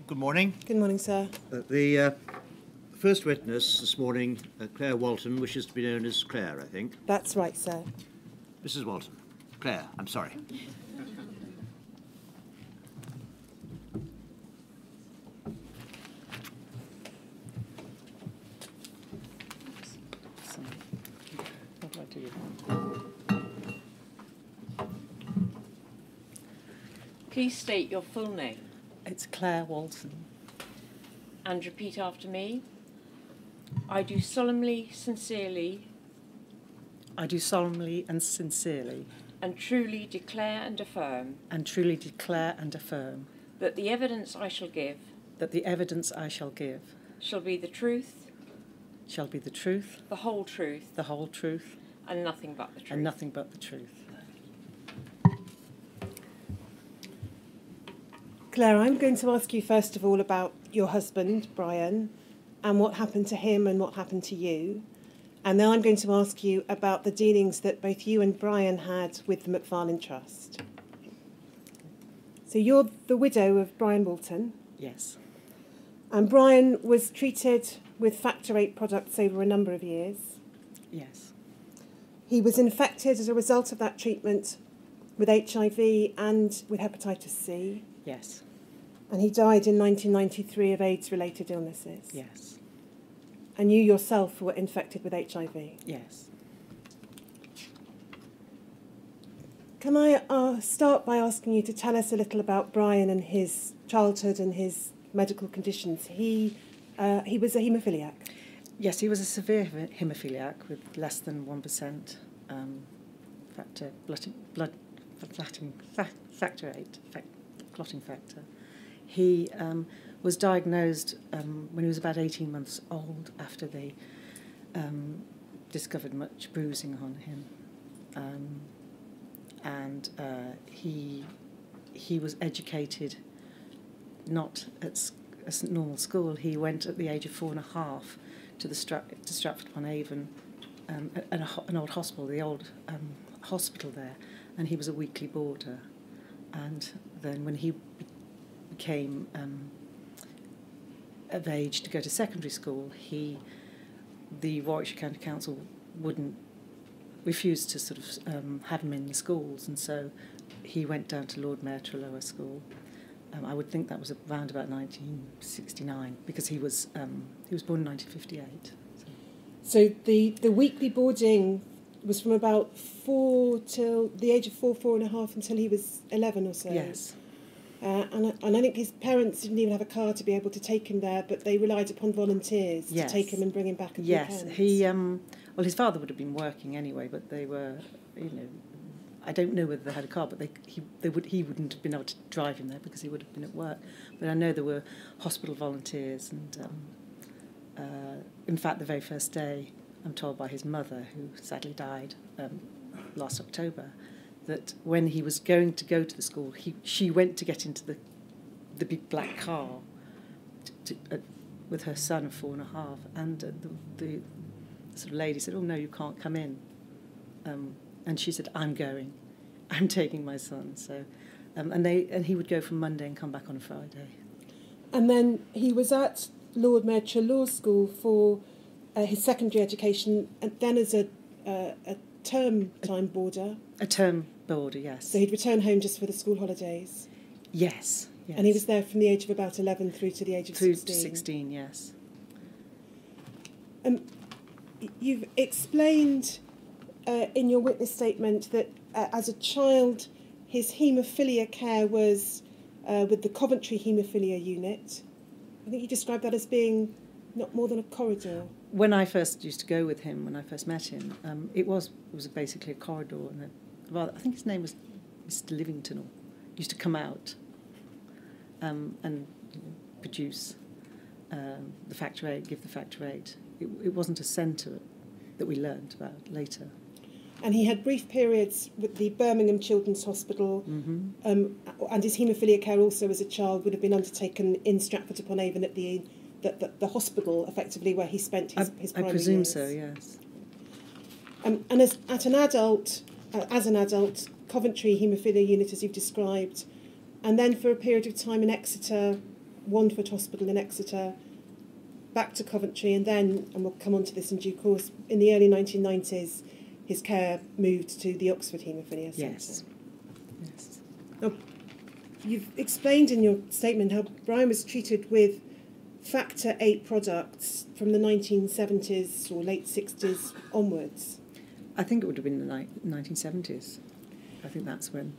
Good morning. Good morning, sir. The first witness this morning, Claire Walton, wishes to be known as Claire, I think. That's right, sir. Mrs. Walton. Claire, I'm sorry. What do I do? Please state your full name It's Clair Walton. and repeat after me. I do solemnly, sincerely, I do solemnly and sincerely and truly declare and affirm and truly declare and affirm that the evidence I shall give that the evidence I shall give shall be the truth, shall be the truth, the whole truth, the whole truth, and nothing but the truth. and nothing but the truth. Claire, I'm going to ask you first of all about your husband, Brian, and what happened to him and what happened to you. And then I'm going to ask you about the dealings that both you and Brian had with the McFarlane Trust. So you're the widow of Brian Walton, Yes, and Brian was treated with Factor 8 products over a number of years. yes, He was infected as a result of that treatment with HIV and with hepatitis C, yes, and he died in 1993 of AIDS-related illnesses. yes, And you yourself were infected with HIV. yes. Can I start by asking you to tell us a little about Brian and his childhood and his medical conditions? He was a haemophiliac. Yes, he was a severe haemophiliac with less than 1% factor 8 clotting factor. He was diagnosed when he was about 18 months old after they discovered much bruising on him. And he was educated not at a normal school. He went at the age of 4.5 to Stratford-upon-Avon, an old hospital, the old hospital there, and he was a weekly boarder. And then when he became of age to go to secondary school, the Warwickshire County Council refused to sort of have him in the schools, and so he went down to Lord Mayor Trelawney School. I would think that was around about 1969, because he was born in 1958. So the weekly boarding was from about 4 till the age of 4.5 until he was 11 or so. Yes. And I think his parents didn't even have a car to be able to take him there, but they relied upon volunteers to take him and bring him back at yes. weekends. Well, his father would have been working anyway, but they were, I don't know whether they had a car, but he wouldn't have been able to drive him there because he would have been at work. But I know there were hospital volunteers, and in fact, the very first day, I'm told by his mother, who sadly died last October, that when he was going to go to the school, she went to get into the big black car with her son of 4.5, and the sort of lady said, "Oh no, you can't come in," and she said, "I'm going, I'm taking my son." So, and he would go from Monday and come back on a Friday. And then he was at Lord Mayor Trelawney School for his secondary education, and then as a term-time boarder. A term boarder, yes. So he'd return home just for the school holidays. Yes. And he was there from the age of about 11 through to the age of 16. Through to 16, yes. You've explained in your witness statement that as a child, his haemophilia care was with the Coventry Haemophilia Unit. I think you described that as being not more than a corridor. When I first used to go with him, when I first met him, it was basically a corridor, and I think his name was Mr. Livington, or used to come out and produce the Factor 8, give the Factor 8. It wasn't a centre that we learned about later. And he had brief periods with the Birmingham Children's Hospital, and his haemophilia care also as a child would have been undertaken in Stratford-upon-Avon at the hospital, effectively, where he spent his primary years. I presume so, yes. And as an adult, Coventry Haemophilia Unit, as you've described, and then for a period of time in Exeter Wandford Hospital in Exeter, back to Coventry, and then, and we'll come on to this in due course, in the early 1990s, his care moved to the Oxford Haemophilia Centre. Yes. Yes. Now, you've explained in your statement how Brian was treated with factor 8 products from the 1970s or late 60s onwards. I think it would have been the 1970s. I think that's when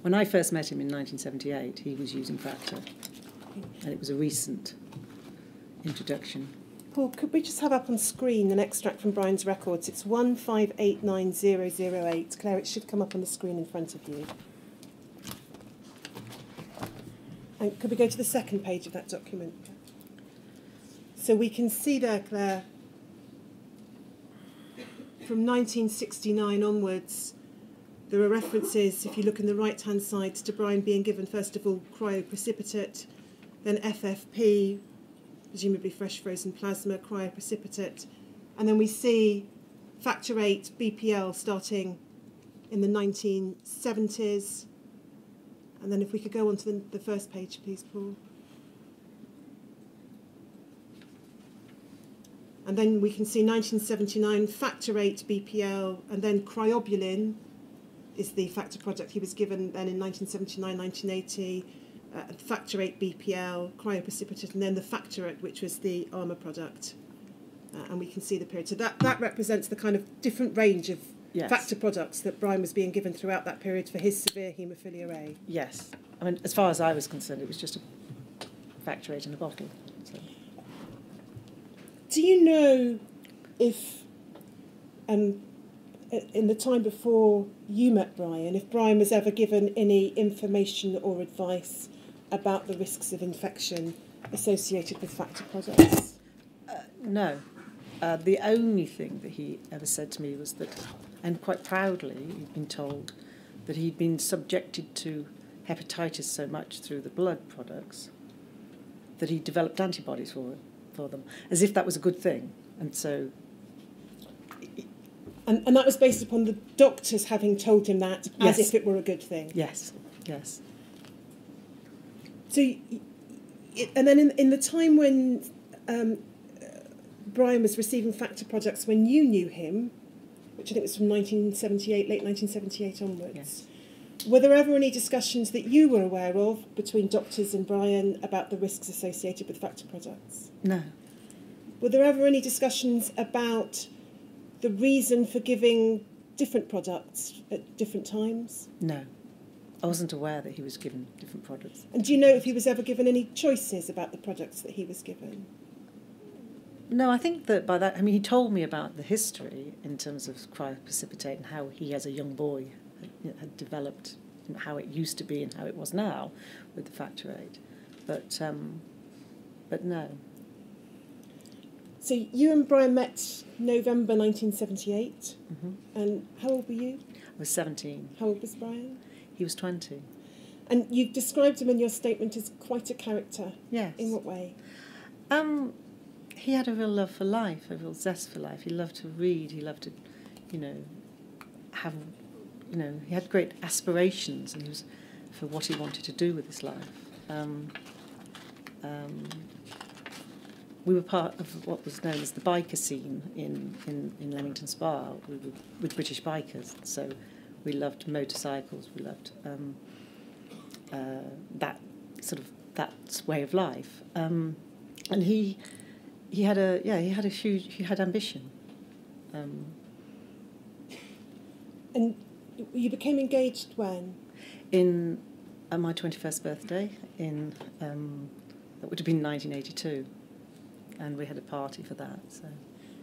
I first met him in 1978, he was using Factor, and it was a recent introduction. Paul, could we just have up on screen an extract from Brian's records? It's 1589008. Claire, it should come up on the screen in front of you. And could we go to the second page of that document? So we can see there, Claire, from 1969 onwards, there are references, if you look in the right-hand side, to Brian being given, first of all, cryoprecipitate, then FFP, presumably fresh frozen plasma, cryoprecipitate, and then we see factor 8 BPL starting in the 1970s. And then if we could go on to the first page, please, Paul. And then we can see 1979, factor 8 BPL, and then cryobulin is the factor product he was given then in 1979, 1980, factor 8 BPL, cryoprecipitate, and then the factorate, which was the Armour product. And we can see the period. So that represents the kind of different range of factor products that Brian was being given throughout that period for his severe haemophilia A. Yes. I mean, as far as I was concerned, it was just a factor 8 in a bottle. So. Do you know if, in the time before you met Brian, if Brian was ever given any information or advice about the risks of infection associated with factor products? No. The only thing that he ever said to me was that, and quite proudly, he'd been told that he'd been subjected to hepatitis so much through the blood products that he developed antibodies for them, as if that was a good thing. And so... And that was based upon the doctors having told him that, as if it were a good thing? Yes, yes. So, and then in the time when Brian was receiving factor products, when you knew him, which I think was from 1978, late 1978 onwards, yes. Were there ever any discussions that you were aware of between doctors and Brian about the risks associated with factor products? No. Were there ever any discussions about the reason for giving different products at different times? No. I wasn't aware that he was given different products. And do you know if he was ever given any choices about the products that he was given? No, I think that by that, I mean, he told me about the history in terms of cryoprecipitate and how he, as a young boy, had developed, how it used to be and how it was now with the factor 8. But no. So you and Brian met November 1978, and how old were you? I was 17. How old was Brian? He was 20. And you described him in your statement as quite a character. Yes. In what way? He had a real love for life, a real zest for life. He loved to read. He loved to, have, he had great aspirations, and he was for what he wanted to do with his life. We were part of what was known as the biker scene in Leamington Spa. We were with British bikers, so we loved motorcycles. We loved that way of life. And he had ambition. And you became engaged when? In my 21st birthday that would have been 1982. And we had a party for that. So.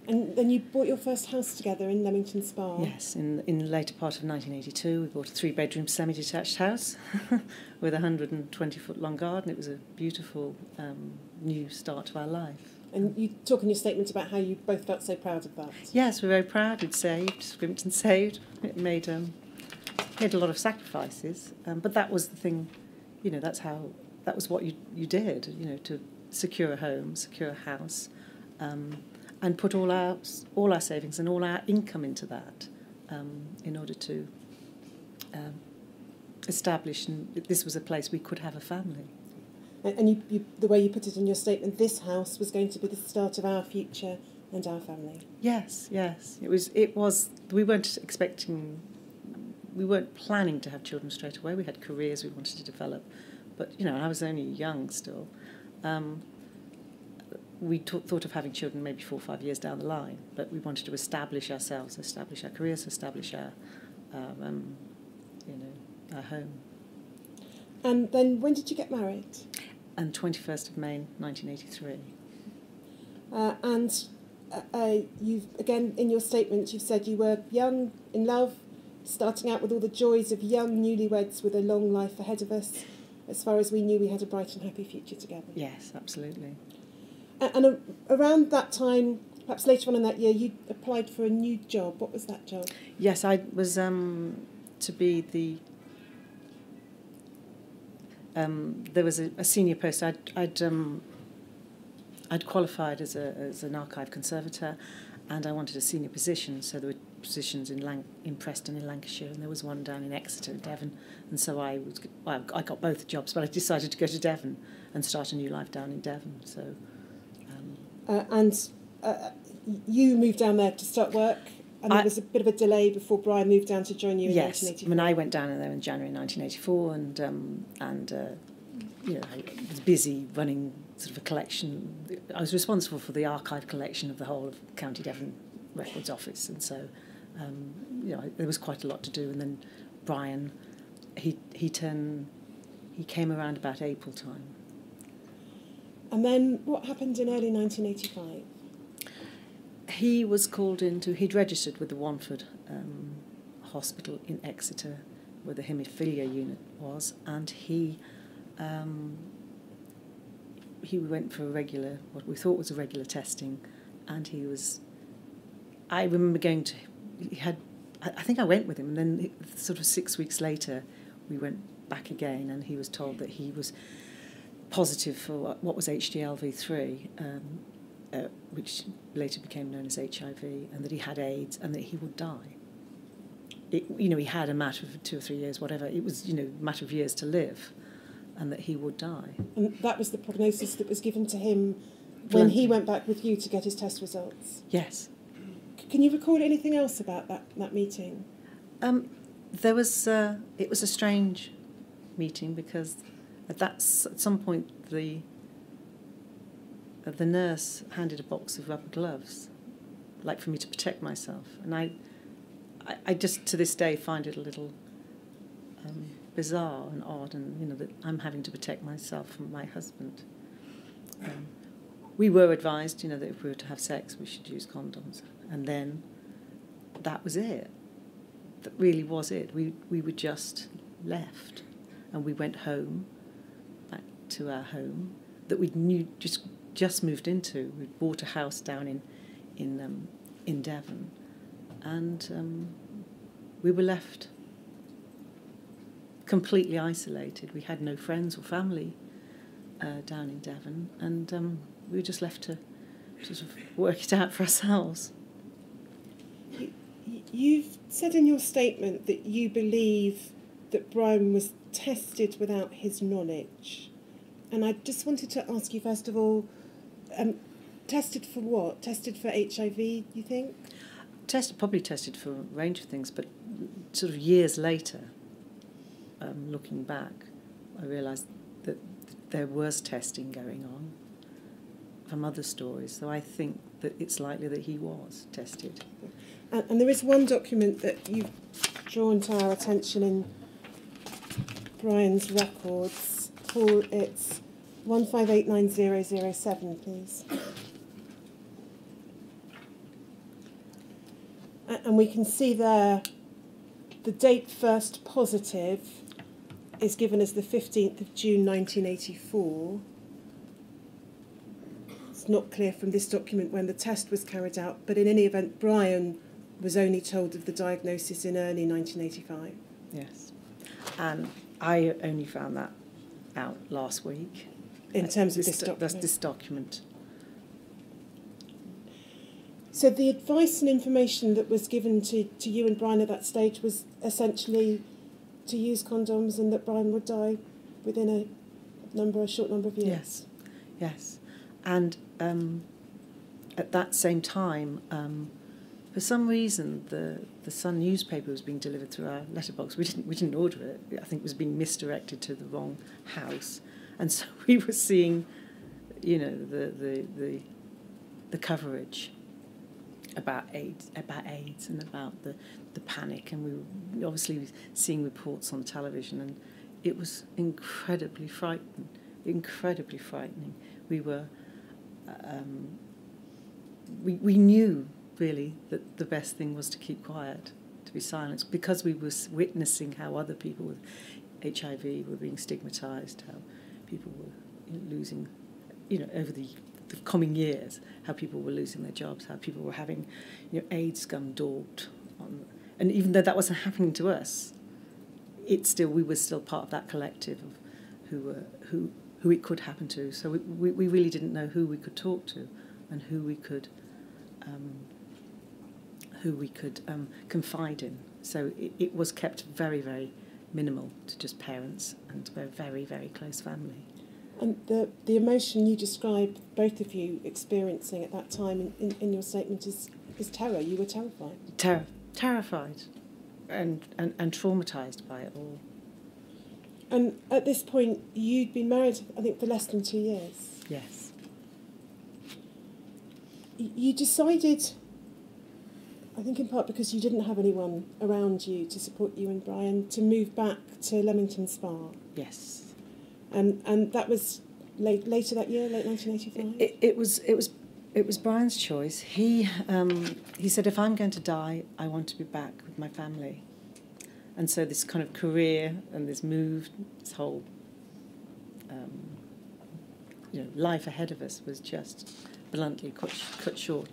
And then you bought your first house together in Leamington Spa? Yes, in the later part of 1982, we bought a 3-bedroom semi-detached house with a 120-foot long garden. It was a beautiful new start to our life. And you talk in your statement about how you both felt so proud of that. Yes, we're very proud. We'd saved, scrimped and saved. It made a lot of sacrifices, but that was the thing. That was what you did. To secure a home, secure a house, and put all our savings and all our income into that in order to establish this was a place we could have a family. And the way you put it in your statement, this house was going to be the start of our future and our family. Yes, yes. It was. We weren't expecting. We weren't planning to have children straight away. We had careers we wanted to develop, but I was only young still. We thought of having children maybe 4 or 5 years down the line, but we wanted to establish ourselves, establish our careers, establish our home. And then when did you get married? And 21st of May 1983. You've, again, in your statement, you've said you were young, in love, starting out with all the joys of young newlyweds with a long life ahead of us. As far as we knew, we had a bright and happy future together. Yes, absolutely. And around that time, perhaps later on in that year, you applied for a new job. What was that job? Yes, I was to be the... there was a senior post. I'd qualified as an archive conservator, and I wanted a senior position. So there were positions in Preston, in Lancashire, and there was one down in Exeter, in Devon. And so I got both jobs, but I decided to go to Devon and start a new life down in Devon. So. You moved down there to start work, and there was a bit of a delay before Brian moved down to join you in 1984. Yes, I went down there in January 1984, and I was busy running sort of a collection. I was responsible for the archive collection of the whole of County Devon Records Office, and so there was quite a lot to do. And then Brian, he came around about April time. And then what happened in early 1985? He was called he'd registered with the Wanford Hospital in Exeter, where the haemophilia unit was, and he went for what we thought was a regular testing, and I remember I think I went with him, and then sort of 6 weeks later we went back again, and he was told that he was positive for what was HDLV3, which later became known as HIV, and that he had AIDS, and that he would die. He had a matter of 2 or 3 years, whatever. It was, a matter of years to live, and that he would die. And that was the prognosis that was given to him when he went back with you to get his test results? Yes. Can you recall anything else about that meeting? It was a strange meeting, because at some point the nurse handed a box of rubber gloves, like for me to protect myself, and I just to this day find it a little bizarre and odd, and that I'm having to protect myself from my husband. We were advised, that if we were to have sex, we should use condoms, and then that was it. That really was it. We were just left, and we went home, back to our home that we knew just moved into. We bought a house down in Devon, and we were left completely isolated. We had no friends or family down in Devon, and we were just left to sort of work it out for ourselves. You've said in your statement that you believe that Brian was tested without his knowledge. And I just wanted to ask you, first of all, tested for what? Tested for HIV, you think? Probably tested for a range of things, but sort of years later, looking back, I realised that there was testing going on from other stories. So I think that it's likely that he was tested. And there is one document that you've drawn to our attention in Brian's records. Paul, it's 1589007, please. And we can see there the date first positive is given as the 15th of June 1984. It's not clear from this document when the test was carried out, but in any event, Brian was only told of the diagnosis in early 1985. Yes. And I only found that out last week. In terms of this document? That's this document. So the advice and information that was given to you and Brian at that stage was essentially to use condoms and that Brian would die within a a short number of years. Yes, yes. And at that same time, for some reason, the Sun newspaper was being delivered through our letterbox. We didn't order it. I think it was being misdirected to the wrong house, and so we were seeing, you know, the coverage about AIDS and about the panic, and we were obviously seeing reports on television, and it was incredibly frightening. We were, we knew really that the best thing was to keep quiet, to be silent, because we were witnessing how other people with HIV were being stigmatised, how people were losing, you know, over the coming years, how people were losing their jobs, how people were having, you know, AIDS scum daubed on, and even though that wasn't happening to us, we were still part of that collective of who it could happen to. So we really didn't know who we could talk to, and who we could confide in. So it was kept very, very minimal to just parents and a very, very close family. And the emotion you described, both of you experiencing at that time in your statement is terror. You were terrified. Terrified and traumatised by it all. And at this point, you'd been married, I think, for less than 2 years. Yes. You decided, I think in part because you didn't have anyone around you to support you and Brian, to move back to Leamington Spa. Yes. And that was later that year, late 1985? It was Brian's choice. He said, if I'm going to die, I want to be back with my family. And so this kind of career and this move, this whole life ahead of us was just bluntly cut short.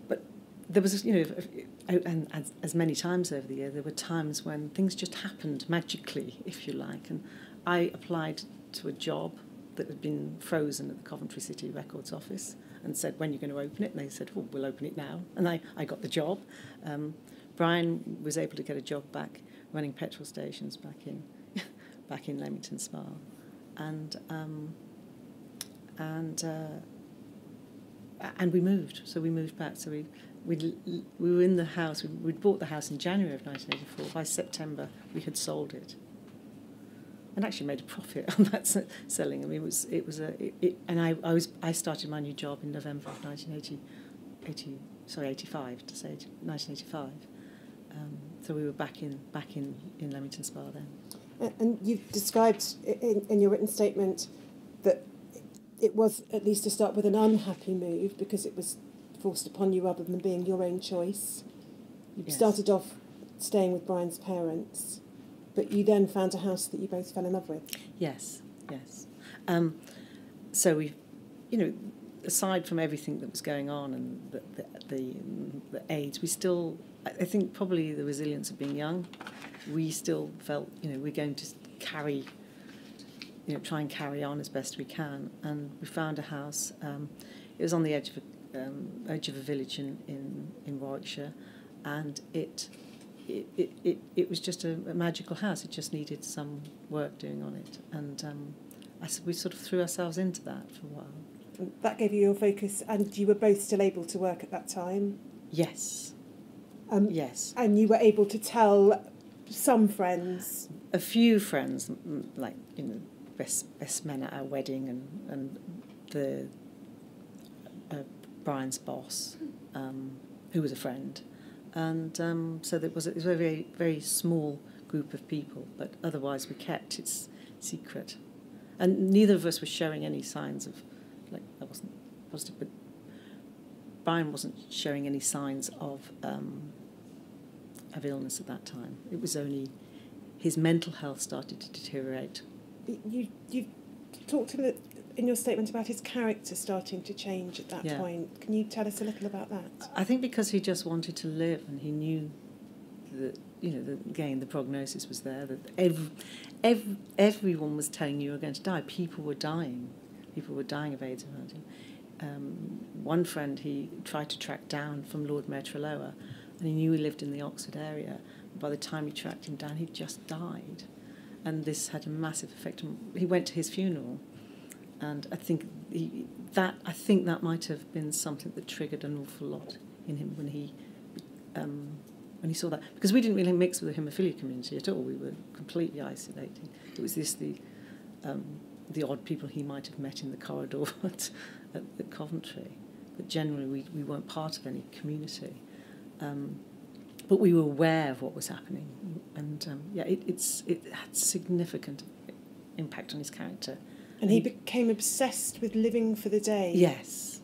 But there was, and as many times over the year, there were times when things just happened magically, if you like. And I applied to a job that had been frozen at the Coventry City Records office and said, when are you going to open it? And they said, well, we'll open it now. And I got the job. Brian was able to get a job back running petrol stations back in Leamington Spa. And we moved. So we moved back. So we were in the house. We'd bought the house in January of 1984. By September, we had sold it, and actually made a profit on that selling. I mean, I started my new job in November of 1985 to say 1985. So we were back in Leamington Spa then. And you've described in your written statement that it was at least to start with an unhappy move because it was forced upon you rather than being your own choice. You started off staying with Brian's parents, but you then found a house that you both fell in love with. Yes. So we, aside from everything that was going on and the AIDS, we still, I think probably the resilience of being young, we still felt, we're going to try and carry on as best we can. And we found a house. It was on the edge of a village in Warwickshire, and it was just a magical house. It just needed some work doing on it, and we sort of threw ourselves into that for a while. And that gave you your focus, and you were both still able to work at that time? Yes. Yes. And you were able to tell some friends? A few friends, like, best men at our wedding and the Brian's boss, who was a friend. And so it was a very, very small group of people, but otherwise we kept it secret. And neither of us were showing any signs of, I wasn't positive, but Brian wasn't showing any signs of illness at that time. It was only his mental health started to deteriorate. You talked in your statement about his character starting to change at that point. Can you tell us a little about that? I think because he just wanted to live, and he knew that, the prognosis was there, that everyone was telling you were going to die. People were dying. People were dying of AIDS around him. One friend he tried to track down from Lord Mayor Trelawer, and he knew he lived in the Oxford area. By the time he tracked him down, he'd just died. And this had a massive effect on him. He went to his funeral, And I think that might have been something that triggered an awful lot in him when he saw that, because we didn't really mix with the haemophilia community at all. We were completely isolated. It was the odd people he might have met in the corridor at Coventry, but generally we weren't part of any community. But we were aware of what was happening, and it had significant impact on his character. And he became obsessed with living for the day. Yes.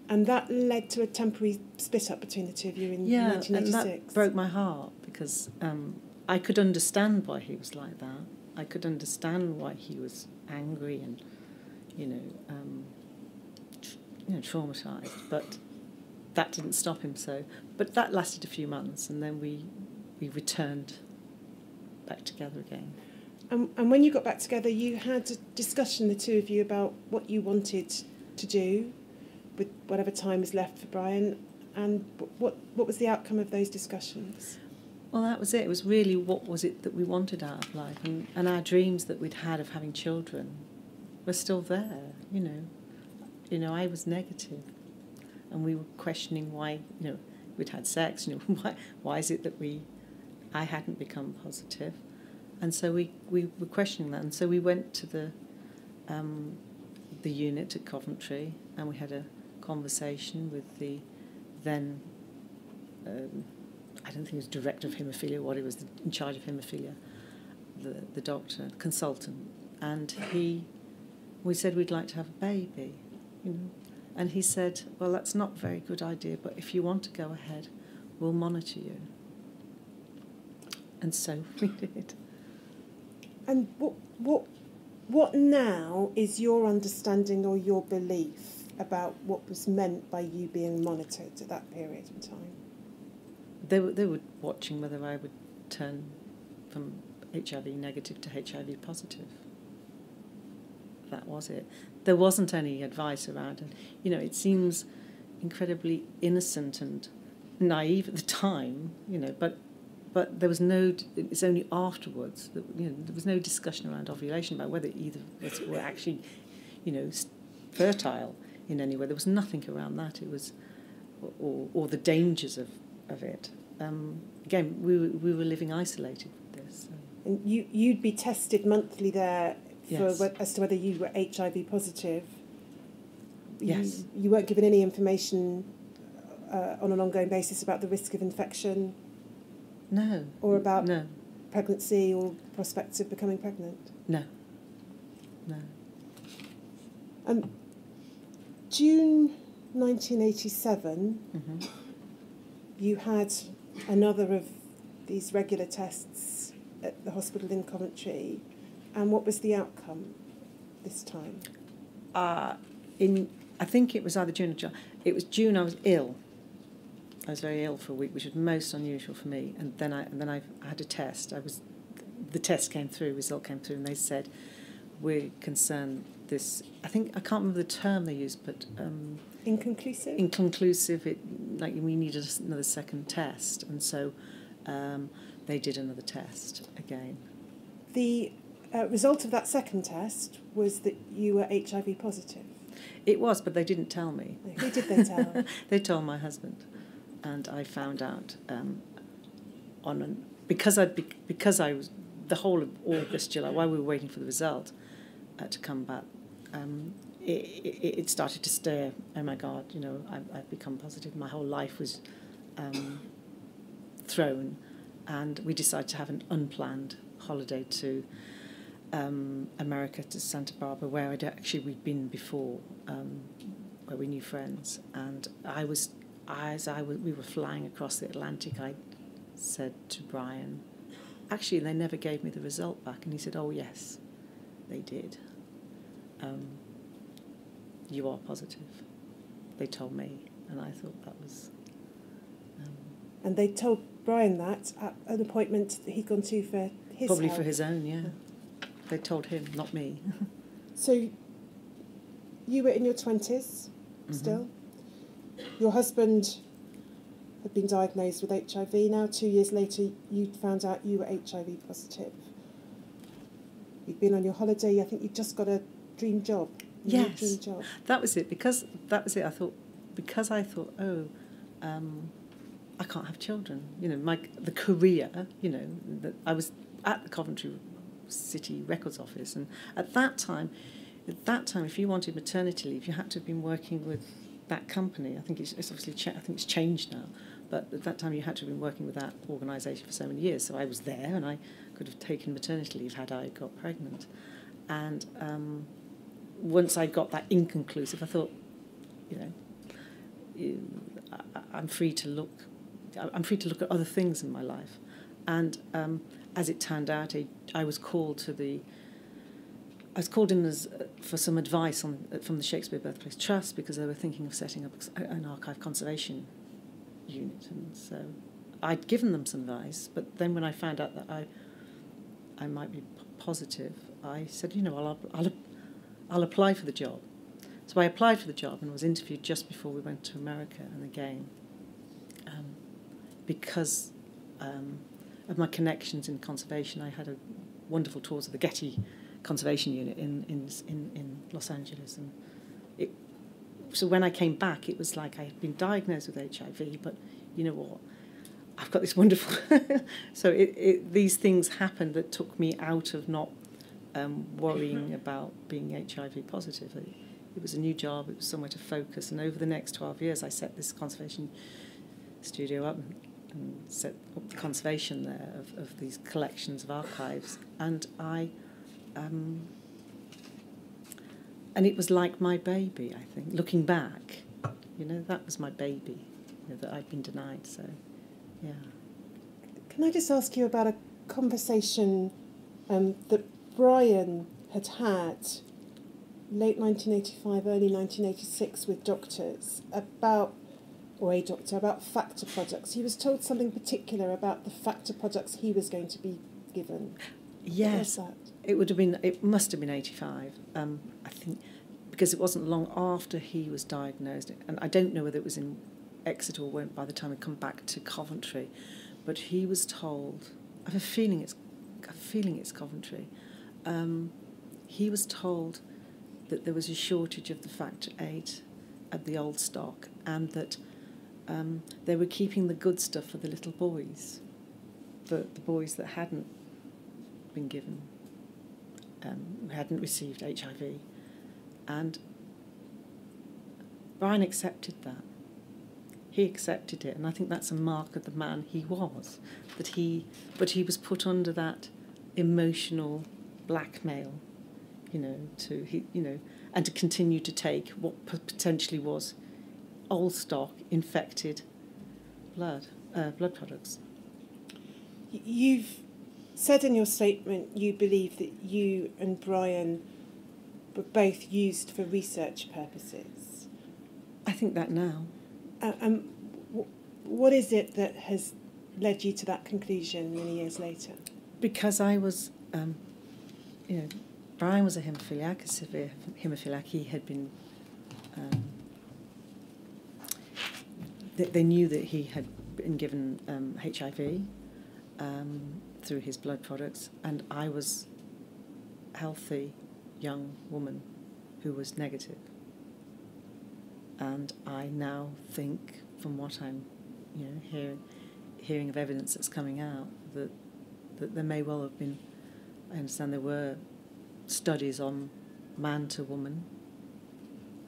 And that led to a temporary split up between the two of you in 1986. And that broke my heart, because I could understand why he was like that. I could understand why he was angry and, traumatised. But that didn't stop him. But that lasted a few months, and then we returned back together again. And when you got back together, you had a discussion, the two of you, about what you wanted to do with whatever time was left for Brian, and what was the outcome of those discussions? Well, that was it. It was really, what was it that we wanted out of life, and our dreams that we'd had of having children were still there. I was negative, and we were questioning why. We'd had sex. Why is it that I hadn't become positive? And so we were questioning that, and so we went to the unit at Coventry, and we had a conversation with the then, I don't think he was director of haemophilia, what he was in charge of haemophilia, the doctor, the consultant, and we said we'd like to have a baby, and he said, well, that's not a very good idea, but if you want to go ahead, we'll monitor you. And so we did. And what now is your understanding or your belief about what was meant by you being monitored at that period in time? They were watching whether I would turn from HIV negative to HIV positive. That was it. There wasn't any advice around it. It seems incredibly innocent and naive at the time, but there was no. It's only afterwards that there was no discussion around ovulation about whether either of us were actually, fertile in any way. There was nothing around that. It was, or the dangers of it. Again, we were living isolated with this. So. And you'd be tested monthly there Yes. as to whether you were HIV positive. Yes. You weren't given any information on an ongoing basis about the risk of infection. No. Or about no. pregnancy or prospects of becoming pregnant. No. June 1987, Mm-hmm. you had another of these regular tests at the hospital in Coventry, and what was the outcome this time? I think it was either June or July. It was June. I was ill. I was very ill for a week, which was most unusual for me. And then I had a test. The test came through, result came through, and they said, we're concerned this. I can't remember the term they used, but Inconclusive? Inconclusive. We needed another second test, and so they did another test again. The result of that second test was that you were HIV positive. It was, but they didn't tell me. Who did they tell? They told my husband, and I found out because I was the whole of August, July, while we were waiting for the result to come back. It started to stir. Oh my God! I've become positive. My whole life was thrown, and we decided to have an unplanned holiday to America, to Santa Barbara, where we'd been before, where we knew friends. And we were flying across the Atlantic, I said to Brian, actually, they never gave me the result back. And he said, oh yes, they did. You are positive. They told me, and I thought that was... And they told Brian that at an appointment that he'd gone to for his Probably health. for his own, yeah. They told him, not me. So you were in your 20s still. Your husband had been diagnosed with HIV. Now, 2 years later, you'd found out you were HIV positive. You'd been on your holiday. I think you'd just got a dream job. Your Yes. dream job. That was it. Because that was it. I thought, I can't have children. You know, the career. You know, that I was at the Coventry City Records Office, and at that time, if you wanted maternity leave, you had to have been working with that company. I think it's obviously I think it's changed now, but at that time you had to have been working with that organisation for so many years. So I was there, and I could have taken maternity leave had I got pregnant. And once I got that inconclusive, I thought, you know, I'm free to look. I'm free to look at other things in my life, and as it turned out, I was called in for some advice from the Shakespeare Birthplace Trust, because they were thinking of setting up an archive conservation unit, and so I'd given them some advice. But then when I found out that I might be positive, I said, you know, I'll apply for the job. So I applied for the job and was interviewed just before we went to America, and again, because of my connections in conservation, I had a wonderful tours of the Getty Conservation Unit in Los Angeles, and so when I came back, it was like I had been diagnosed with HIV, but you know what? I've got this wonderful. So these things happened that took me out of not worrying about being HIV positive. It was a new job. It was somewhere to focus, and over the next 12 years, I set this conservation studio up and set up the conservation there of these collections of archives, and and it was like my baby, I think. Looking back, you know, that was my baby, you know, that I'd been denied. So, yeah. Can I just ask you about a conversation that Brian had late 1985, early 1986 with doctors about factor products. He was told something particular about the factor products he was going to be given. Yes, what was that? It must have been 85, I think, because it wasn't long after he was diagnosed, and I don't know whether it was in Exeter or went by the time he'd come back to Coventry, but he was told, I have a feeling it's Coventry, he was told that there was a shortage of the factor 8 at the old stock, and that they were keeping the good stuff for the little boys, the boys that hadn't been given, hadn't received HIV. And Brian accepted that. He accepted it, and I think that's a mark of the man he was. But he was put under that emotional blackmail, and to continue to take what potentially was old stock, infected blood products. You've said in your statement you believe that you and Brian were both used for research purposes. I think that now. What is it that has led you to that conclusion many years later? Because I was, Brian was a haemophiliac, a severe haemophiliac. He had been, they knew that he had been given HIV through his blood products, and I was a healthy young woman who was negative. And I now think, from what I'm, hearing of evidence that's coming out, that there may well have been. I understand there were studies on man to woman,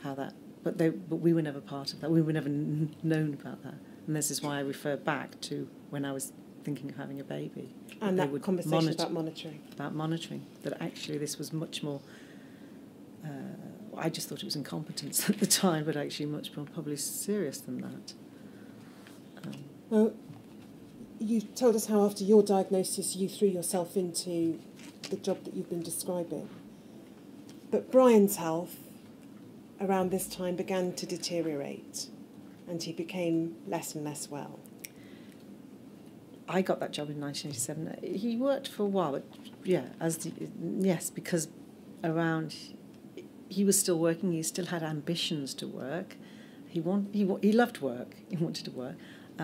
but we were never part of that. We were never known about that, and this is why I refer back to when I was thinking of having a baby. And that conversation about monitoring. About monitoring, that actually this was much more. I just thought it was incompetence at the time, but actually much more probably serious than that. Well, you told us how after your diagnosis you threw yourself into the job that you've been describing. But Brian's health around this time began to deteriorate, and he became less and less well. I got that job in 1987. He worked for a while, but because he was still working. He still had ambitions to work. He loved work. He wanted to work.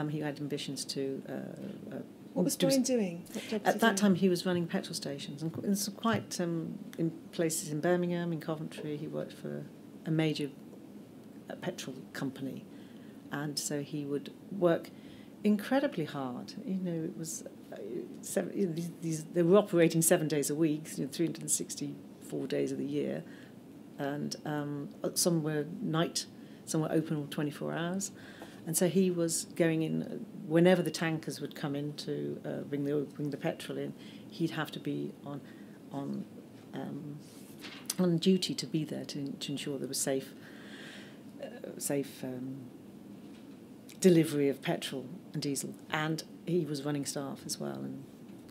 He had ambitions to What was Brian doing? What job was At he that doing? time, he was running petrol stations, and in some quite in places in Birmingham, in Coventry. He worked for a major petrol company, and so he would work incredibly hard. You know, it was they were operating 7 days a week, 364 days of the year, and some were night, some were open all 24 hours. And so he was going in whenever the tankers would come in to bring the petrol in. He'd have to be on duty to be there to ensure there was safe delivery of petrol and diesel. And he was running staff as well,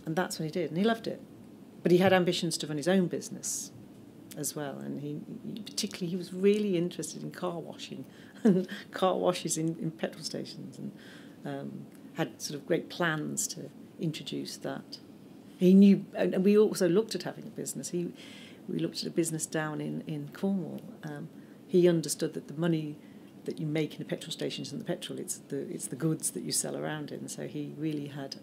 and that's what he did, and he loved it. But he had ambitions to run his own business as well, and he was really interested in car washing and car washes in petrol stations, and had sort of great plans to introduce that. He knew, and we also looked at having a business. We looked at a business down in Cornwall. He understood that the money that you make in the petrol stations and the petrol, it's the goods that you sell around in. So he really had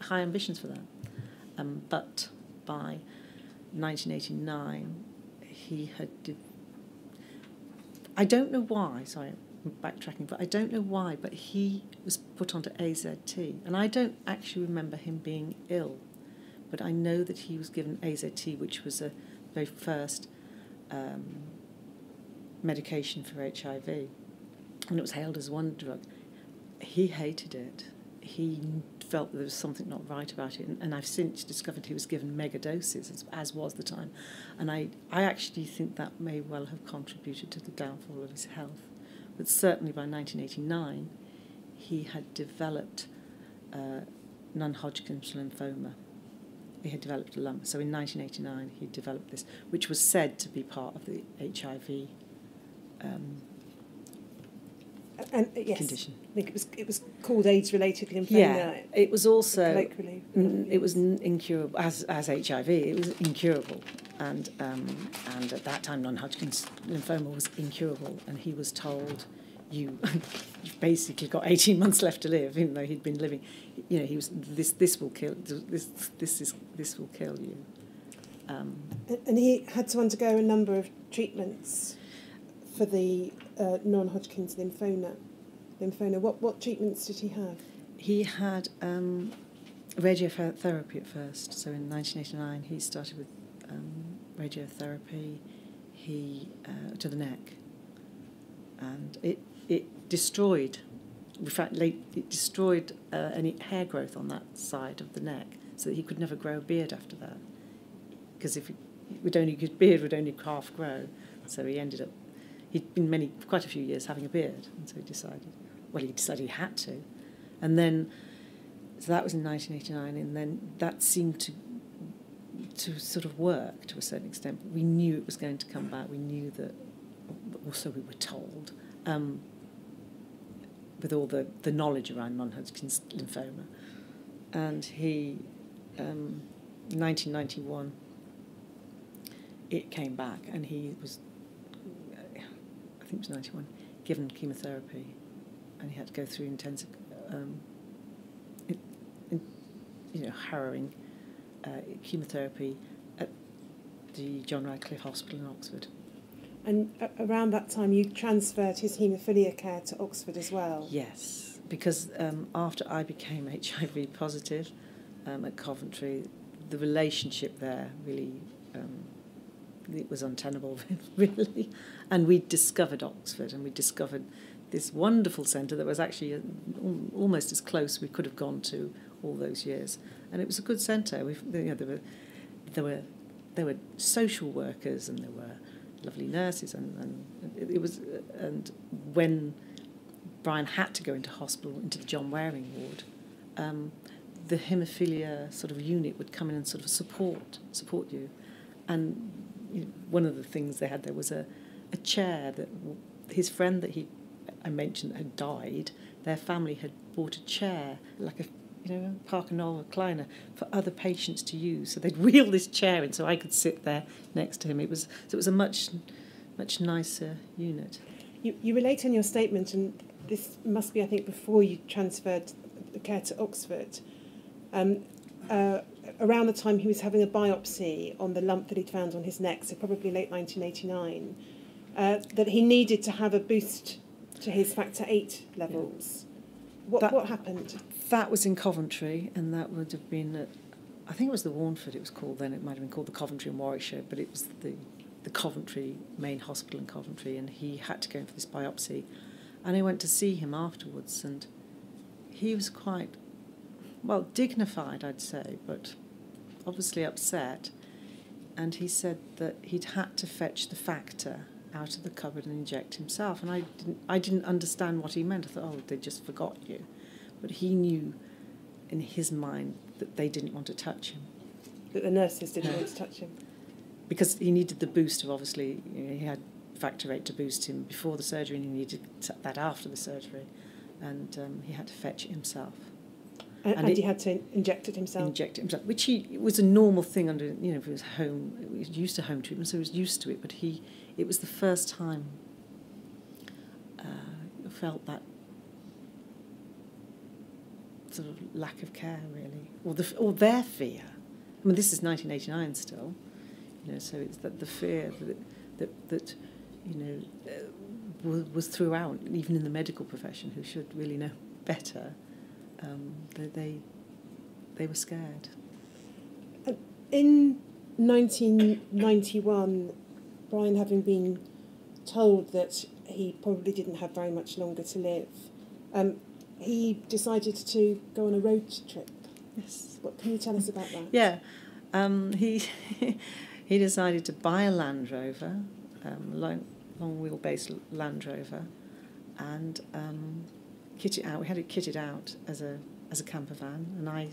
high ambitions for that. But by 1989, he had. I don't know why. Sorry, I'm backtracking, but I don't know why. But he was put onto AZT, and I don't actually remember him being ill, but I know that he was given AZT, which was a very first medication for HIV, and it was hailed as one drug. He hated it. He felt there was something not right about it, and I've since discovered he was given mega doses, as was the time, and I actually think that may well have contributed to the downfall of his health. But certainly by 1989, he had developed non-Hodgkin's lymphoma. He had developed a lump. So in 1989, he developed this, which was said to be part of the HIV yes, condition. I think it was called AIDS-related lymphoma. Yeah, it was also colloquially. it was incurable as HIV. It was incurable, and at that time, non-Hodgkin's lymphoma was incurable, and he was told, "You've basically got 18 months left to live," even though he'd been living. You know, he was this will kill this will kill you. And he had to undergo a number of treatments for the non-Hodgkin's lymphoma. What treatments did he have? He had radiotherapy at first. So in 1989, he started with radiotherapy. He to the neck, and it destroyed. In fact, it destroyed any hair growth on that side of the neck, so that he could never grow a beard after that. Because his beard would only half grow, so he ended up. He'd been quite a few years having a beard, and so he decided he had to. And then, so that was in 1989, and then that seemed to sort of work to a certain extent. We knew it was going to come back. We knew that, or so we were told, with all the knowledge around non-Hodgkin's lymphoma. And he, 1991, it came back, and he was, I think it was 91, given chemotherapy, and he had to go through intensive, harrowing chemotherapy at the John Radcliffe Hospital in Oxford. And around that time, you transferred his haemophilia care to Oxford as well. Yes, because after I became HIV positive at Coventry, the relationship there really, it was untenable, really. And we discovered Oxford, and we discovered this wonderful centre that was actually almost as close as we could have gone to all those years. And it was a good centre. There were social workers, and there were lovely nurses, and it was. And when Brian had to go into hospital, into the John Waring ward, the haemophilia sort of unit would come in and sort of support you. And one of the things they had there was a chair that his friend that I mentioned had died. Their family had bought a chair, like a Parker Knoll recliner, for other patients to use. So they'd wheel this chair in so I could sit there next to him. It was a much nicer unit. You relate in your statement, and this must be, I think, before you transferred the care to Oxford, around the time he was having a biopsy on the lump that he'd found on his neck, so probably late 1989, that he needed to have a boost to his factor 8 levels. What happened? That was in Coventry, and that would have been at, I think it was the Warnford it was called then, it might have been called the Coventry in Warwickshire, but it was the Coventry main hospital in Coventry, and he had to go in for this biopsy. And I went to see him afterwards, and he was quite, well, dignified, I'd say, but obviously upset. And he said that he'd had to fetch the factor out of the cupboard and inject himself. And I didn't understand what he meant. I thought, oh, they just forgot you. But he knew in his mind that they didn't want to touch him. That the nurses didn't want to touch him? Because he needed the boost of, obviously, he had factor 8 to boost him before the surgery, and he needed that after the surgery. And he had to fetch it himself. And he had to inject it himself? Inject it himself, which it was a normal thing under, if it was home, he was used to home treatment, so he was used to it, but it was the first time I felt that sort of lack of care, really, or their fear. I mean, this is 1989 still, so it's that the fear that was throughout, even in the medical profession, who should really know better. They were scared. In 1991, Brian, having been told that he probably didn't have very much longer to live, he decided to go on a road trip. Yes. What can you tell us about that? Yeah, he decided to buy a Land Rover, long wheelbase Land Rover, and kit it out. We had it kitted out as a camper van, and I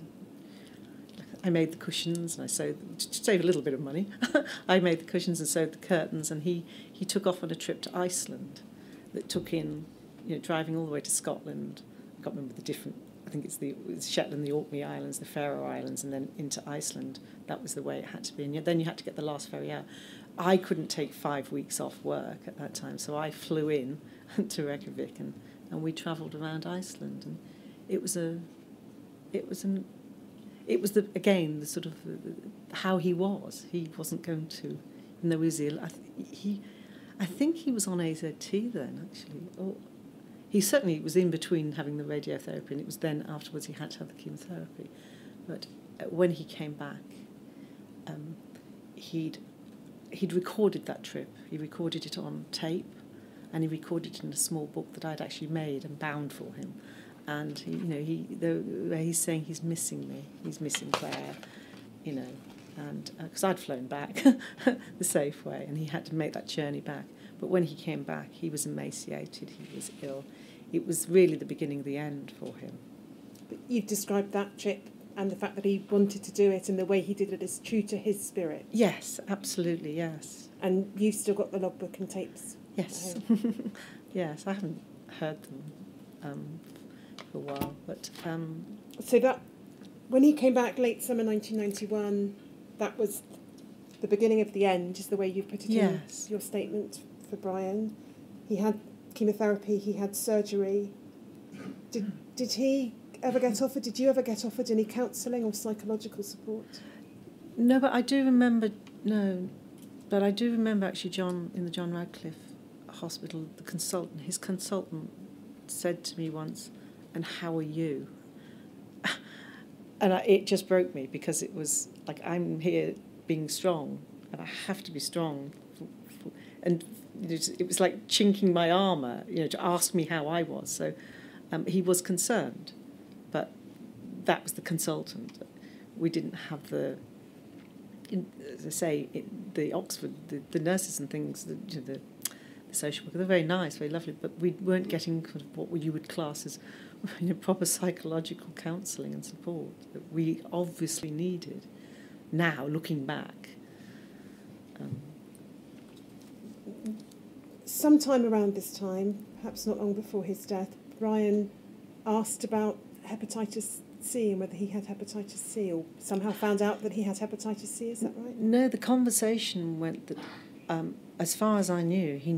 made the cushions, and I sewed, to save a little bit of money, I made the cushions and sewed the curtains, and he took off on a trip to Iceland that took in, driving all the way to Scotland. I can't remember the different, I think it's Shetland, the Orkney Islands, the Faroe Islands, and then into Iceland. That was the way it had to be, and then you had to get the last ferry out. I couldn't take 5 weeks off work at that time, so I flew in to Reykjavik, and we travelled around Iceland, and it was again the sort of how he was. He wasn't going to, even though he was ill. I think he was on AZT then, actually. Or he certainly was in between having the radiotherapy, and it was then afterwards he had to have the chemotherapy. But when he came back, he'd recorded that trip. He recorded it on tape, and he recorded it in a small book that I'd actually made and bound for him. And he's saying he's missing me, he's missing Claire, and because I'd flown back the safe way, and he had to make that journey back. But when he came back, he was emaciated, he was ill. It was really the beginning of the end for him. But you've described that trip and the fact that he wanted to do it and the way he did it is true to his spirit. Yes, absolutely, yes. And you've still got the logbook and tapes? Yes. Yes, I haven't heard them for a while, but... So that, when he came back late summer 1991, that was the beginning of the end, is the way you put it in your statement for Brian. He had chemotherapy, he had surgery. Did he ever get offered, did you ever get offered any counselling or psychological support? No, but I do remember actually in the John Radcliffe Hospital, his consultant said to me once, "And how are you?" And it just broke me, because it was like, I'm here being strong, and I have to be strong. And it was like chinking my armour, to ask me how I was. So he was concerned, but that was the consultant. We didn't have the, as I say, the Oxford, the nurses and things, the social worker. They're very nice, very lovely, but we weren't getting kind of what you would class as proper psychological counselling and support that we obviously needed. Now, looking back. Sometime around this time, perhaps not long before his death, Brian asked about hepatitis C and whether he had hepatitis C, or somehow found out that he had hepatitis C, is that right? No, the conversation went that as far as I knew, he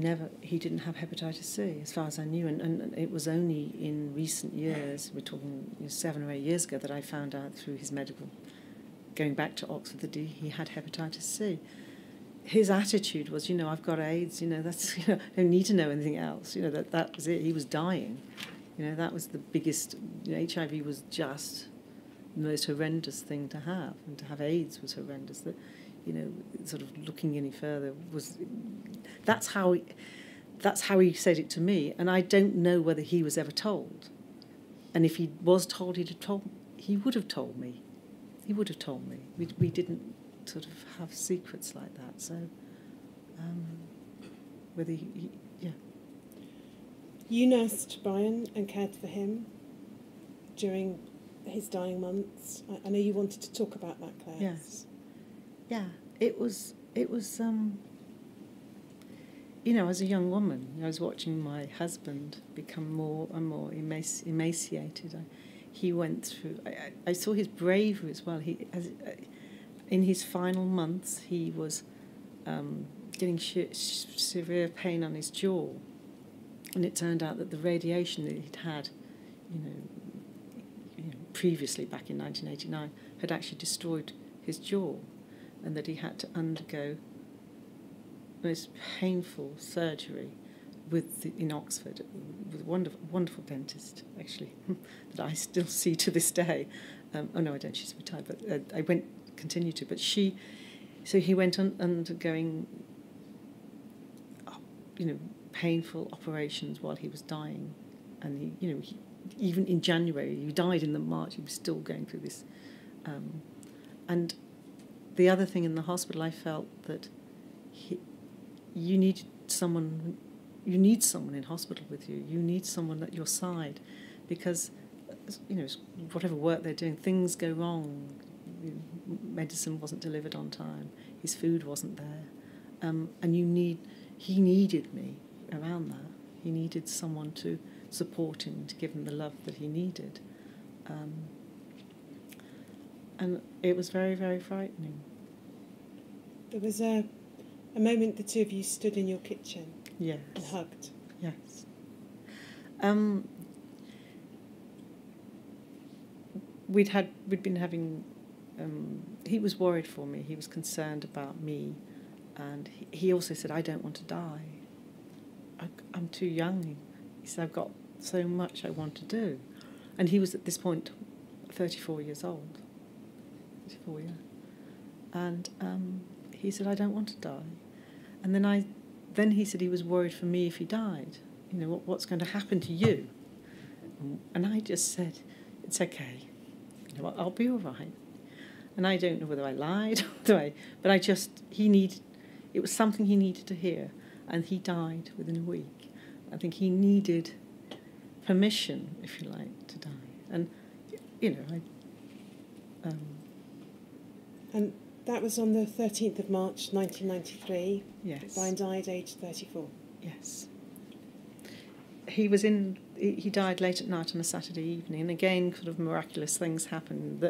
didn't have hepatitis C, as far as I knew, and it was only in recent years, we're talking 7 or 8 years ago, that I found out through his medical, going back to Oxford, that he had hepatitis C. His attitude was, I've got AIDS, that's, I don't need to know anything else, that was it. He was dying, that was the biggest, HIV was just the most horrendous thing to have, and to have AIDS was horrendous. That, sort of looking any further that's how he said it to me, and I don't know whether he was ever told. And if he was told, he would have told me. He would have told me. We didn't sort of have secrets like that. So whether yeah. You nursed Brian and cared for him during his dying months. I know you wanted to talk about that, Claire. Yes. Yeah, it was. As a young woman, I was watching my husband become more and more emaciated. He went through. I saw his bravery as well. In his final months, he was getting severe pain on his jaw, and it turned out that the radiation that he'd had, previously back in 1989, had actually destroyed his jaw, and that he had to undergo most painful surgery in Oxford with a wonderful dentist, actually, that I still see to this day. Oh no, I don't. She's retired, but I continue to. But so he went on undergoing, painful operations while he was dying, and he even in January, he died in the March. He was still going through this, and the other thing in the hospital, I felt that you need someone in hospital with you. You need someone at your side, because whatever work they're doing, things go wrong. Medicine wasn't delivered on time. His food wasn't there, and he needed me around that. He needed someone to support him, to give him the love that he needed, and it was very, very frightening. There was a moment the two of you stood in your kitchen. Yes. And hugged. Yes. We'd been having. He was worried for me. He was concerned about me, and he also said, "I don't want to die. I'm too young." He said, "I've got so much I want to do," and he was at this point 34 years old. 34, yeah. And he said, "I don't want to die." And then he said he was worried for me if he died. What's going to happen to you? And I just said, "It's okay. I'll be all right." And I don't know whether I lied, but it was something he needed to hear. And he died within a week. I think he needed permission, if you like, to die. And, And that was on the 13th of March, 1993. Yes. Brian died aged 34. Yes. He died late at night on a Saturday evening, and again, sort of miraculous things happened.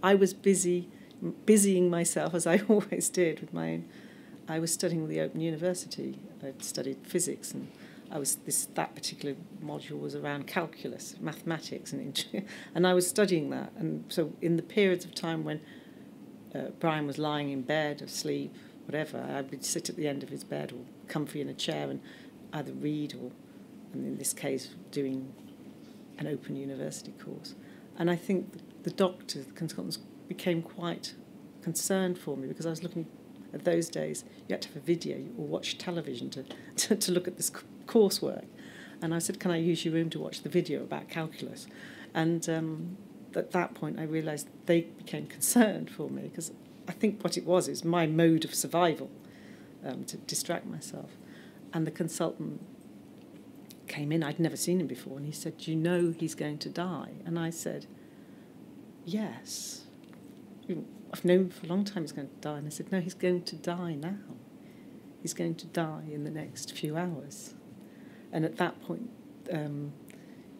I was busying myself, as I always did, with my own. I was studying with the Open University. I'd studied physics, and that particular module was around calculus, mathematics, and I was studying that. And so, in the periods of time when Brian was lying in bed, asleep, whatever, I would sit at the end of his bed or comfy in a chair and either read or, and in this case, doing an Open University course. And I think the doctors, the consultants, became quite concerned for me, because I was looking at those days, you had to have a video or watch television to look at this coursework. And I said, "Can I use your room to watch the video about calculus?" And at that point I realised they became concerned for me, because I think what it was is my mode of survival, to distract myself. And the consultant came in. I'd never seen him before, and he said, "Do you know he's going to die?" And I said, "Yes. I've known for a long time he's going to die." And I said, "No, he's going to die now. He's going to die in the next few hours." And at that point,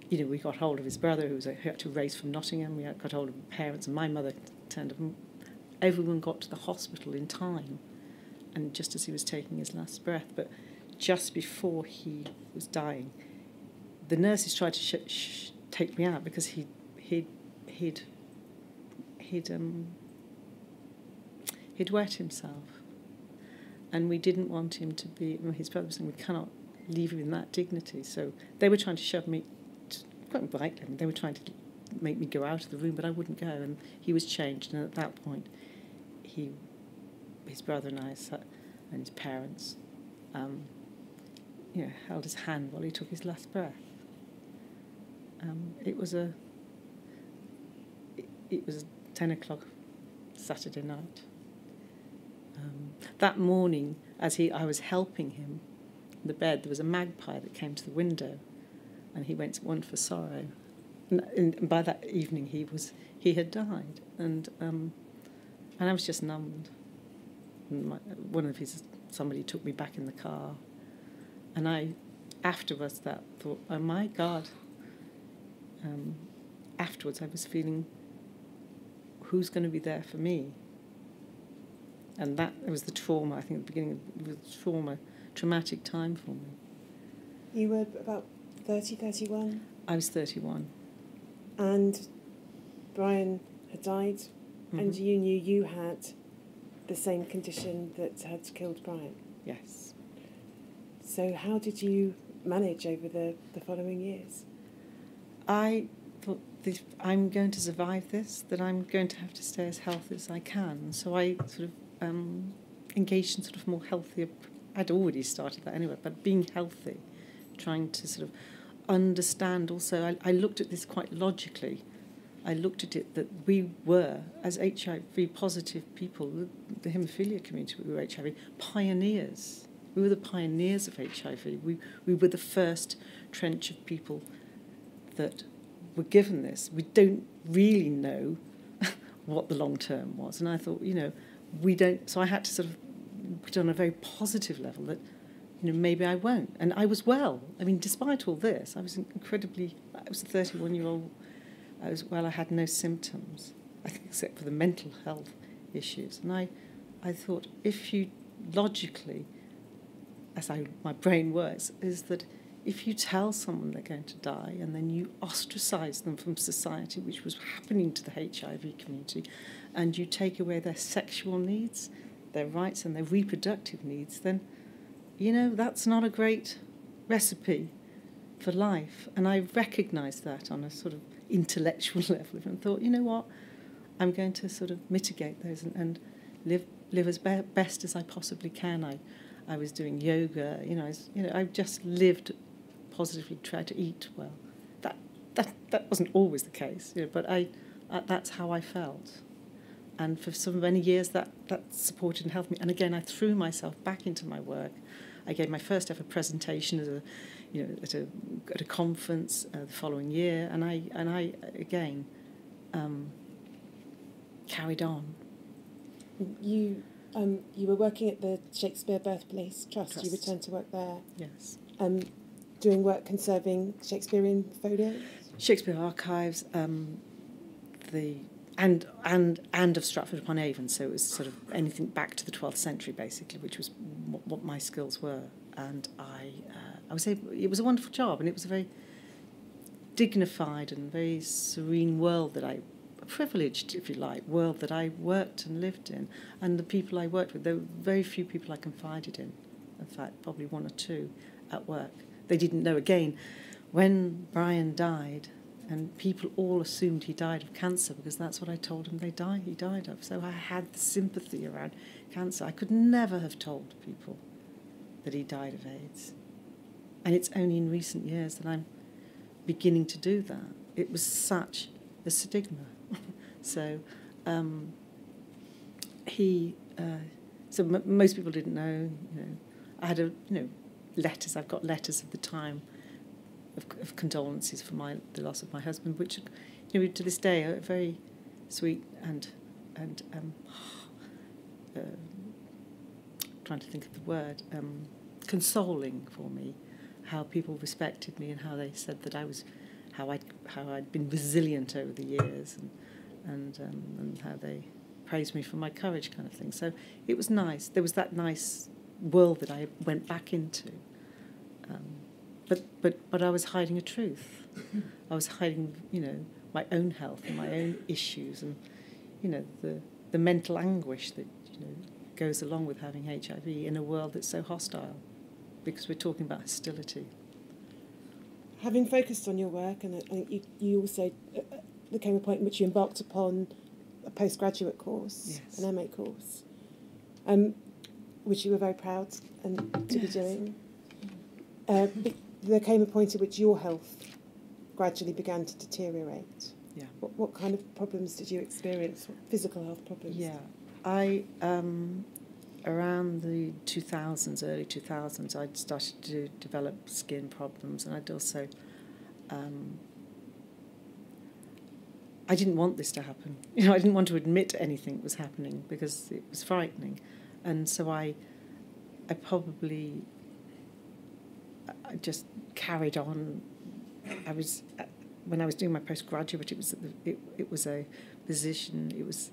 we got hold of his brother, who had to race from Nottingham. We got hold of my parents, and my mother turned up. And everyone got to the hospital in time, and just as he was taking his last breath. But just before he was dying, the nurses tried to take me out because he'd wet himself, and we didn't want him to be. His brother was saying, we cannot leave him in that dignity. So they were trying to shove me, quite politely. I mean, they were trying to make me go out of the room, but I wouldn't go. And he was changed, and at that point, his brother and I sat, and his parents, held his hand while he took his last breath. It was 10 o'clock Saturday night. That morning, as I was helping him in the bed, there was a magpie that came to the window, and he went one for sorrow. And by that evening, he had died, and I was just numbed. And somebody took me back in the car, and I, afterwards, thought, oh my God. Afterwards, I was feeling, who's going to be there for me? And that was the trauma. I think at the beginning it was traumatic time for me. You were about 30, 31? I was 31. And Brian had died, and you knew you had the same condition that had killed Brian? Yes. So how did you manage over the following years? I thought, I'm going to survive this, that I'm going to have to stay as healthy as I can. So I sort of engaged in sort of more healthier. I'd already started that anyway, but being healthy, trying to sort of understand also. I looked at this quite logically. I looked at it that we were, as HIV positive people, the haemophilia community, we were HIV pioneers. We were the pioneers of HIV. We were the first trench of people that were given this. We don't really know what the long term was. And I thought, we don't. So I had to sort of put on a very positive level that, maybe I won't. And I was well. I mean, despite all this, I was incredibly. I was a 31-year-old. I was well. I had no symptoms, I think, except for the mental health issues. And I thought, if you logically, my brain works, is that if you tell someone they're going to die and then you ostracize them from society, which was happening to the HIV community, and you take away their sexual needs, their rights and their reproductive needs, then, that's not a great recipe for life. And I recognised that on a sort of intellectual level and thought, you know what, I'm going to sort of mitigate those and live as best as I possibly can. I was doing yoga, I just lived positively, tried to eat well. That wasn't always the case, but that's how I felt. And for so many years, that supported and helped me. And again, I threw myself back into my work. I gave my first ever presentation at a conference the following year, and I again carried on. You were working at the Shakespeare Birthplace Trust. You returned to work there. Yes. Doing work conserving Shakespearean folios. Shakespeare archives, and of Stratford-upon-Avon. So it was sort of anything back to the 12th century, basically, which was what my skills were. And I was able. It was a wonderful job, and it was a very dignified and very serene world a privileged, if you like, world that I worked and lived in. And the people I worked with, there were very few people I confided in. In fact, probably one or two at work. They didn't know, again, when Brian died, and people all assumed he died of cancer because that's what I told them he died of. So I had the sympathy around cancer. I could never have told people that he died of AIDS. And it's only in recent years that I'm beginning to do that. It was such a stigma. So most people didn't know. I had letters. I've got letters of the time of condolences for the loss of my husband, which to this day are very sweet and trying to think of the word, consoling for me. How people respected me and how they said that how I'd been resilient over the years and how they praised me for my courage kind of thing. So it was nice. There was that nice world that I went back into. But I was hiding a truth. I was hiding, my own health and my own issues and, the mental anguish that, goes along with having HIV in a world that's so hostile, because we're talking about hostility. Having focused on your work, and I think you also, there came a point in which you embarked upon a postgraduate course, Yes. an MA course, which you were very proud to be doing. But there came a point at which your health gradually began to deteriorate. Yeah. What kind of problems did you experience? What physical health problems? Yeah. I, around the 2000s, early 2000s, I'd started to develop skin problems, and I'd also, I didn't want this to happen. I didn't want to admit anything was happening because it was frightening. And so I just carried on. When I was doing my postgraduate, it was a position. It was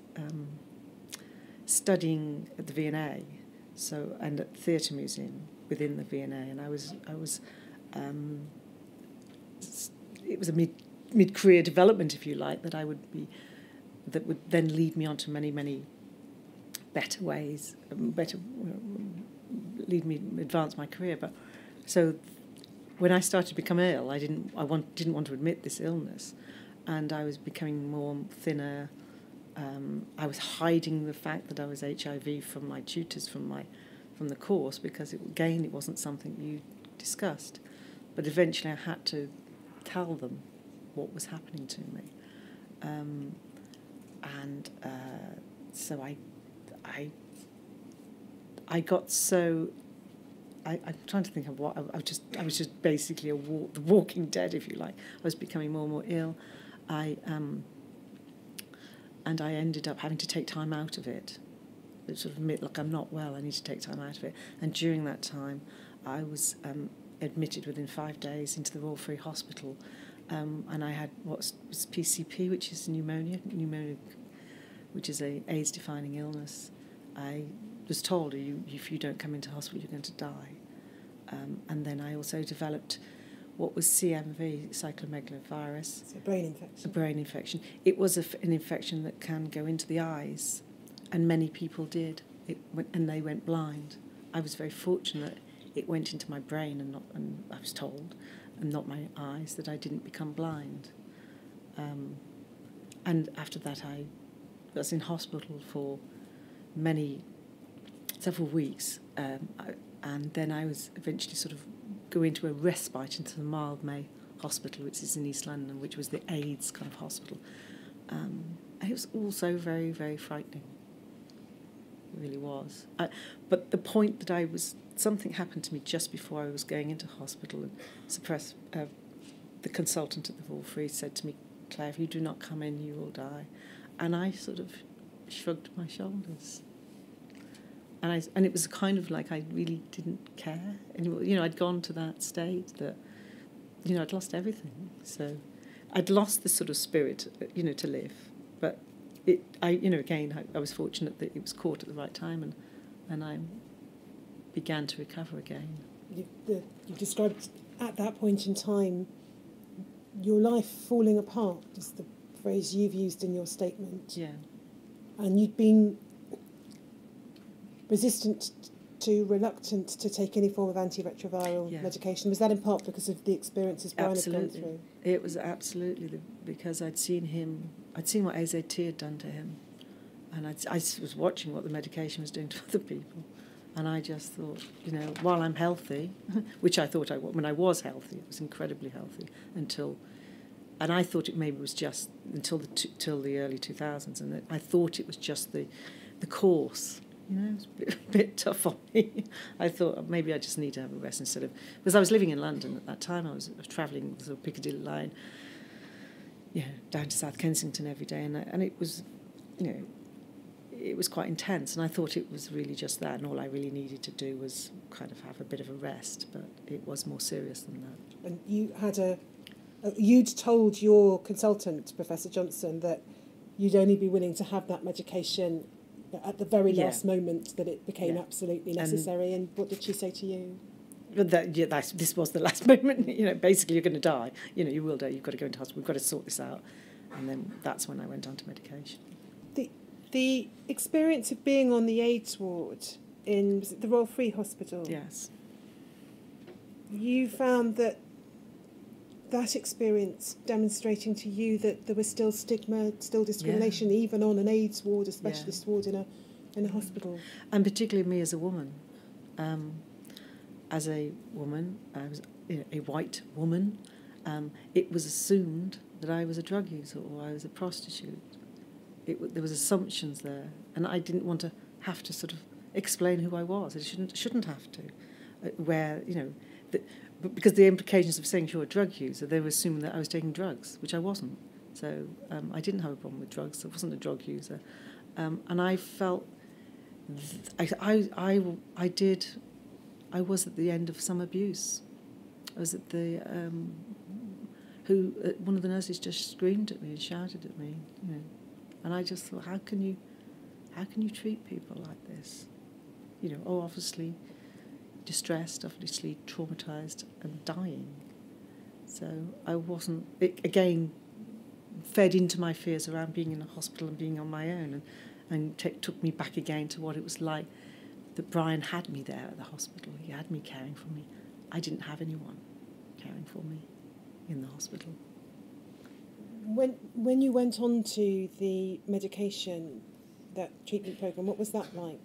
studying at the V&A, and at the Theatre Museum within the V&A, and I was. It was a mid-career development, if you like, that would then lead me on to many better ways, lead me advance my career. But so when I started to become ill, I didn't want to admit this illness, and I was becoming more thinner. I was hiding the fact that I was HIV from my tutors from the course, because it wasn't something you discussed. But eventually I had to tell them what was happening to me, so I got so. I'm trying to think of what I was just basically the walking dead, if you like. I was becoming more and more ill. And I ended up having to take time out of it. Sort of admit, look, I'm not well, I need to take time out of it. And during that time, I was admitted within 5 days into the Royal Free Hospital, and I had what was PCP, which is pneumonia, which is a AIDS-defining illness. I was told, if you don't come into hospital, you're going to die. And then I also developed what was CMV, cyclomegalovirus. It's a brain infection. A brain infection. It was an infection that can go into the eyes, and many people did. And they went blind. I was very fortunate. It went into my brain, and I was told, and not my eyes, that I didn't become blind. And after that, I was in hospital for several weeks, and then I was eventually sort of go into a respite into the Mildmay Hospital, which is in East London, which was the AIDS kind of hospital. And it was also very, very frightening. It really was. But the point that something happened to me just before I was going into hospital, and the consultant at the Royal Free said to me, "Claire, if you do not come in, you will die." And I sort of shrugged my shoulders. And it was kind of like I really didn't care anymore. I'd gone to that state that, I'd lost everything. So I'd lost the sort of spirit, to live. But again, I was fortunate that it was caught at the right time, and I began to recover again. You described at that point in time your life falling apart, is the phrase you've used in your statement. Yeah. And you'd been reluctant to take any form of antiretroviral medication. Was that in part because of the experiences Brian had gone through? It was absolutely because I'd seen what AZT had done to him, and I was watching what the medication was doing to other people, and I just thought, while I'm healthy, which I thought when I was healthy, I was incredibly healthy and I thought it maybe was just until the early 2000s, and I thought it was just the course. It was a bit tough on me. I thought maybe I just need to have a rest because I was living in London at that time. I was travelling the sort of Piccadilly line, down to South Kensington every day, and it was, it was quite intense. And I thought it was really just that, and all I really needed to do was kind of have a bit of a rest. But it was more serious than that. And you had you'd told your consultant, Professor Johnson, that you'd only be willing to have that medication at the very Yeah. last moment that it became Yeah. absolutely necessary. And what did she say to you? But this was the last moment. Basically, you're going to die. You will die. You've got to go into hospital. We've got to sort this out. And then that's when I went on to medication. The experience of being on the AIDS ward in, was it the Royal Free Hospital? Yes. You found that experience demonstrating to you that there was still stigma, still discrimination, even on an AIDS ward, a specialist ward in a hospital. And particularly me as a woman. As a woman, I was a white woman. It was assumed that I was a drug user or I was a prostitute. There was assumptions there, and I didn't want to have to sort of explain who I was. I shouldn't have to. Because the implications of saying you're a drug user, they were assuming that I was taking drugs, which I wasn't. So I didn't have a problem with drugs. I wasn't a drug user, and I felt I was at the end of some abuse. I was at the one of the nurses just screamed at me and shouted at me, and I just thought, how can you treat people like this? Obviously distressed, obviously traumatised and dying. So I wasn't, it again fed into my fears around being in a hospital and being on my own, and took me back again to what it was like that Brian had me there at the hospital. He had me caring for me. I didn't have anyone caring for me in the hospital. When you went on to the medication, that treatment programme, what was that like?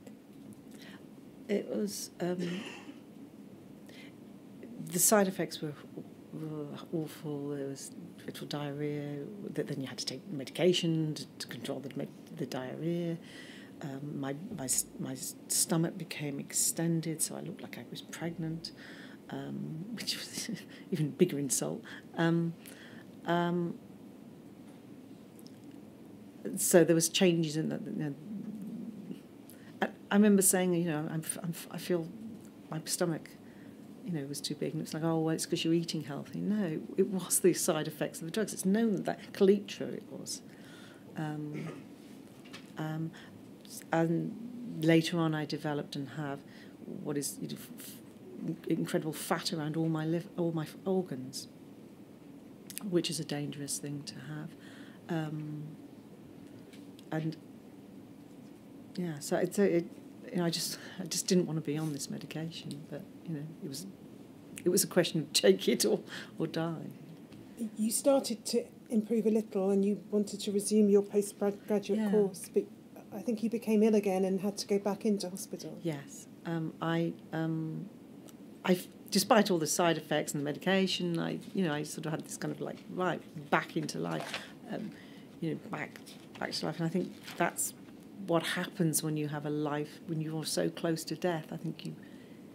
It was... the side effects were awful. There was dreadful diarrhoea. Then you had to take medication to control the diarrhoea. My stomach became extended, so I looked like I was pregnant, which was even bigger insult. So there was changes in that. I remember saying, I feel my stomach, was too big, and it's like, oh, well, it's because you're eating healthy. No, it was the side effects of the drugs. It's known that Clair it was. And later on, I developed and have what is incredible fat around all my organs, which is a dangerous thing to have. And yeah, so I just didn't want to be on this medication, but it was a question of take it or die. You started to improve a little, and you wanted to resume your postgraduate course, but I think you became ill again and had to go back into hospital. Yes, I despite all the side effects and the medication, I sort of had this kind of like back into life, back to life, and I think that's what happens when you have a life, when you're so close to death. I think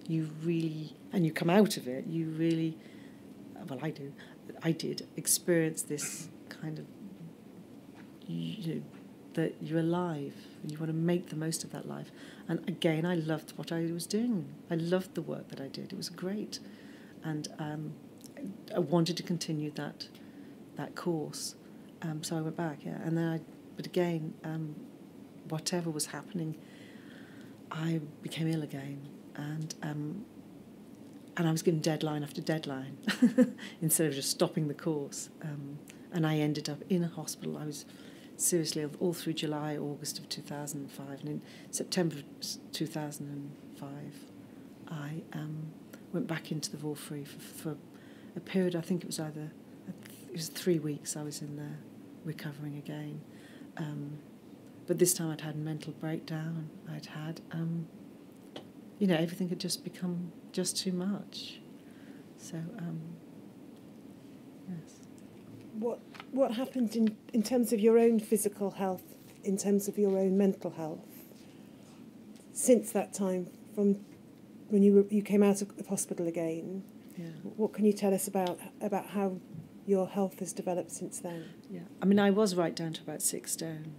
you really, and you come out of it, you really, well, I did experience this kind of, that you're alive and you want to make the most of that life. And again, I loved what I was doing. I loved the work that I did. It was great, and I wanted to continue that course. So I went back, and then but again, whatever was happening, I became ill again, and I was given deadline after deadline instead of just stopping the course. And I ended up in a hospital. I was seriously ill all through July, August of 2005, and in September of 2005, I went back into the Royal Free for a period. I think it was 3 weeks. I was in there recovering again. But this time I'd had mental breakdown. I'd had, everything had just become just too much. So, yes. What happened in terms of your own physical health, in terms of your own mental health, since that time, from when you came out of hospital again? Yeah. What can you tell us about how your health has developed since then? Yeah, I mean, I was right down to about 6 stone.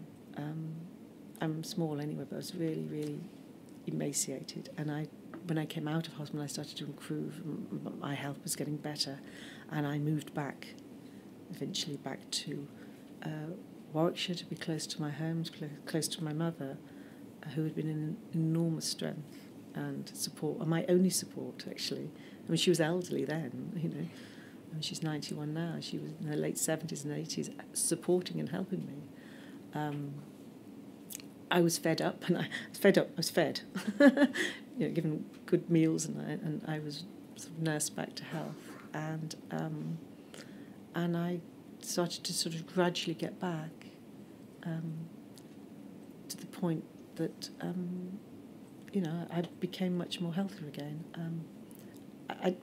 I'm small anyway, but I was really, really emaciated. And when I came out of hospital, I started to improve. My health was getting better, and I moved back, eventually back to Warwickshire to be close to my home, close to my mother, who had been in enormous strength and support, and my only support, actually. I mean, she was elderly then, you know. I mean, she's 91 now. She was in her late 70s and 80s, supporting and helping me. I was fed up, and I was fed, you know, given good meals, and I was sort of nursed back to health, and I started to sort of gradually get back to the point that you know, I became much more healthier again.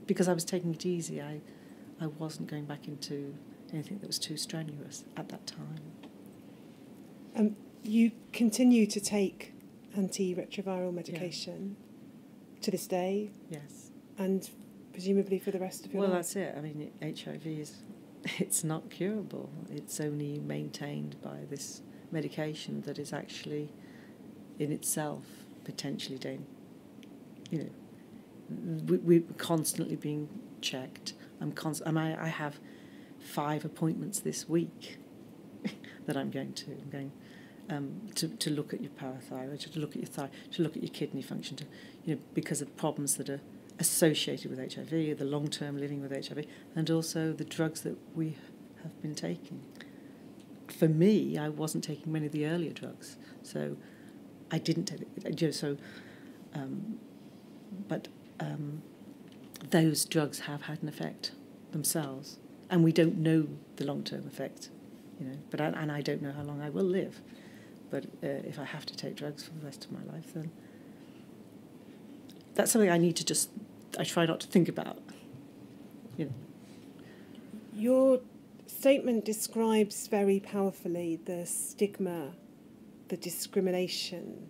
Because I was taking it easy, I wasn't going back into anything that was too strenuous at that time. You continue to take antiretroviral medication to this day? Yes. And presumably for the rest of your life? Well, that's it. I mean, HIV it's not curable. It's only maintained by this medication that is actually in itself potentially dangerous. You know, we're constantly being checked. I have 5 appointments this week that I'm going to look at your parathyroid, to look at your thyroid, to look at your kidney function, because of problems that are associated with HIV, the long-term living with HIV, and also the drugs that we have been taking. For me, I wasn't taking many of the earlier drugs, so I didn't take it. But those drugs have had an effect themselves, and we don't know the long-term effect, But I don't know how long I will live. But if I have to take drugs for the rest of my life, then that's something I try not to think about. Your statement describes very powerfully the stigma, the discrimination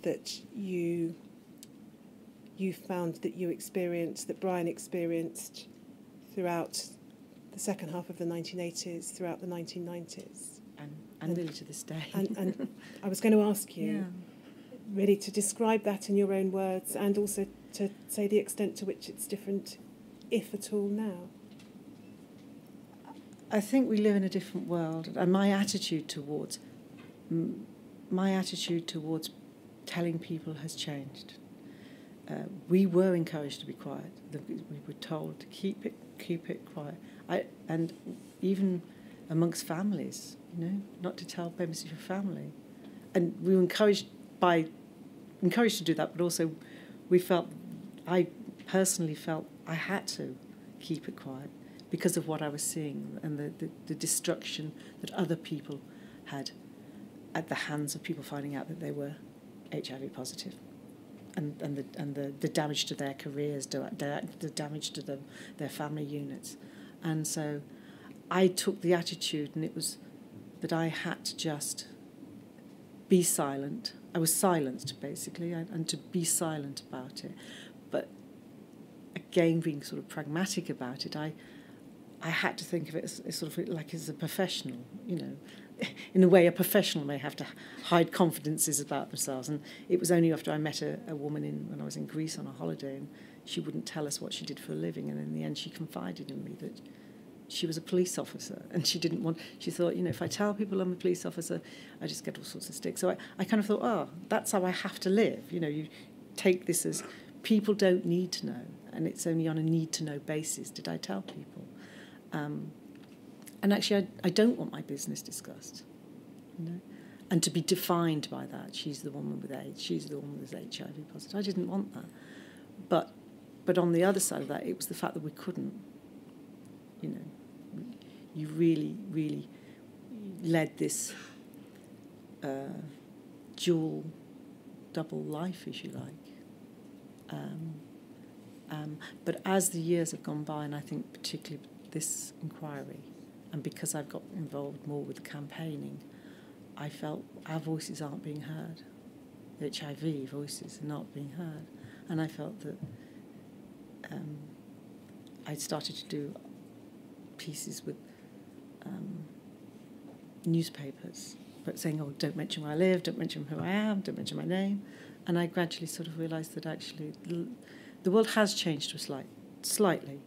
that you found that you experienced, that Brian experienced throughout the second half of the 1980s, throughout the 1990s. And really to this day. And I was going to ask you, really, to describe that in your own words, and also to say the extent to which it's different, if at all, now. I think we live in a different world, and my attitude towards telling people has changed. We were encouraged to be quiet. We were told to keep it quiet. And even amongst families, not to tell members of your family. And we were encouraged to do that, but also I personally felt I had to keep it quiet because of what I was seeing and the destruction that other people had at the hands of people finding out that they were HIV positive, and the damage to their careers, the damage to their family units. And so I took the attitude, and it was that I had to just be silent. I was silenced, basically, and to be silent about it. But again, being sort of pragmatic about it, I had to think of it as sort of like as a professional, In a way, a professional may have to hide confidences about themselves. And it was only after I met a woman when I was in Greece on a holiday, and she wouldn't tell us what she did for a living, and in the end she confided in me that she was a police officer, and she thought, if I tell people I'm a police officer, I just get all sorts of sticks. So I kind of thought, that's how I have to live. You take this as people don't need to know, and it's only on a need-to-know basis did I tell people. And actually, I don't want my business discussed, and to be defined by that. She's the woman with AIDS. She's the woman with HIV positive. I didn't want that. But on the other side of that, it was the fact that we couldn't. You really, really led this double life, if you like. But as the years have gone by, and I think particularly this inquiry, and because I've got involved more with the campaigning, I felt our voices aren't being heard. The HIV voices are not being heard. And I felt that I'd started to do pieces with newspapers, but saying, don't mention where I live, don't mention who I am, don't mention my name. And I gradually sort of realised that actually the world has changed to slightly.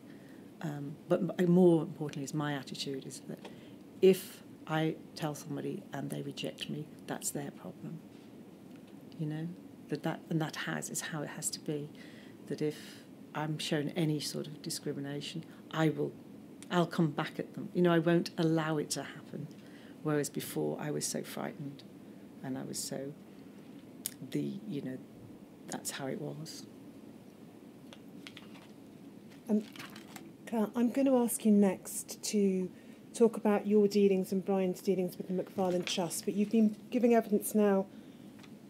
But more importantly, is my attitude is that if I tell somebody and they reject me, that's their problem. You know, is how it has to be. That if I'm shown any sort of discrimination, I'll come back at them. You know, I won't allow it to happen. Whereas before I was so frightened and I was so, that's how it was. Claire, I'm going to ask you next to talk about your dealings and Brian's dealings with the Macfarlane Trust, but you've been giving evidence now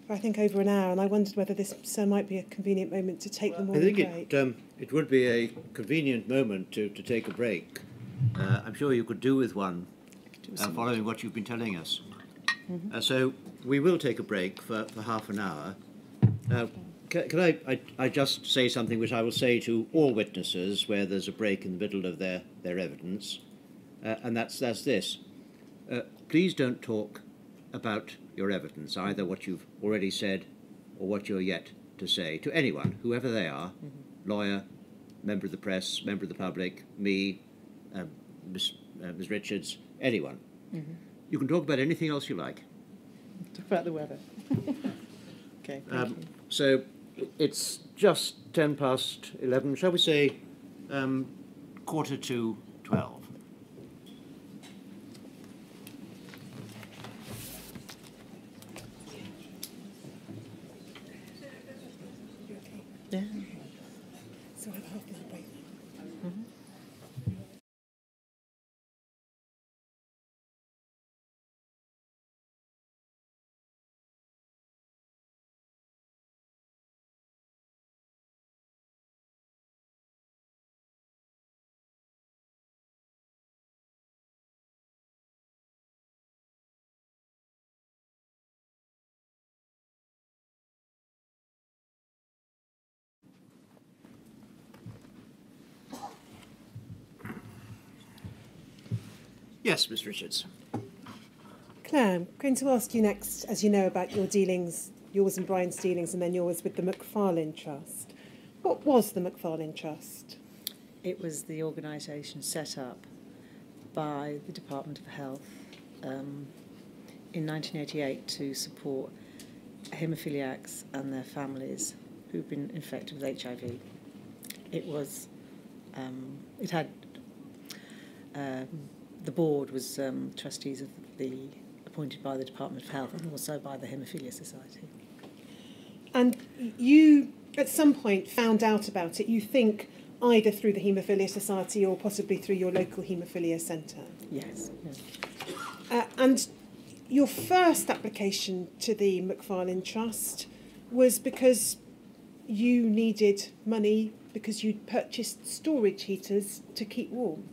for I think over an hour, and I wondered whether this might be a convenient moment to take the morning break. I think it would be a convenient moment to take a break. I'm sure you could do with one following what you've been telling us. Mm-hmm. So we will take a break for half an hour. Can I just say something which I will say to all witnesses where there's a break in the middle of their evidence, and that's this. Please don't talk about your evidence, either what you've already said or what you're yet to say, to anyone, whoever they are, lawyer, member of the press, member of the public, me, Ms. Richards, anyone. Mm-hmm. You can talk about anything else you like. Talk about the weather. Okay, thank you. So it's just 11:10. Shall we say 11:45? Yeah. So I have half an hour break. Mm-hmm. Yes, Miss Richards. Claire, I'm going to ask you next, as you know, about your dealings, yours and Brian's dealings, and then yours with the Macfarlane Trust. What was the Macfarlane Trust? It was the organisation set up by the Department of Health in 1988 to support haemophiliacs and their families who've been infected with HIV. It was, it had, the board was trustees of appointed by the Department of Health and also by the Haemophilia Society. And you, at some point, found out about it, you think, either through the Haemophilia Society or possibly through your local haemophilia centre? Yes. And your first application to the Macfarlane Trust was because you needed money because you'd purchased storage heaters to keep warm.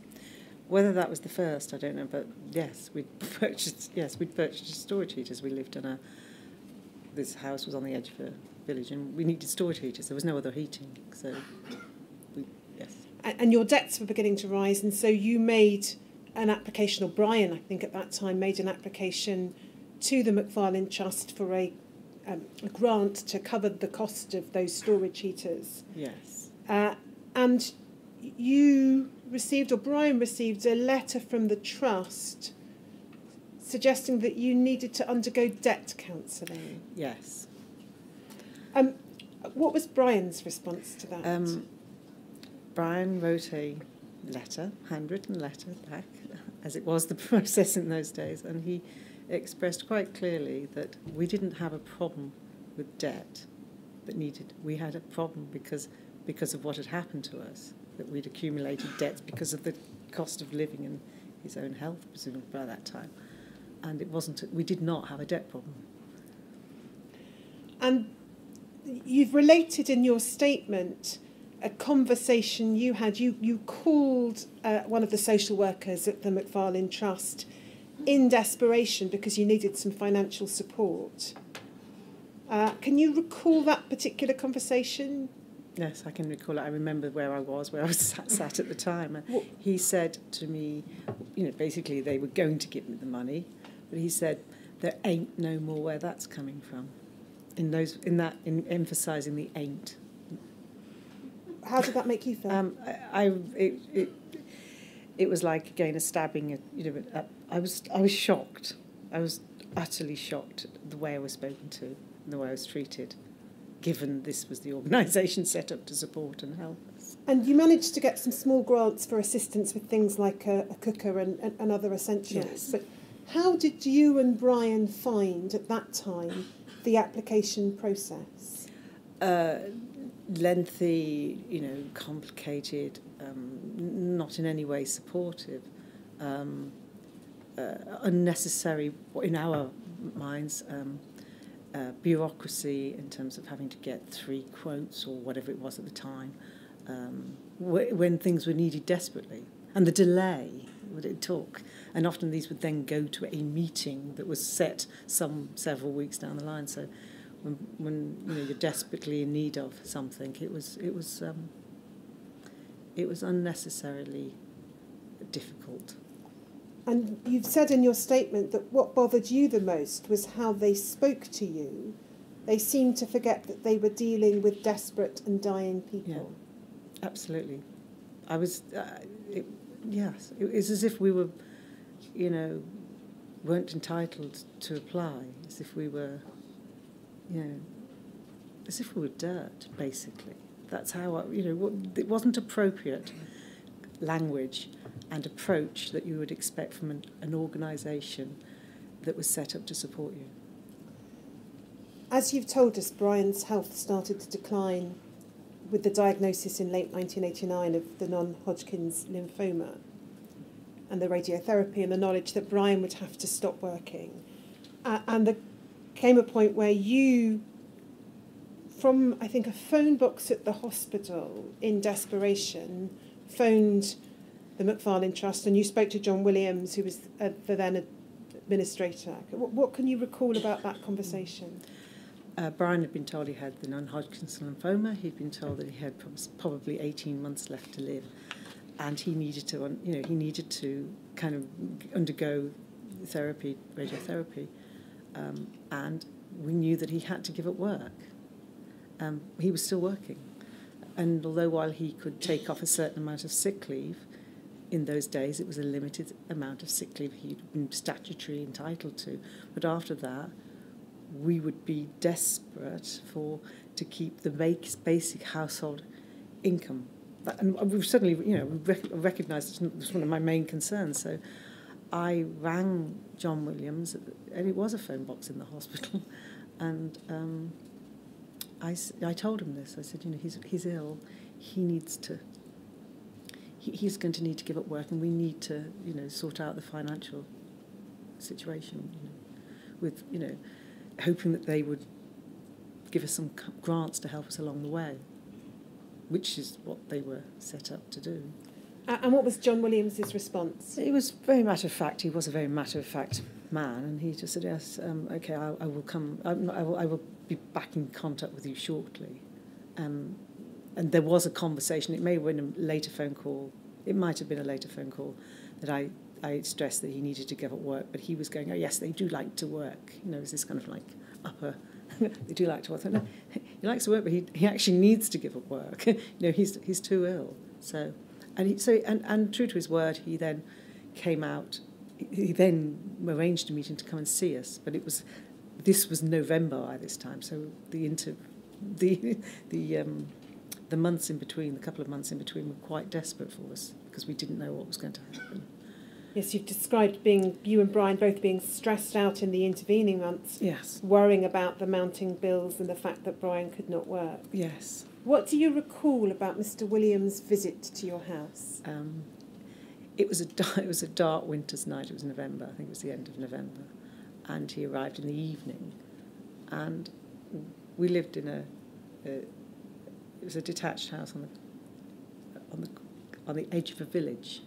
Whether that was the first, I don't know, but yes, we'd purchased storage heaters. We lived this house was on the edge of a village and we needed storage heaters. There was no other heating, so yes. And your debts were beginning to rise, and so you made an application, or Brian, I think at that time, made an application to the Macfarlane Trust for a grant to cover the cost of those storage heaters. Yes. And you received, or Brian received, a letter from the Trust suggesting that you needed to undergo debt counselling. Yes. What was Brian's response to that? Brian wrote a letter, handwritten letter back, as it was the process in those days, and he expressed quite clearly that we didn't have a problem with debt we had a problem because of what had happened to us, that we'd accumulated debts because of the cost of living and his own health, presumably by that time. And we did not have a debt problem. And you've related in your statement a conversation you had. You called one of the social workers at the Macfarlane Trust in desperation because you needed some financial support. Can you recall that particular conversation? Yes, I can recall it. I remember where I was sat at the time. And he said to me, basically they were going to give me the money, but he said, there ain't no more where that's coming from. In emphasising the ain't. it was like, again, a stabbing. I was shocked. I was utterly shocked at the way I was spoken to and the way I was treated, given this was the organisation set up to support and help us. And you managed to get some small grants for assistance with things like a cooker and other essentials. Yes. But how did you and Brian find at that time the application process? Lengthy, complicated, not in any way supportive, unnecessary, in our minds, bureaucracy in terms of having to get 3 quotes or whatever it was at the time, when things were needed desperately, and the delay that it took. And often these would then go to a meeting that was set several weeks down the line. So when you're desperately in need of something, it was unnecessarily difficult. And you've said in your statement that what bothered you the most was how they spoke to you. They seemed to forget that they were dealing with desperate and dying people. Yeah, absolutely. I was, yes, it was as if we were, weren't entitled to apply, as if we were, as if we were dirt, basically. That's how, it wasn't appropriate language and approach that you would expect from an organisation that was set up to support you. As you've told us, Brian's health started to decline with the diagnosis in late 1989 of the non-Hodgkin's lymphoma and the radiotherapy and the knowledge that Brian would have to stop working. And there came a point where you, from, I think, a phone box at the hospital in desperation, phoned the Macfarlane Trust, and you spoke to John Williams, who was the then administrator. What can you recall about that conversation? Brian had been told he had the non-Hodgkin's lymphoma. He'd been told that he had probably 18 months left to live, and he needed to kind of undergo therapy, radiotherapy, and we knew that he had to give up work. He was still working, and although while he could take off a certain amount of sick leave, in those days it was a limited amount of sick leave he'd been statutorily entitled to, but after that we would be desperate to keep the basic household income. And we've suddenly, recognised it was one of my main concerns. So I rang John Williams, and it was a phone box in the hospital, and I told him this. I said, he's ill. He needs to. He's going to need to give up work, and we need to, sort out the financial situation, with, hoping that they would give us some grants to help us along the way, which is what they were set up to do. And what was John Williams's response? It was very matter-of-fact. He was a very matter-of-fact man, and he just said, yes, okay, I will come, I will be back in contact with you shortly. And there was a conversation, it may have been a later phone call, it might have been a later phone call, that I stressed that he needed to give up work, but he was going, oh yes, they do like to work. It's this kind of like upper, they do like to work. No, he likes to work, but he actually needs to give up work. He's too ill. So, and true to his word, he then came out, he then arranged a meeting to come and see us, but this was November by this time, so the months in between, the couple of months in between, were quite desperate for us because we didn't know what was going to happen. Yes, you've described you and Brian both being stressed out in the intervening months. Yes. Worrying about the mounting bills and the fact that Brian could not work. Yes. What do you recall about Mr. Williams' visit to your house? It was a dark winter's night. It was November. I think it was the end of November, and he arrived in the evening, and we lived in it was a detached house on the edge of a village,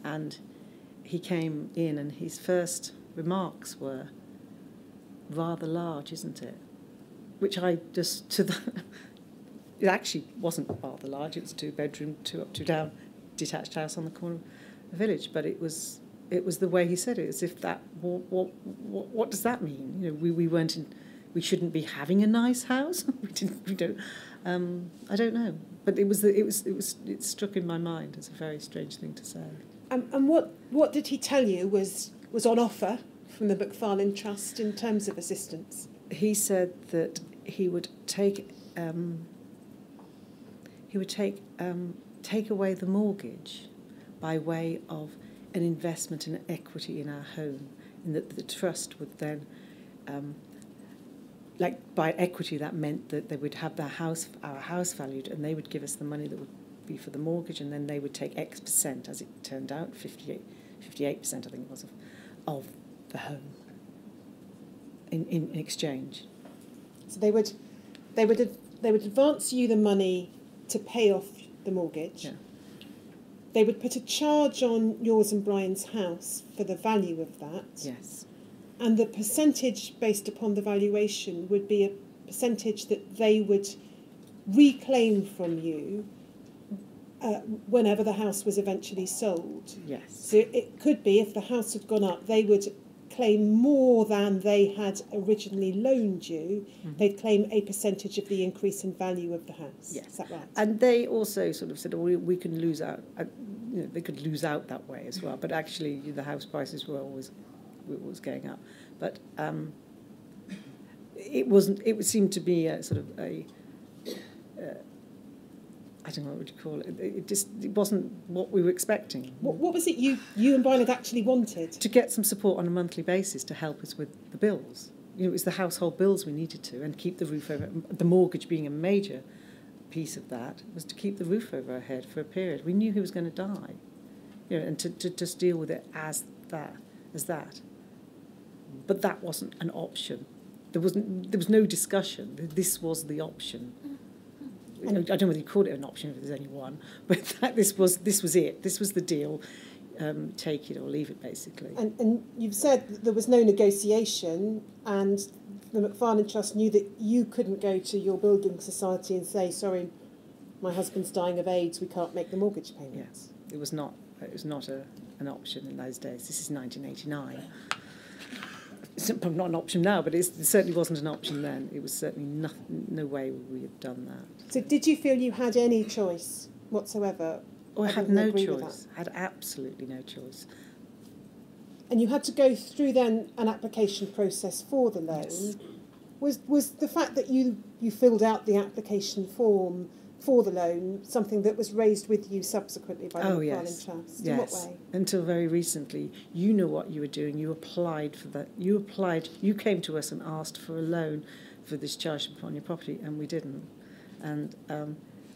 and he came in, and his first remarks were, "Rather large, isn't it?" Which I just it actually wasn't rather large. It was a 2-bedroom, 2 up, 2 down, detached house on the corner of the village. But it was the way he said it, as if that. What does that mean? We shouldn't be having a nice house. We don't. I don't know. But it struck in my mind as a very strange thing to say. And what did he tell you was on offer from the McFarlane Trust in terms of assistance? He said that he would take take away the mortgage by way of an investment in equity in our home, and that the trust would then, like by equity, that meant that they would have our house valued, and they would give us the money that would be for the mortgage, and then they would take X percent, as it turned out, 58% I think it was, of the home in exchange. So they would advance you the money to pay off the mortgage. Yeah. They would put a charge on yours and Brian's house for the value of that. Yes. And the percentage based upon the valuation would be a percentage that they would reclaim from you whenever the house was eventually sold. Yes. So it could be, if the house had gone up, they would claim more than they had originally loaned you. Mm-hmm. They'd claim a percentage of the increase in value of the house. Yes. Is that right? And they also sort of said, oh, we can lose out. They could lose out that way as well. But actually, the house prices were always going up. But it wasn't. It seemed to be a sort of a. I don't know, what would you call it? It wasn't what we were expecting. What was it you and Brian had actually wanted? To get some support on a monthly basis to help us with the bills. It was the household bills we needed to, and keep the roof over. The mortgage being a major piece of that was to keep the roof over our head for a period. We knew he was going to die, and to just deal with it as that. But that wasn't an option. There was no discussion. This was the option. I don't know whether you call it an option if there's only one, but this was it. This was the deal. Take it or leave it, basically. And you've said that there was no negotiation, and the McFarlane Trust knew that you couldn't go to your building society and say, sorry, my husband's dying of AIDS, we can't make the mortgage payments. Yes, it was not an option in those days. This is 1989. It's probably not an option now, but it certainly wasn't an option then. It was certainly no way would we have done that. So did you feel you had any choice whatsoever? Oh, I had no choice. I had absolutely no choice. And you had to go through then an application process for the loan. Yes. Was the fact that you filled out the application form for the loan something that was raised with you subsequently by the McFarlane Trust? Yes. In what way? Until very recently, you knew what you were doing. You applied for that. You came to us and asked for a loan for this charge upon your property, and we didn't. And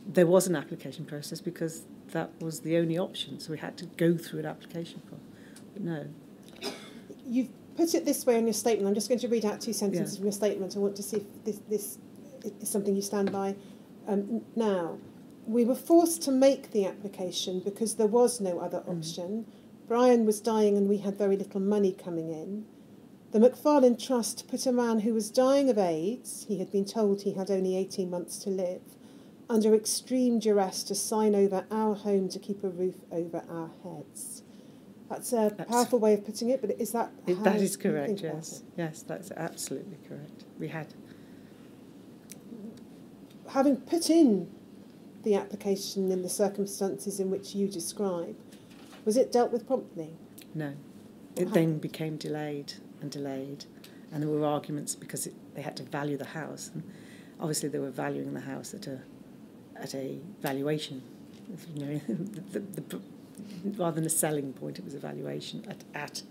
there was an application process because that was the only option. So we had to go through an application form. But no. You've put it this way on your statement. I'm just going to read out 2 sentences from your statement. I want to see if this is something you stand by. Now, we were forced to make the application because there was no other option. Brian was dying and we had very little money coming in. The McFarlane Trust put a man who was dying of AIDS, he had been told he had only 18 months to live, under extreme duress to sign over our home to keep a roof over our heads. That's a powerful way of putting it, but is that how That is you correct, think about yes. it? Yes, that's absolutely correct. We had. Having put in the application in the circumstances in which you describe, was it dealt with promptly? No. It then became delayed, and there were arguments because they had to value the house. And obviously they were valuing the house at a valuation. Rather than a selling point, it was a valuation at.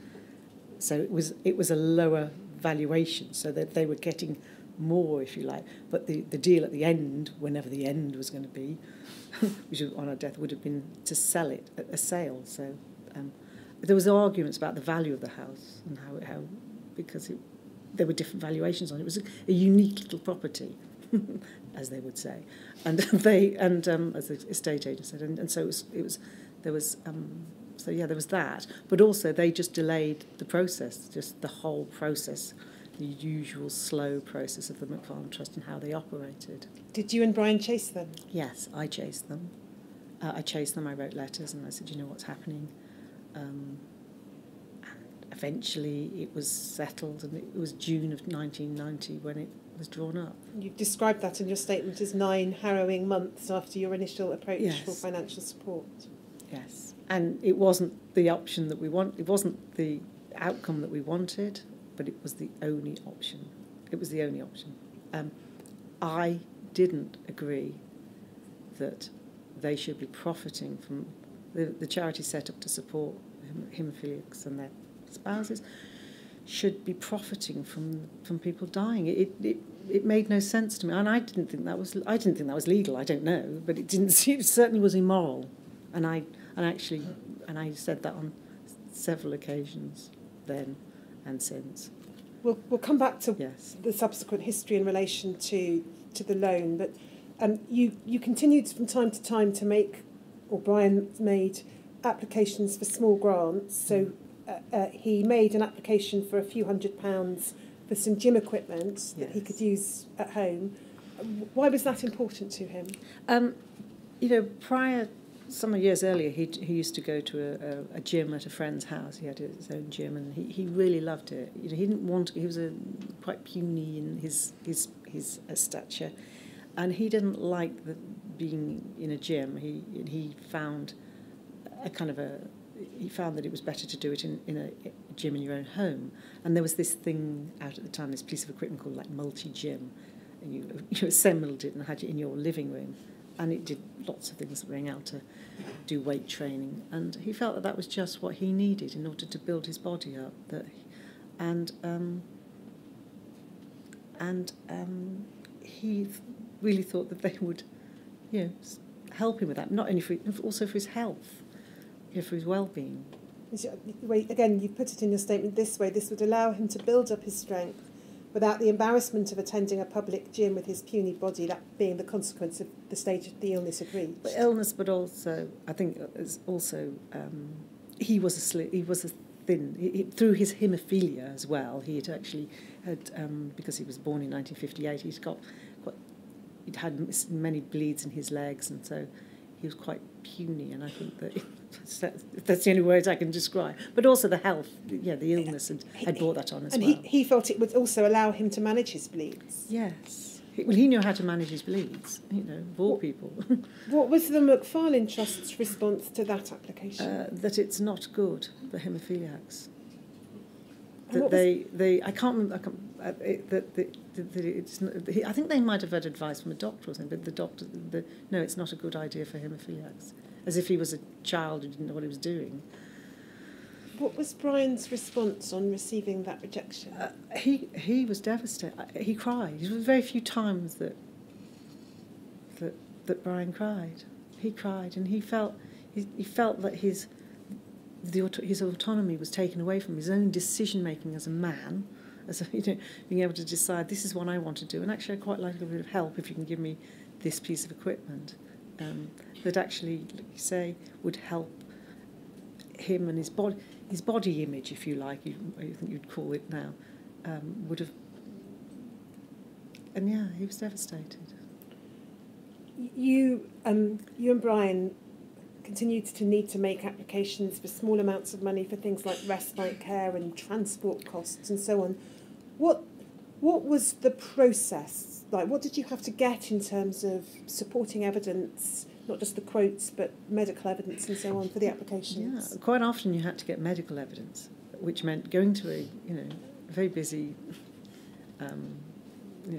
So it was a lower valuation, so that they were getting more, if you like. But the deal at the end, whenever the end was going to be, which on our death would have been to sell it at a sale. So there was arguments about the value of the house and how because there were different valuations on it. It was a unique little property, as they would say, and as the estate agent said, and so there was that, but also they just delayed the process, just the whole process, the usual slow process of the McFarlane Trust and how they operated. Did you and Brian chase them? Yes, I chased them. I wrote letters and I said, you know what's happening. And eventually it was settled, and it was June of 1990 when it was drawn up. You've described that in your statement as 9 harrowing months after your initial approach Yes. for financial support. Yes, and it wasn't the option that we want. It wasn't the outcome that we wanted, but it was the only option. It was the only option. I didn't agree that they should be profiting from the charity set up to support haemophiliacs and their spouses should be profiting from people dying. It made no sense to me, and I didn't think that was legal. I don't know, but it certainly was immoral, and I said that on several occasions then and since. We'll come back to Yes. the subsequent history in relation to the loan, but you continued from time to time to make, or Brian made, applications for small grants. So he made an application for a few £100 for some gym equipment that he could use at home. Why was that important to him? Prior, some years earlier, he used to go to a gym at a friend's house. He had his own gym, and he really loved it. He didn't want. He was quite puny in his stature, and he didn't like being in a gym. He found he found that it was better to do it in a gym in your own home. And there was this thing out at the time, this piece of equipment called like multi-gym, and you assembled it and had it in your living room, and it did lots of things, being able to do weight training. And he felt that was just what he needed in order to build his body up. He really thought that they would, help him with that, not only also for his health, for his well-being. Again, you put it in your statement this way: this would allow him to build up his strength without the embarrassment of attending a public gym with his puny body, that being the consequence of the stage of the illness had reached. But also, I think, he was thin. Through his haemophilia as well, he had because he was born in 1958, he'd had many bleeds in his legs, and so he was quite puny, and I think that's the only words I can describe. But also the health, the illness had brought that on as well. And he felt it would also allow him to manage his bleeds. Yes. He knew how to manage his bleeds, of all people. What was the Macfarlane Trust's response to that application? That it's not good for haemophiliacs. And That I can't remember. I think they might have had advice from a doctor or something, but the doctor, no, it's not a good idea for haemophiliacs. As if he was a child who didn't know what he was doing. What was Brian's response on receiving that rejection? He was devastated. He cried. There were very few times that Brian cried. He cried, and he felt that his autonomy was taken away from his own decision making as a man, being able to decide this is what I want to do, and actually I quite like a bit of help if you can give me this piece of equipment. That actually, like you say, would help him and his body image, if you like, I think you'd call it now, would have. And he was devastated. You and Brian continued to need to make applications for small amounts of money for things like respite care and transport costs and so on. What was the process like? What did you have to get in terms of supporting evidence, not just the quotes, but medical evidence and so on for the applications? Yeah, quite often you had to get medical evidence, which meant going to a very busy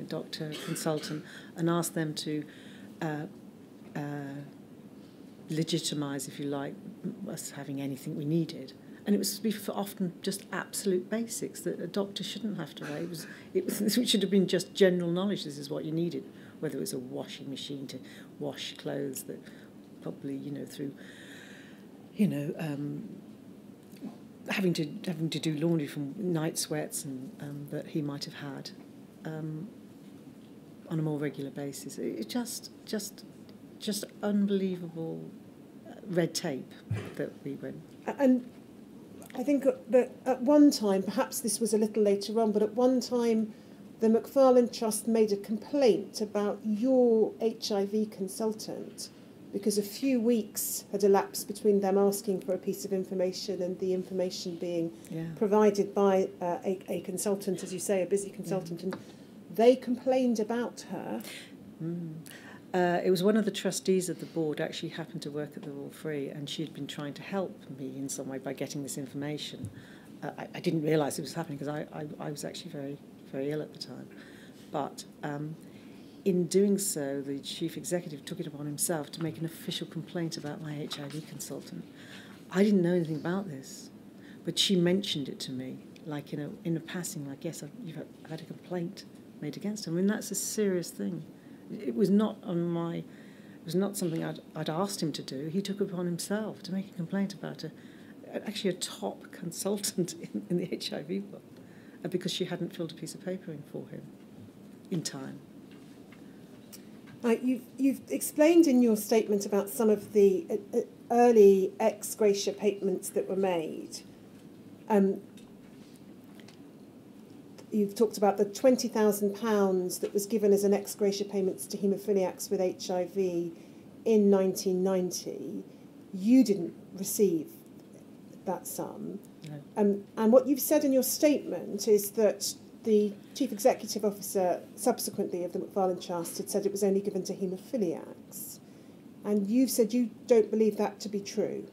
doctor, consultant, and ask them to legitimise, if you like, us having anything we needed. And it was often just absolute basics that a doctor shouldn't have to write. It should have been just general knowledge. This is what you needed, whether it was a washing machine to wash clothes that probably, through, having to do laundry from night sweats and that he might have had on a more regular basis. It just unbelievable red tape that we went. And I think that at one time, perhaps this was a little later on, but at one time the Macfarlane Trust made a complaint about your HIV consultant because a few weeks had elapsed between them asking for a piece of information and the information being provided by a consultant, as you say, a busy consultant, and they complained about her. It was one of the trustees of the board actually happened to work at the Royal Free, and she'd been trying to help me in some way by getting this information. I didn't realise it was happening because I was actually very, very ill at the time. But in doing so, the chief executive took it upon himself to make an official complaint about my HIV consultant. I didn't know anything about this, but she mentioned it to me, like in a passing, like, yes, I've had a complaint made against him. I mean, that's a serious thing. It was not something I'd asked him to do. He took it upon himself to make a complaint about actually a top consultant in the HIV world, because she hadn't filled a piece of paper in for him in time. You've explained in your statement about some of the early ex gratia payments that were made. You've talked about the £20,000 that was given as an ex gratia payments to haemophiliacs with HIV in 1990. You didn't receive that sum. No. And what you've said in your statement is that the Chief Executive Officer subsequently of the Macfarlane Trust had said it was only given to haemophiliacs. And you've said you don't believe that to be true.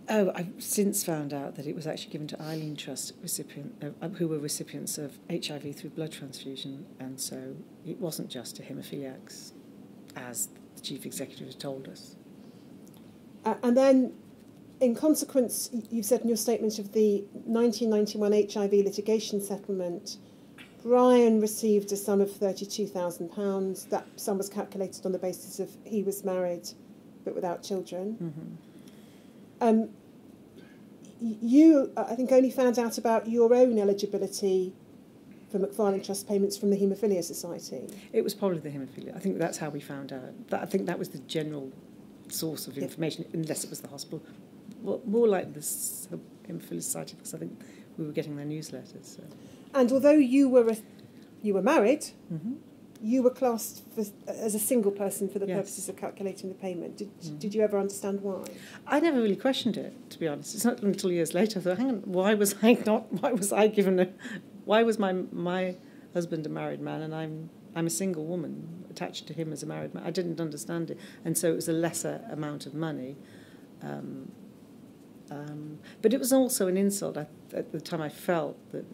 Oh, I've since found out that it was actually given to Eileen Trust who were recipients of HIV through blood transfusion, and so it wasn't just to haemophiliacs, as the Chief Executive has told us. And then, in consequence, you've said in your statement of the 1991 HIV litigation settlement, Brian received a sum of £32,000. That sum was calculated on the basis of he was married but without children. Mm-hmm. You, I think, only found out about your own eligibility for Macfarlane Trust payments from the Haemophilia Society. It was probably the haemophilia. I think that's how we found out. I think that was the general source of information, unless it was the hospital. Well, more like the Haemophilia Society, because I think we were getting their newsletters. So. And although you were married, mm-hmm. you were classed as a single person for the Yes. purposes of calculating the payment. Did you ever understand why? I never really questioned it, to be honest. It's not until years later I thought, hang on, why was my husband a married man and I'm a single woman attached to him as a married man? I didn't understand it, and so it was a lesser amount of money. But it was also an insult. At the time I felt that,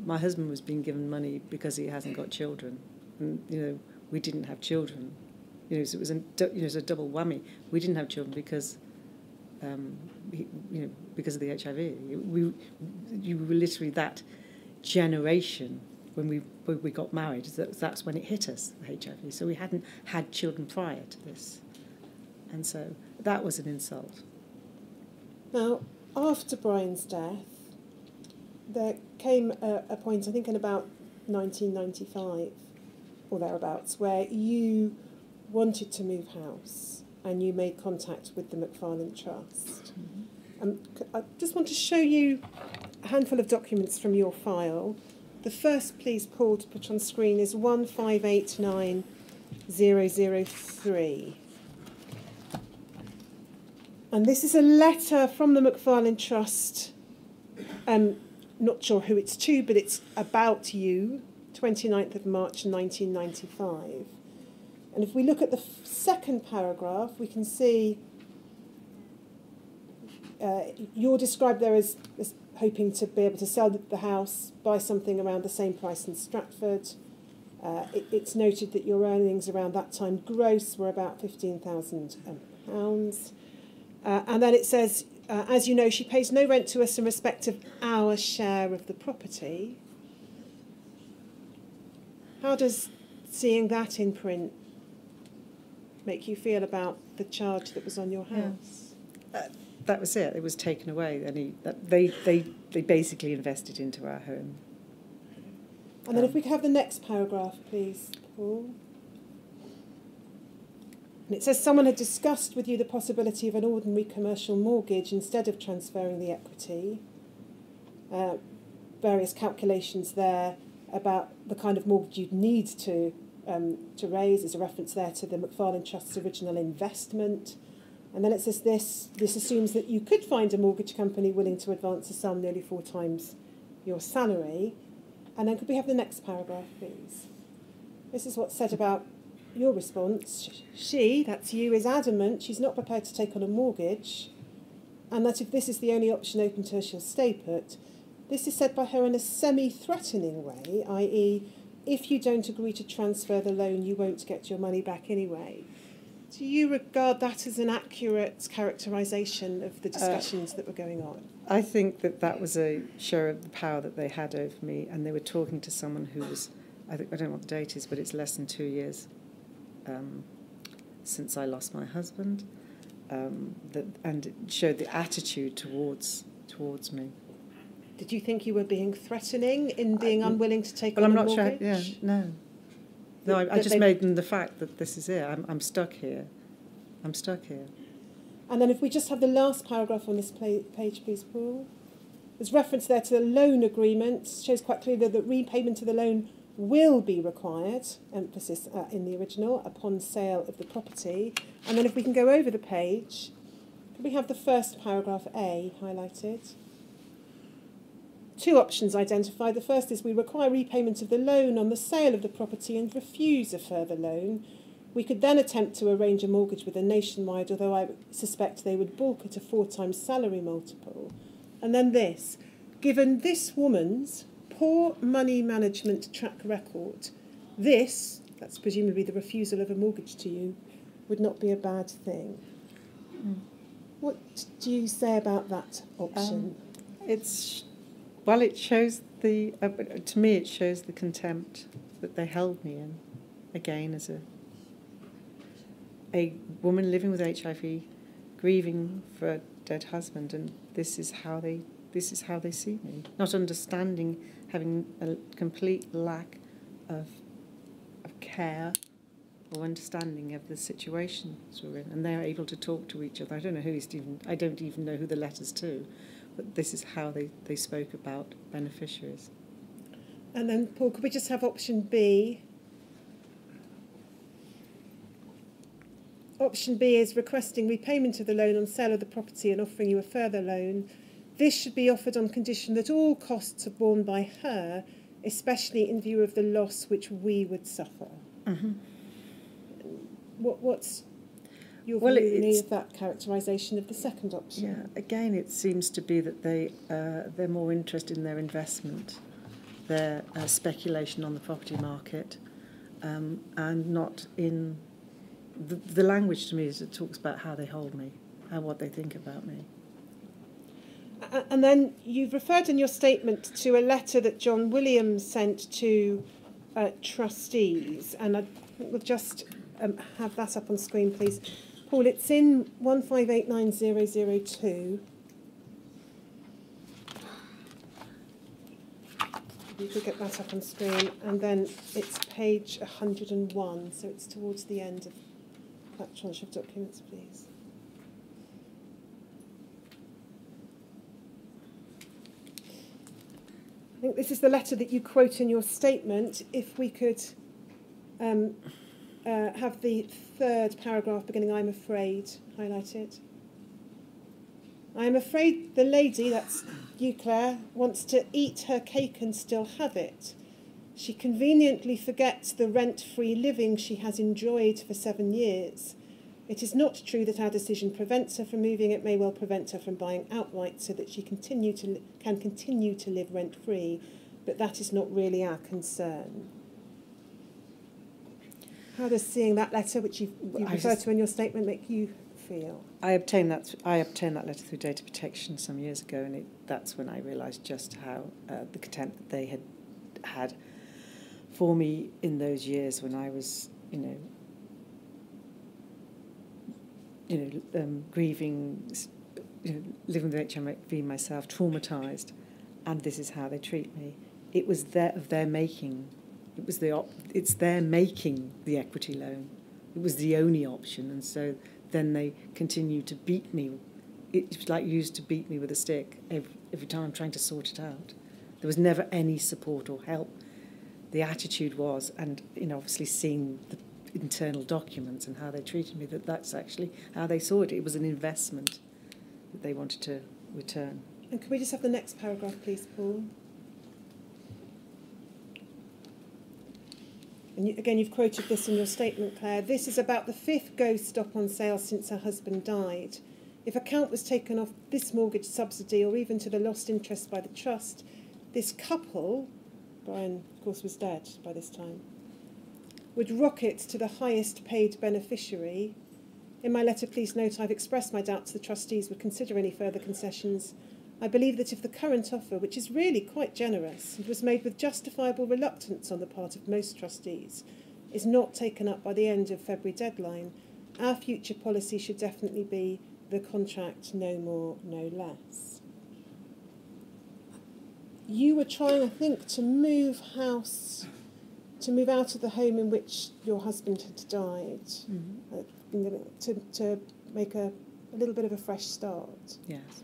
my husband was being given money because he hasn't got children. And, we didn't have children. So it was a double whammy. We didn't have children because, because of the HIV. You were literally that generation when we got married. That's when it hit us, the HIV. So we hadn't had children prior to this. And so that was an insult. Now, after Brian's death, there came a point, I think in about 1995 or thereabouts, where you wanted to move house and you made contact with the Macfarlane Trust. Mm-hmm. I just want to show you a handful of documents from your file. The first, please, Paul, to put on screen is 1589003. And this is a letter from the Macfarlane Trust, not sure who it's to, but it's about you, 29th of March 1995. And if we look at the second paragraph, we can see you're described there as hoping to be able to sell the house, buy something around the same price in Stratford. It's noted that your earnings around that time gross were about £15,000. And then it says, as you know, she pays no rent to us in respect of our share of the property. How does seeing that in print make you feel about the charge that was on your house? Yeah. That was it. It was taken away. They basically invested into our home. And then if we could have the next paragraph, please, Paul. And it says someone had discussed with you the possibility of an ordinary commercial mortgage instead of transferring the equity. Various calculations there about the kind of mortgage you'd need to raise. There's a reference there to the Macfarlane Trust's original investment. And then it says this assumes that you could find a mortgage company willing to advance a sum nearly 4 times your salary. And then could we have the next paragraph, please? This is what's said about your response, she, that's you, is adamant she's not prepared to take on a mortgage, and that if this is the only option open to her, she'll stay put. This is said by her in a semi-threatening way, i.e., if you don't agree to transfer the loan, you won't get your money back anyway. Do you regard that as an accurate characterisation of the discussions that were going on? I think that that was a show of the power that they had over me, and they were talking to someone who was, I don't know what the date is, but it's less than 2 years since I lost my husband, and it showed the attitude towards me. Did you think you were being threatening in being unwilling to take on a I'm mortgage? not sure. Yeah, no. No, I just made them the fact that this is it. I'm stuck here. I'm stuck here. And then if we just have the last paragraph on this page, please, Paul. There's reference there to the loan agreement. Shows quite clearly that repayment of the loan will be required, emphasis in the original, upon sale of the property. And then if we can go over the page, can we have the first paragraph A highlighted? 2 options identified. The first is we require repayment of the loan on the sale of the property and refuse a further loan. We could then attempt to arrange a mortgage with a Nationwide, although I suspect they would balk at a 4 times salary multiple. And then this, given this woman's poor money management track record, this, that's presumably the refusal of a mortgage to you, would not be a bad thing. What do you say about that option? Well, it shows to me it shows the contempt that they held me in, again, as a woman living with HIV, grieving for a dead husband, and this is how they see me. Not understanding, having a complete lack of care or understanding of the situations we're in, and they're able to talk to each other. I don't even know who the letters to, but this is how they spoke about beneficiaries. And then, Paul, could we just have option B? Option B is requesting repayment of the loan on sale of the property and offering you a further loan. This should be offered on condition that all costs are borne by her, especially in view of the loss which we would suffer. Mm-hmm. What's your view of that characterisation of the second option? Yeah, again, it seems to be that they're more interested in their investment, their speculation on the property market, and not in the language. To me is it talks about how they hold me, what they think about me. And then you've referred in your statement to a letter that John Williams sent to trustees, and I think we'll just have that up on screen, please. Paul, it's in 1589002. If you could get that up on screen, and then it's page 101, so it's towards the end of that tranche of documents, please. I think this is the letter that you quote in your statement. If we could have the third paragraph beginning, I'm afraid, highlighted. I am afraid the lady, that's you, Claire, wants to eat her cake and still have it. She conveniently forgets the rent-free living she has enjoyed for 7 years. It is not true that our decision prevents her from moving. It may well prevent her from buying outright so that she can continue to live rent-free, but that is not really our concern. How does seeing that letter, which you refer to in your statement, make you feel? I obtained that letter through data protection some years ago, and that's when I realised just how the contempt that they had for me in those years when I was, grieving, living with HIV myself, traumatised, and this is how they treat me. It was of their making. It's their making the equity loan. It was the only option, and so then they continue to beat me. It's like used to beat me with a stick every time I'm trying to sort it out. There was never any support or help. The attitude was, and obviously seeing the internal documents and how they treated me, that's actually how they saw it. It was an investment that they wanted to return. And can we just have the next paragraph, please, Paul? and again you've quoted this in your statement, Claire, this is about the 5th ghost stop on sale since her husband died. If account was taken off this mortgage subsidy or even to the lost interest by the trust, this couple, Brian of course was dead by this time, would rocket to the highest paid beneficiary. In my letter, please note, I've expressed my doubts the trustees would consider any further concessions. I believe that if the current offer, which is really quite generous and was made with justifiable reluctance on the part of most trustees, is not taken up by the end of February deadline, our future policy should definitely be the contract, no more, no less. You were trying, I think, to move out of the home in which your husband had died, to make a little bit of a fresh start. Yes.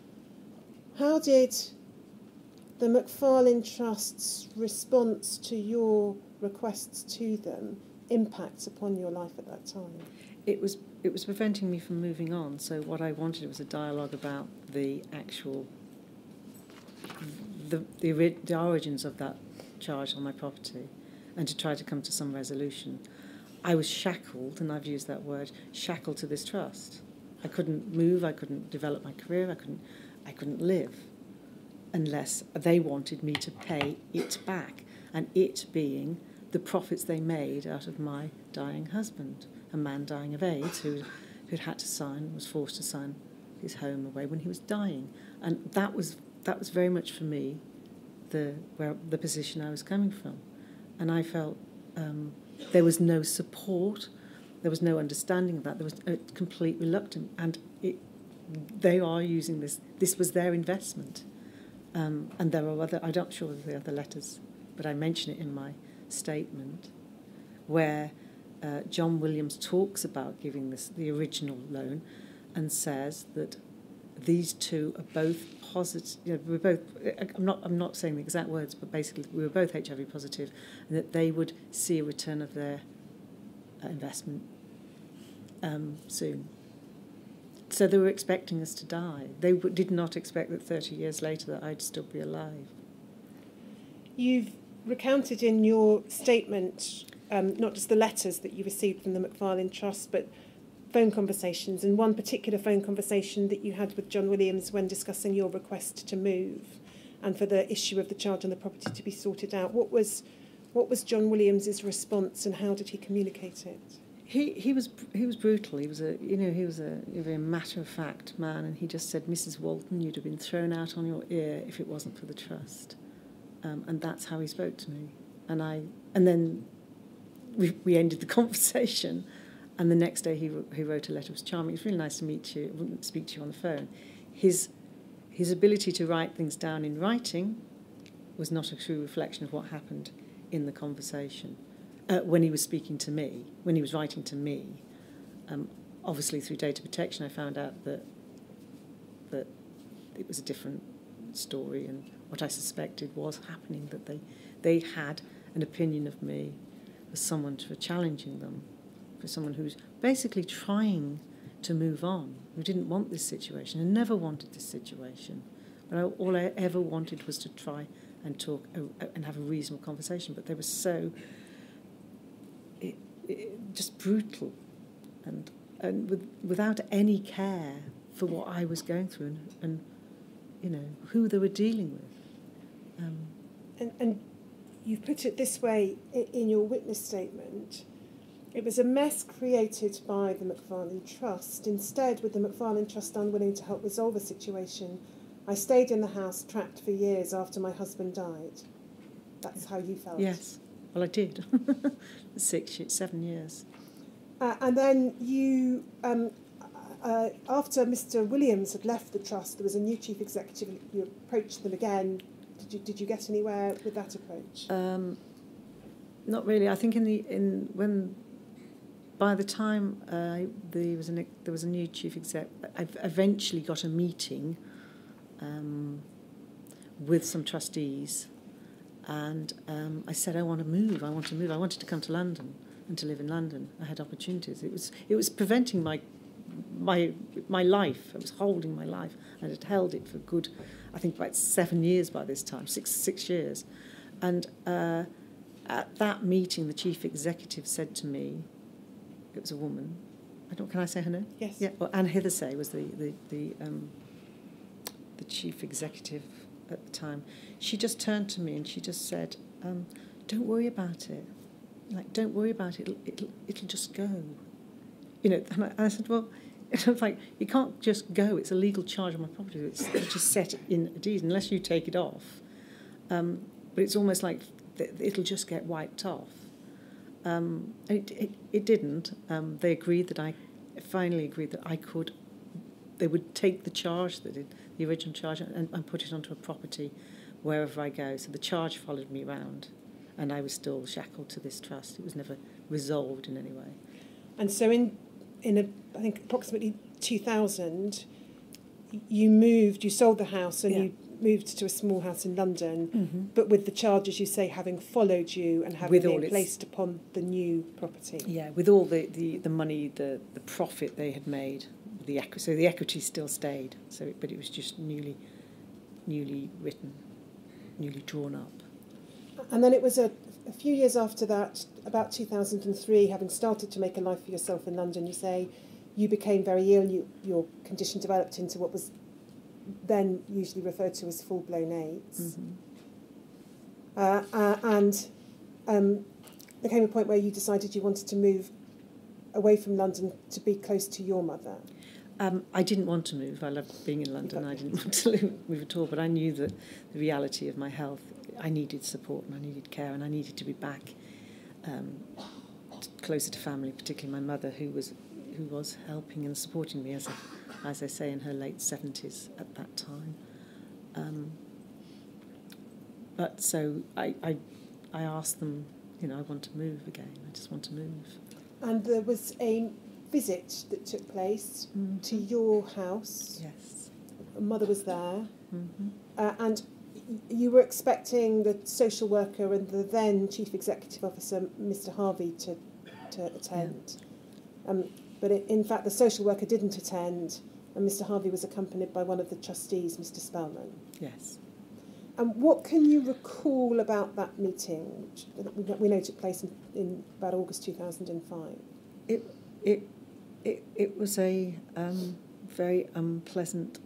How did the Macfarlane Trust's response to your requests to them impact upon your life at that time? It was preventing me from moving on. So what I wanted was a dialogue about the actual the origins of that charge on my property, and to try to come to some resolution. I was shackled, and I've used that word, shackled to this trust. I couldn't move. I couldn't develop my career. I couldn't live unless they wanted me to pay it back, and it being the profits they made out of my dying husband, a man dying of AIDS who'd had to sign, was forced to sign his home away when he was dying. And that was very much for me the position I was coming from. And I felt there was no support, there was no understanding of that, there was a complete reluctance, and they are using this. This was their investment. And there are other, I'm not sure of the other letters, but I mention it in my statement, where John Williams talks about giving the original loan and says that these two are both positive. You know, we're both. I'm not saying the exact words, but basically we were both HIV positive, and that they would see a return of their investment soon. So they were expecting us to die. They did not expect that 30 years later that I'd still be alive. You've recounted in your statement not just the letters that you received from the Macfarlane Trust, but phone conversations, and one particular phone conversation that you had with John Williams when discussing your request to move and for the issue of the charge on the property to be sorted out. What was John Williams's response, and how did he communicate it? He was brutal. He was a very matter-of-fact man, and he just said, "Mrs. Walton, you'd have been thrown out on your ear if it wasn't for the trust," and that's how he spoke to me. And then we ended the conversation, and the next day he wrote a letter. It was charming. It was really nice to meet you. I wouldn't speak to you on the phone. His ability to write things down in writing was not a true reflection of what happened in the conversation. When he was speaking to me, when he was writing to me, obviously through data protection I found out that it was a different story, and what I suspected was happening, that they had an opinion of me as someone for challenging them, for someone who's basically trying to move on, who didn't want this situation and never wanted this situation. But all I ever wanted was to try and talk and have a reasonable conversation, but they were so... just brutal, and without any care for what I was going through, and you know who they were dealing with. And you put it this way in your witness statement: it was a mess created by the Macfarlane Trust. Instead, with the Macfarlane Trust unwilling to help resolve a situation, I stayed in the house trapped for years after my husband died. That's how you felt. Yes. Well, I did. 7 years. And then you, after Mr. Williams had left the trust, there was a new chief executive. You approached them again. Did you get anywhere with that approach? Not really. I think by the time there was a new chief exec, I eventually got a meeting with some trustees. And I said, I want to move. I wanted to come to London and to live in London. I had opportunities. It was preventing my life. It was holding my life. I had held it for good, I think, about 7 years by this time, six years. And At that meeting, the chief executive said to me, it was a woman, can I say her name? Yes. Yeah, well, Anne Hithersay was the chief executive at the time. She just turned to me and she just said, don't worry about it. Like, don't worry about it. It'll just go. You know, and I said, well, it's like, you can't just go. It's a legal charge on my property. It's just set in a deed unless you take it off. But it's almost like it'll just get wiped off. It didn't. They agreed that finally agreed that they would take the charge, the original charge, and put it onto a property wherever I go. So the charge followed me around, and I was still shackled to this trust. It was never resolved in any way. And so I think approximately 2000, you sold the house and you moved to a small house in London, but with the charge, as you say, having followed you and having been placed upon the new property. Yeah, with all the money, the profit they had made, so the equity still stayed. But it was just newly written, newly drawn up. And then it was a few years after that, about 2003, having started to make a life for yourself in London, you say you became very ill. Your condition developed into what was then usually referred to as full-blown AIDS. And there came a point where you decided you wanted to move away from London to be close to your mother. I didn't want to move. I loved being in London. I didn't want to move at all, but I knew that the reality of my health, I needed support and I needed care and I needed to be back closer to family, particularly my mother, who was helping and supporting me, as I say, in her late 70s at that time. But so I asked them, I want to move again. I just want to move. And there was a visit that took place to your house. Yes. Mother was there. And you were expecting the social worker and the then chief executive officer, Mr. Harvey, to attend. Yeah. But in fact, the social worker didn't attend, and Mr. Harvey was accompanied by one of the trustees, Mr. Spellman. Yes. And what can you recall about that meeting, which we know took place in about August 2005? It was a very unpleasant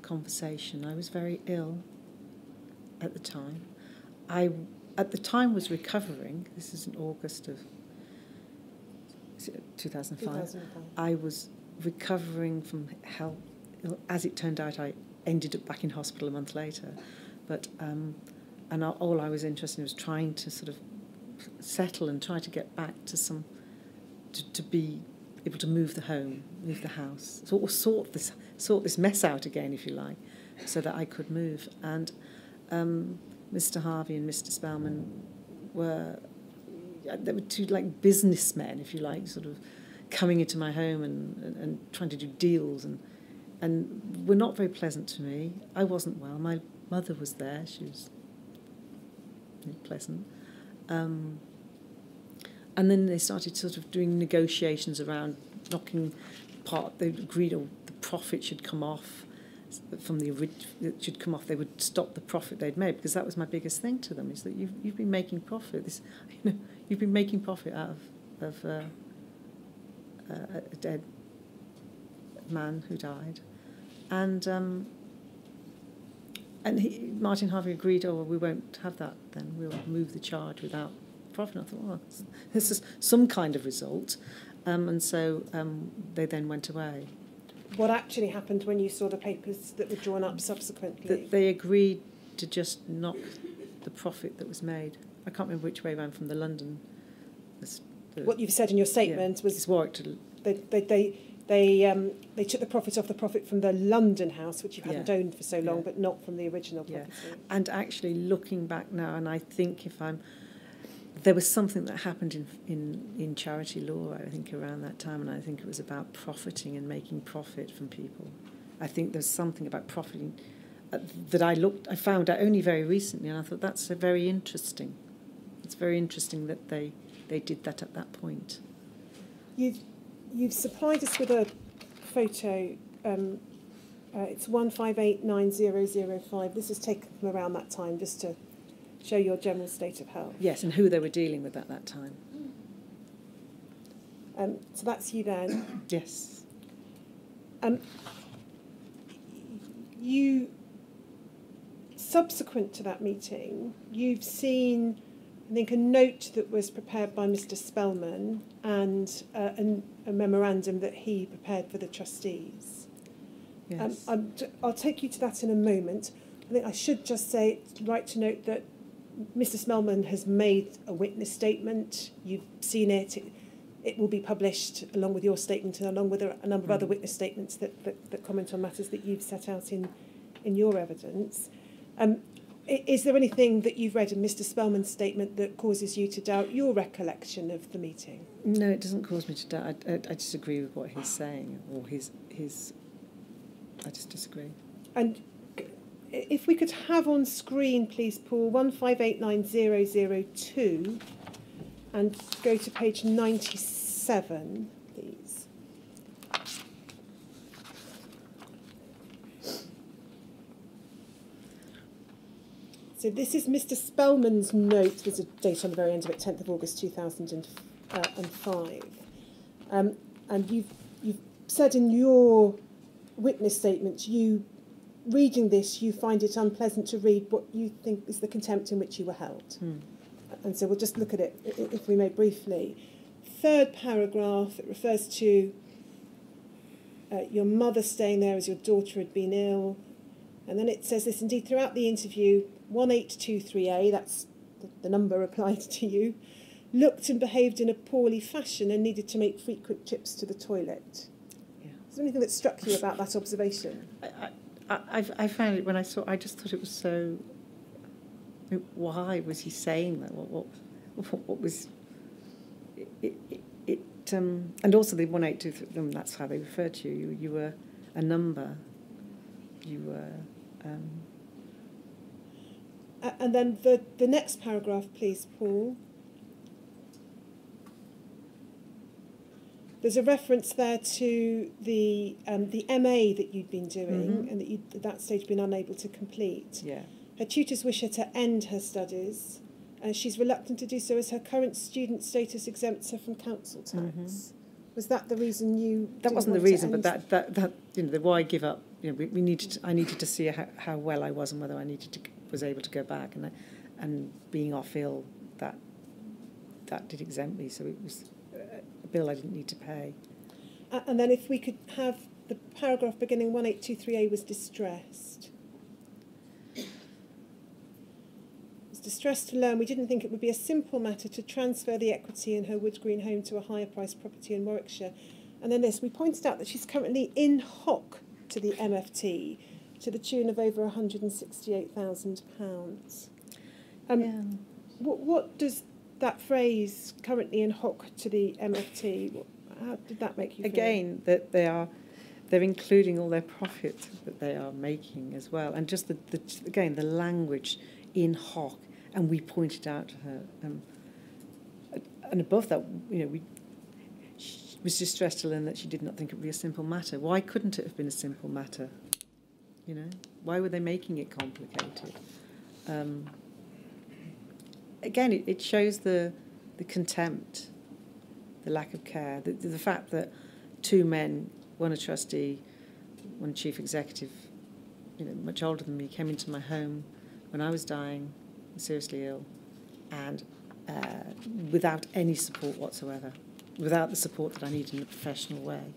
conversation. I was very ill at the time. I at the time was recovering. This is in August of 2005. I was recovering from health. As it turned out, I ended up back in hospital a month later. But and all I was interested in was trying to sort of settle and try to get back to to be able to move the home, move the house, sort this mess out again, if you like, so that I could move. And Mr. Harvey and Mr. Spellman they were two like businessmen, if you like, sort of coming into my home and trying to do deals and were not very pleasant to me. I wasn't well. My mother was there. She was pleasant. And then they started sort of doing negotiations around knocking part. They agreed the profit should come off from the it should come off. They would stop the profit they'd made, because that was my biggest thing to them, is that you've been making profit. You've been making profit out of a dead man who died, and Martin Harvey agreed. Oh, well, we won't have that. Then we'll move the charge without profit. I thought, well, this is some kind of result, and so they then went away. What actually happened when you saw the papers that were drawn up subsequently? They agreed to just knock the profit that was made. I can't remember which way around from the London. What you've said in your statement was Warwick they took the profit off the profit from the London house, which you hadn't owned for so long, but not from the original property. Yeah. And actually, looking back now, and I think there was something that happened in charity law, I think, around that time, and I think it was about profiting and making profit from people. I think there's something about profiting that I found out only very recently, and I thought that's very interesting. It's very interesting that they did that at that point. You've supplied us with a photo. It's 1589005. This is taken from around that time, just to show your general state of health. Yes, and who they were dealing with at that time. So that's you then. Yes. You, subsequent to that meeting, you've seen, I think, a note that was prepared by Mr. Spellman and a memorandum that he prepared for the trustees. Yes. I'll take you to that in a moment. I think I should just say, it's right to note that Mr. Spellman has made a witness statement. You've seen it. It will be published along with your statement and along with a number of other witness statements that comment on matters that you've set out in your evidence. Is there anything that you've read in Mr. Spellman's statement that causes you to doubt your recollection of the meeting? No, it doesn't cause me to doubt. I disagree with what he's saying, or his. I just disagree. And if we could have on screen, please, Paul, 1589002, and go to page 97, please. So this is Mr. Spellman's note. There's a date on the very end of it, 10th of August 2005. And you've said in your witness statement, reading this, you find it unpleasant to read what you think is the contempt in which you were held. And so we'll just look at it, if we may, briefly. Third paragraph, it refers to your mother staying there as your daughter had been ill. And then it says this, indeed, throughout the interview, 1823A, that's the number applied to you, looked and behaved in a poorly fashion and needed to make frequent trips to the toilet. Yeah. Is there anything that struck you about that observation? I found it, when I just thought it was so... Why was he saying that? What was... and also the 1823, that's how they referred to you. You were a number. You were... And then the next paragraph, please, Paul. There's a reference there to the MA that you'd been doing and that you'd at that stage been unable to complete. Yeah. Her tutors wish her to end her studies. She's reluctant to do so as her current student status exempts her from council tax. Was that the reason you? That wasn't the reason, but that the why give up. I needed to see how well I was and whether I was able to go back, and being off ill, that did exempt me. So it was a bill I didn't need to pay. And then if we could have the paragraph beginning 1823A was distressed. Was distressed to learn we didn't think it would be a simple matter to transfer the equity in her Wood Green home to a higher priced property in Warwickshire. And then this, we pointed out that she's currently in hock to the MFT to the tune of over £168,000. What does that phrase, currently in hock to the MFT, how did that make you feel? Again, that they're including all their profit that they are making as well, and just the language in hock, and we pointed out to her, and above that, she was distressed to learn that she did not think it would be a simple matter. Why couldn't it have been a simple matter? Why were they making it complicated? Again, it shows the contempt, the lack of care, the fact that two men, one a trustee, one chief executive, much older than me, came into my home when I was dying, seriously ill, and without any support whatsoever, without the support that I needed in a professional way,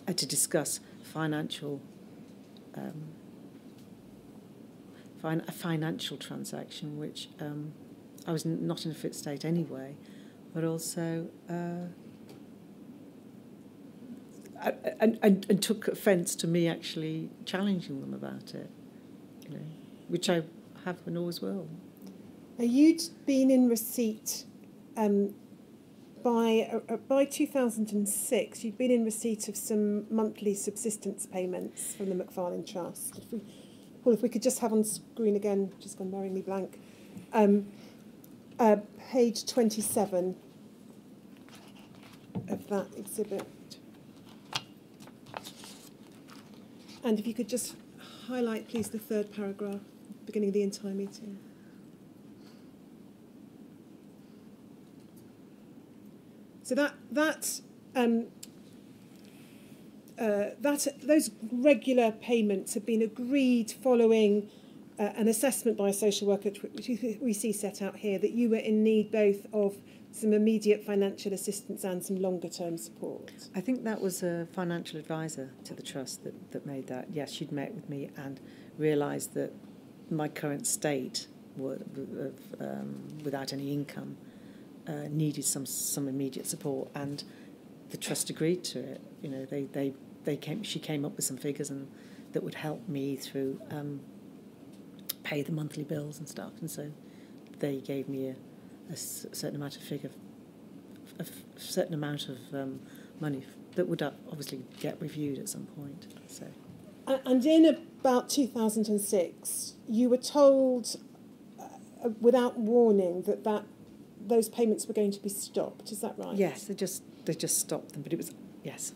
to discuss a financial transaction, which I was not in a fit state anyway, but also and took offence to me actually challenging them about it, which I have and always will. Now, you'd been in receipt by 2006. You'd been in receipt of some monthly subsistence payments from the Macfarlane Trust. If we could just have on screen again, just gone worryingly blank. Page 27 of that exhibit. And if you could just highlight, please, the third paragraph, beginning of the entire meeting. So those regular payments have been agreed following an assessment by a social worker, which we see set out here, that you were in need both of some immediate financial assistance and some longer-term support. I think that was a financial advisor to the trust that made that. Yes, she'd met with me and realised that my current state without any income needed some immediate support, and the trust agreed to it. You know, she came up with some figures and that would help me through pay the monthly bills and stuff, and so they gave me a certain amount of money that would obviously get reviewed at some point. So, and in about 2006, you were told without warning that those payments were going to be stopped. Is that right? Yes, they just stopped them, but it was yes.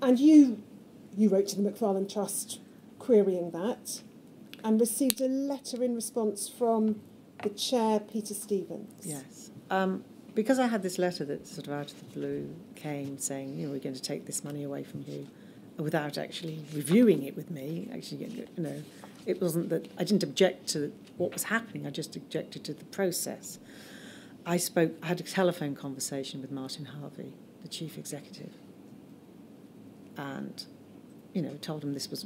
And you wrote to the McFarlane Trust querying that, and received a letter in response from the chair, Peter Stevens. Yes. Because I had this letter that sort of out of the blue came saying, you know, we're going to take this money away from you, without actually reviewing it with me. Actually, you know, it wasn't that I didn't object to what was happening. I just objected to the process. I had a telephone conversation with Martin Harvey, the chief executive, and told him this was,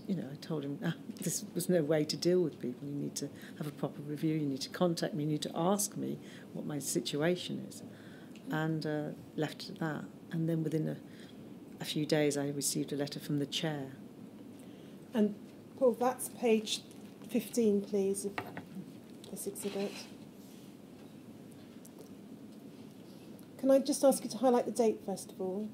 this was no way to deal with people. You need to have a proper review. You need to contact me. You need to ask me what my situation is, and left it at that. And then within a few days, I received a letter from the chair. And Paul, that's page 15, please, of this exhibit. Can I just ask you to highlight the date first of all?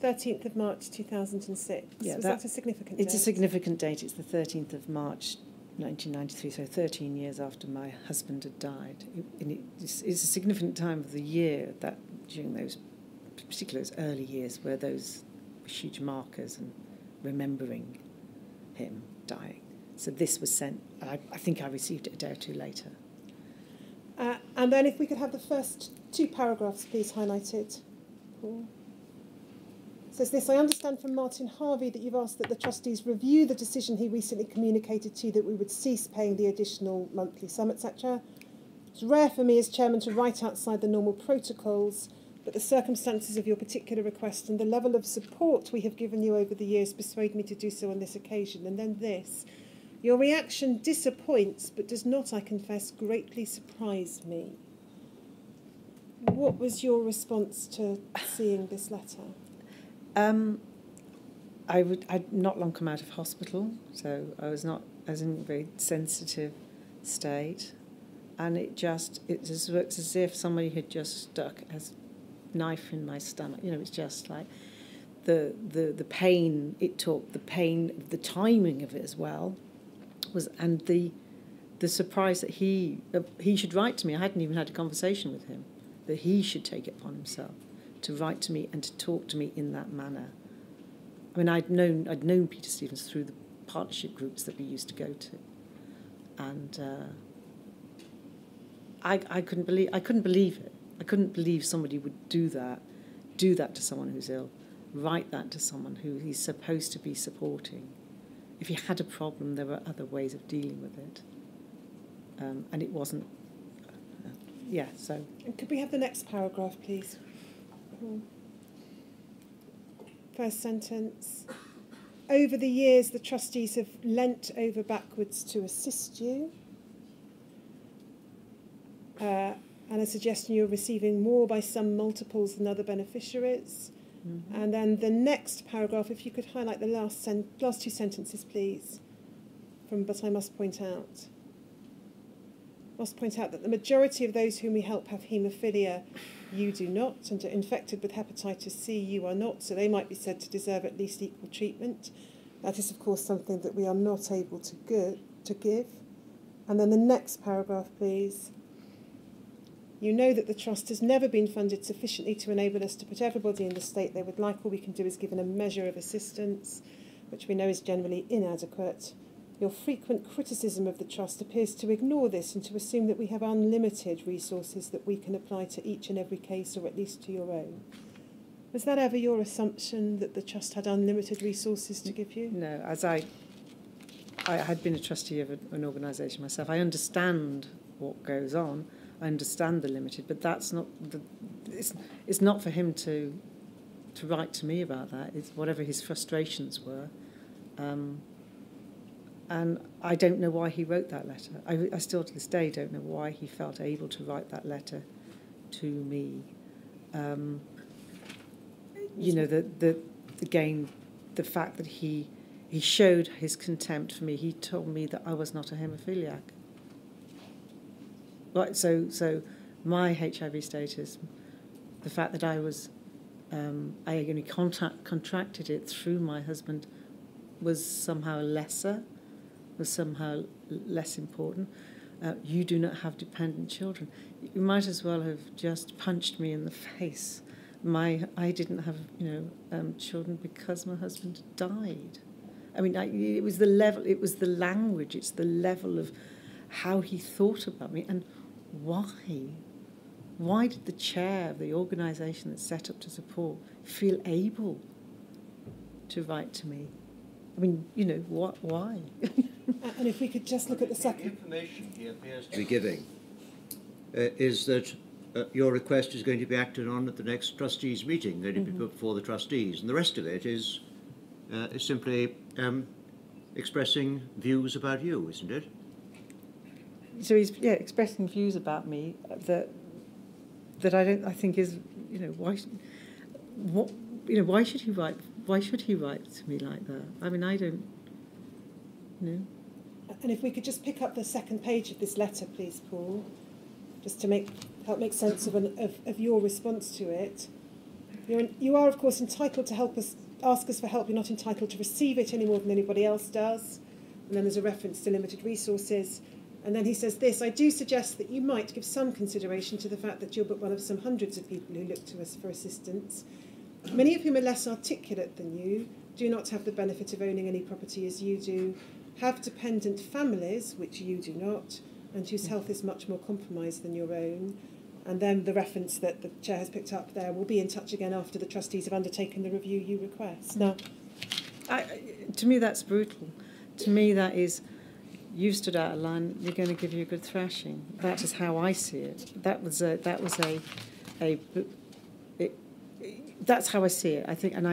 13th of March 2006. Yeah, Was that a significant date? It's a significant date. It's the 13th of March 1993, so 13 years after my husband had died. It's a significant time of the year that during those, particularly those early years, where those huge markers and remembering him dying. So this was sent, I think I received it a day or two later. And then if we could have the first two paragraphs, please, highlighted, Paul. It says this: I understand from Martin Harvey that you've asked that the trustees review the decision he recently communicated to you that we would cease paying the additional monthly sum, etc. It's rare for me as chairman to write outside the normal protocols, but the circumstances of your particular request and the level of support we have given you over the years persuade me to do so on this occasion. And then this: your reaction disappoints, but does not, I confess, greatly surprise me. What was your response to seeing this letter? I'd not long come out of hospital, so I was in a very sensitive state, and it just works as if somebody had just stuck a knife in my stomach. It's just like the pain it took, the timing of it as well, and the surprise that he should write to me. I hadn't even had a conversation with him, that he should take it upon himself to write to me and to talk to me in that manner. I mean, I'd known Peter Stevens through the partnership groups that we used to go to, and I couldn't believe it. I couldn't believe somebody would do that to someone who's ill, write that to someone who he's supposed to be supporting. If he had a problem, there were other ways of dealing with it, and it wasn't. So. And could we have the next paragraph, please? First sentence. Over the years, the trustees have leant over backwards to assist you. And a suggestion you're receiving more by some multiples than other beneficiaries. Mm-hmm. And then the next paragraph, if you could highlight the last two sentences, please. But I must point out. That the majority of those whom we help have haemophilia. You do not, and are infected with hepatitis C. You are not, so they might be said to deserve at least equal treatment. That is, of course, something that we are not able to give. And then the next paragraph, please. You know that the trust has never been funded sufficiently to enable us to put everybody in the state they would like. All we can do is given a measure of assistance, which we know is generally inadequate. Your frequent criticism of the Trust appears to ignore this and to assume that we have unlimited resources that we can apply to each and every case, or at least to your own. Was that ever your assumption, that the Trust had unlimited resources to give you? No, as I had been a trustee of an organisation myself. I understand what goes on. I understand the limited, but that's not it's not for him to write to me about that. It's whatever his frustrations were. And I don't know why he wrote that letter. I still to this day don't know why he felt able to write that letter to me. Again, the fact that he showed his contempt for me. He told me that I was not a haemophiliac. Right, so my HIV status, the fact that I only contracted it through my husband, was somehow less important. You do not have dependent children. You might as well have just punched me in the face. I didn't have children because my husband died. I mean, it was the level, it was the language, it's the level of how he thought about me, and why. Why did the chair of the organisation that's set up to support feel able to write to me? I mean, why? And if we could just look at the second... The information he appears to be giving is that your request is going to be acted on at the next trustees' meeting, going to be put before the trustees, and the rest of it is simply expressing views about you, isn't it? So he's expressing views about me that I think is why should he write to me like that? I mean, I don't know. And if we could just pick up the second page of this letter, please, Paul, just to help make sense of your response to it. You are, of course, entitled to ask us for help. You're not entitled to receive it any more than anybody else does. And then there's a reference to limited resources. And then he says this: I do suggest that you might give some consideration to the fact that you're but one of some hundreds of people who look to us for assistance, many of whom are less articulate than you, do not have the benefit of owning any property as you do, have dependent families, which you do not, and whose health is much more compromised than your own. And then the reference that the chair has picked up there: will be in touch again after the trustees have undertaken the review you request. Now, to me, that's brutal. To me, that is, you've stood out of line, we're going to give you a good thrashing. That is how I see it. That's how I see it. I think, and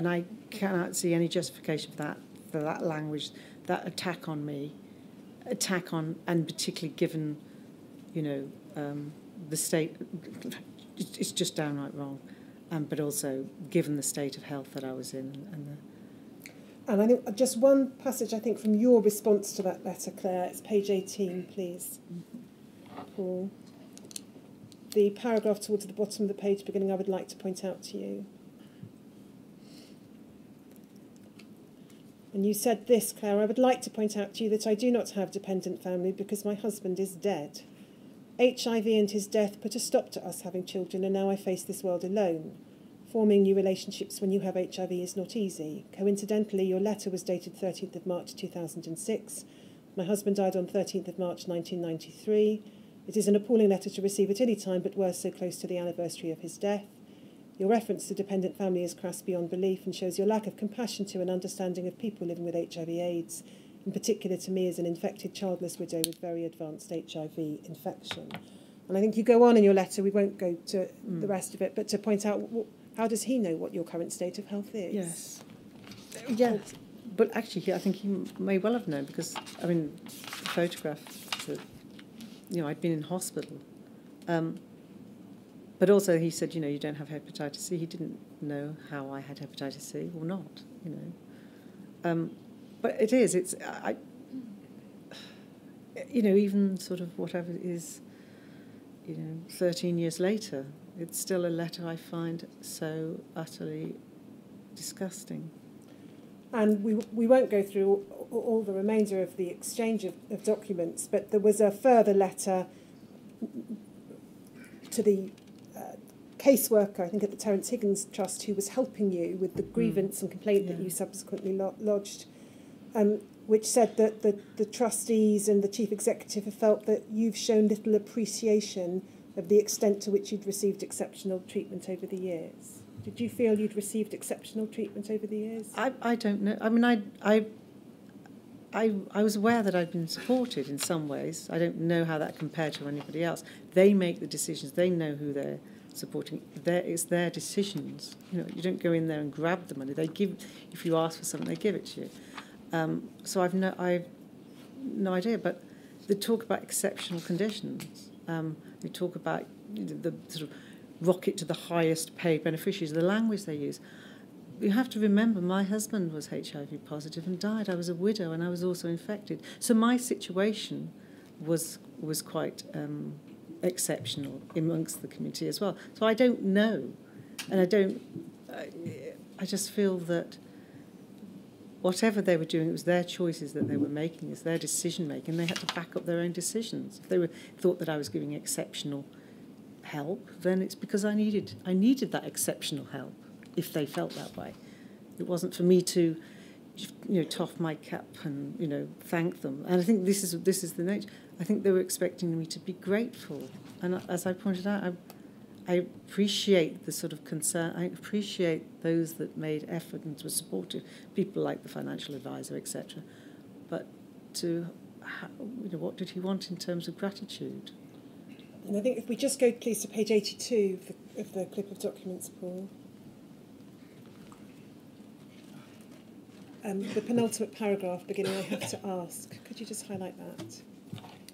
I cannot see any justification for that language, that attack on me, and particularly given, the state. It's just downright wrong, but also given the state of health that I was in, and I think just one passage, I think, from your response to that letter, Claire. It's page 18, please, Paul. The paragraph towards the bottom of the page beginning, I would like to point out to you. And you said this, Claire: I would like to point out to you that I do not have dependent family because my husband is dead. HIV and his death put a stop to us having children, and now I face this world alone. Forming new relationships when you have HIV is not easy. Coincidentally, your letter was dated 13th of March 2006. My husband died on 13th of March 1993. It is an appalling letter to receive at any time, but worse so close to the anniversary of his death. Your reference to dependent family is crass beyond belief and shows your lack of compassion to and understanding of people living with HIV/AIDS, in particular to me as an infected childless widow with very advanced HIV infection. And I think you go on in your letter, we won't go to the rest of it, but to point out, how does he know what your current state of health is? Yes, but actually I think he may well have known, because, I mean, the photograph that, I'd been in hospital. But also he said, you don't have hepatitis C. He didn't know how I had hepatitis C or not, But it's, even sort of whatever it is, 13 years later, it's still a letter I find so utterly disgusting. And we won't go through all the remainder of the exchange of documents, but there was a further letter to the caseworker, I think at the Terence Higgins Trust, who was helping you with the grievance and complaint that you subsequently lodged. which said that the trustees and the chief executive have felt that you've shown little appreciation of the extent to which you'd received exceptional treatment over the years. Did you feel you'd received exceptional treatment over the years? I don't know. I mean, I was aware that I'd been supported in some ways. I don't know how that compared to anybody else. They make the decisions. They know who they're supporting. It's their decisions. You know, you don't go in there and grab the money. They give. If you ask for something, they give it to you. So I've no idea. But they talk about exceptional conditions. They talk about the sort of rocket to the highest paid beneficiaries. The language they use. You have to remember, my husband was HIV positive and died. I was a widow and I was also infected. So my situation was quite exceptional amongst the community as well. So I don't know, and I just feel that whatever they were doing, it was their choices that they were making, it's their decision making. They had to back up their own decisions. If they thought that I was giving exceptional help, then it's because I needed that exceptional help. If they felt that way, it wasn't for me to, toff my cap and thank them. And I think this is the nature. I think they were expecting me to be grateful. And as I pointed out, I appreciate the sort of concern. I appreciate those that made effort and were supportive, people like the financial advisor, etc. But what did he want in terms of gratitude? And I think if we just go, please, to page 82 of the clip of documents, Paul. The penultimate paragraph beginning, I have to ask. Could you just highlight that?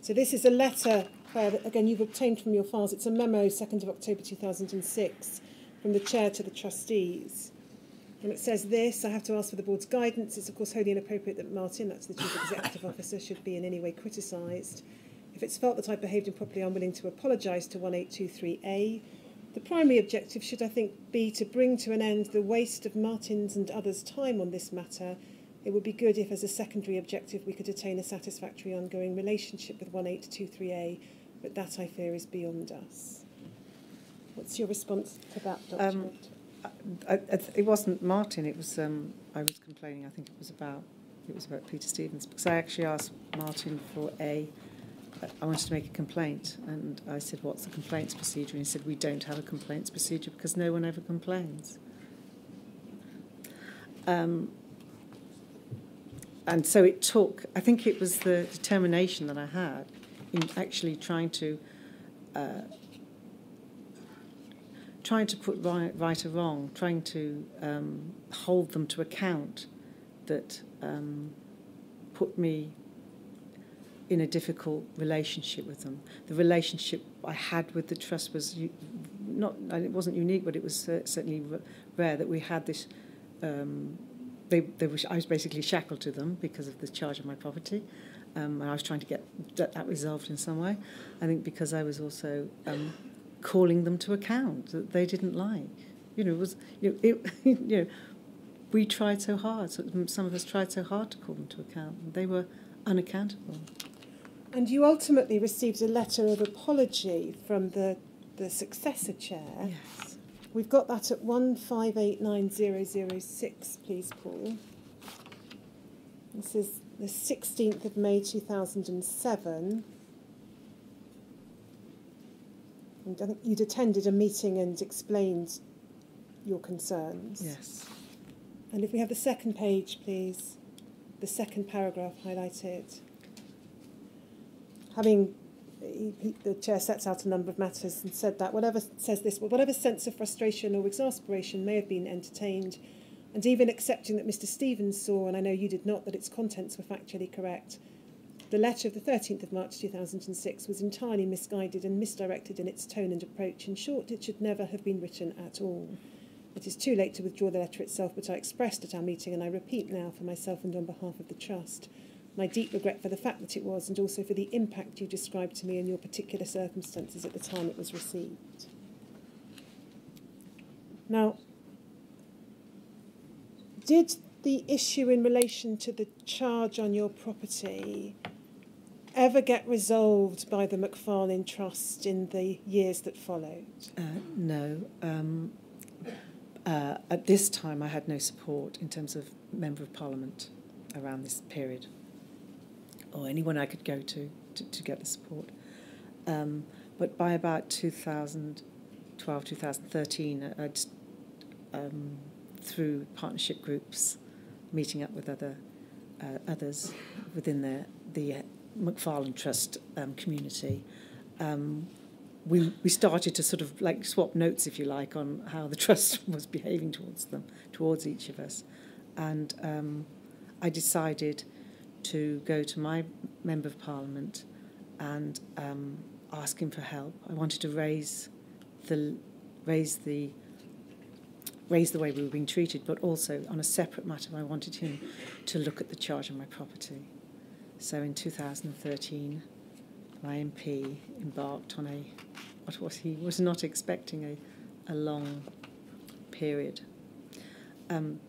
So this is a letter, Claire, that, again, you've obtained from your files. It's a memo, 2nd of October 2006, from the chair to the trustees. And it says this: I have to ask for the board's guidance. It's, of course, wholly inappropriate that Martin, that's the chief executive officer, should be in any way criticised. If it's felt that I behaved improperly, I'm willing to apologise to 1823A. The primary objective should, I think, be to bring to an end the waste of Martin's and others' time on this matter. It would be good if, as a secondary objective, we could attain a satisfactory ongoing relationship with 1823A, but that, I fear, is beyond us. What's your response to that document? It wasn't Martin. It was I was complaining. I think it was about Peter Stevens, because I actually asked Martin for I wanted to make a complaint, and I said, what's the complaints procedure? And he said, we don't have a complaints procedure because no one ever complains. And so it took, I think it was the determination that I had in actually trying to put right or wrong, trying to hold them to account that put me in a difficult relationship with them. The relationship I had with the trust was it wasn't unique, but it was certainly rare that we had this. I was basically shackled to them because of the charge of my property, and I was trying to get that resolved in some way. I think because I was also calling them to account that they didn't like. We tried so hard. Some of us tried so hard to call them to account, and they were unaccountable. And you ultimately received a letter of apology from the successor chair. Yes. We've got that at 1589006, please, Paul. This is the 16th of May 2007. And I think you'd attended a meeting and explained your concerns. Yes. And if we have the second page, please, the second paragraph highlighted. The chair sets out a number of matters and said that whatever sense of frustration or exasperation may have been entertained, and even accepting that Mr. Stevens saw, and I know you did not, that its contents were factually correct, the letter of the 13th of March 2006 was entirely misguided and misdirected in its tone and approach. In short, it should never have been written at all. It is too late to withdraw the letter itself, but I expressed at our meeting, and I repeat now for myself and on behalf of the Trust, my deep regret for the fact that it was, and also for the impact you described to me in your particular circumstances at the time it was received. Now, did the issue in relation to the charge on your property ever get resolved by the Macfarlane Trust in the years that followed? No. At this time, I had no support in terms of Member of Parliament. around this period, or anyone I could go to get the support. But by about 2012, 2013, I'd, through partnership groups, meeting up with others within the McFarlane Trust community, we started to sort of like swap notes, if you like, on how the trust was behaving towards each of us. And I decided to go to my Member of Parliament and ask him for help. I wanted to raise the way we were being treated, but also on a separate matter, I wanted him to look at the charge on my property. So in 2013, my MP embarked on what he was not expecting, a long period. Can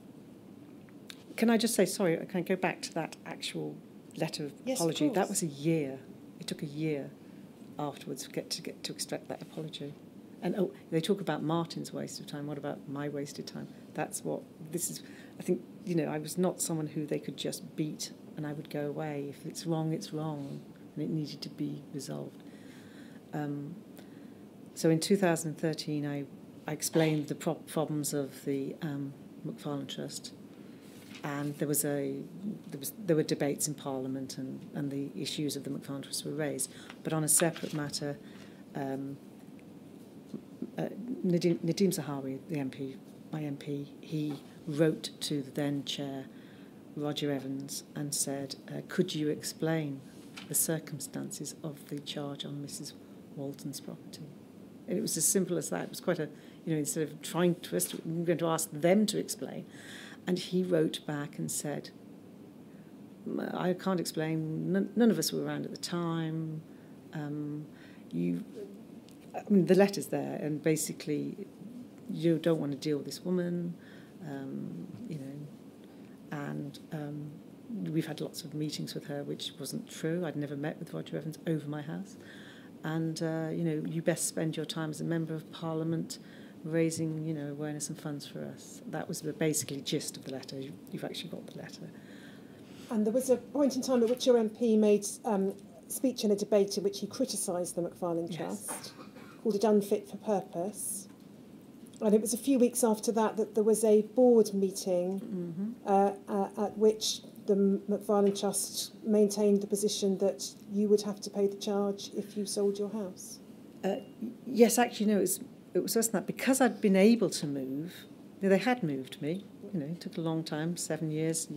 I just say, sorry, can I go back to that actual letter of apology? Of course. That was a year. It took a year afterwards to extract that apology. And they talk about Martin's waste of time. What about my wasted time? That's what this is. I think, I was not someone who they could just beat and I would go away. If it's wrong, it's wrong, and it needed to be resolved. So in 2013, I explained the problems of the McFarlane Trust, and there were debates in Parliament, and the issues of the McFarlane Trust were raised. But on a separate matter, Nadeem Zahawi, my MP, he wrote to the then chair, Roger Evans, and said, could you explain the circumstances of the charge on Mrs. Walton's property? And it was as simple as that. It was quite instead of trying to, we were going to ask them to explain. And he wrote back and said, I can't explain, none of us were around at the time. The letter's there, and basically you don't want to deal with this woman, and we've had lots of meetings with her, which wasn't true. I'd never met with Roger Evans over my house. And, you best spend your time as a Member of Parliament raising, awareness and funds for us. That was the basically gist of the letter. You've actually got the letter. And there was a point in time at which your MP made speech in a debate in which he criticised the McFarlane Trust, called it unfit for purpose. And it was a few weeks after that there was a board meeting at which the McFarlane Trust maintained the position that you would have to pay the charge if you sold your house. Yes, actually, no, it was less than that. Because I'd been able to move, they had moved me. It took a long time, 7 years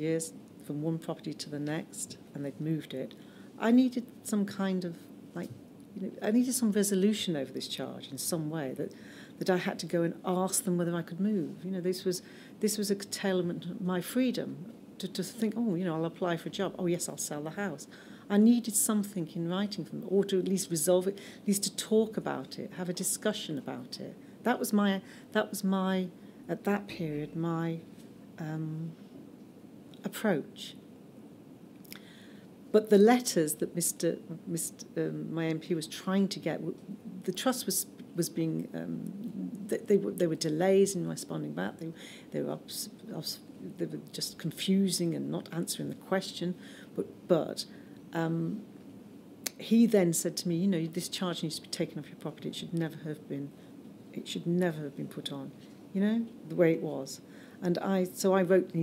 from one property to the next, and they'd moved it. I needed some kind of, I needed some resolution over this charge in some way, that I had to go and ask them whether I could move. This was a curtailment of my freedom to think, I'll apply for a job. Oh, yes, I'll sell the house. I needed something in writing from them, or to at least resolve it, at least to talk about it, have a discussion about it. That was my at that period, my approach. But the letters that my MP was trying to get, the trust was being, there were delays in responding back. They were just confusing and not answering the question. But he then said to me, this charge needs to be taken off your property. It should never have been put on, the way it was. And so I wrote, so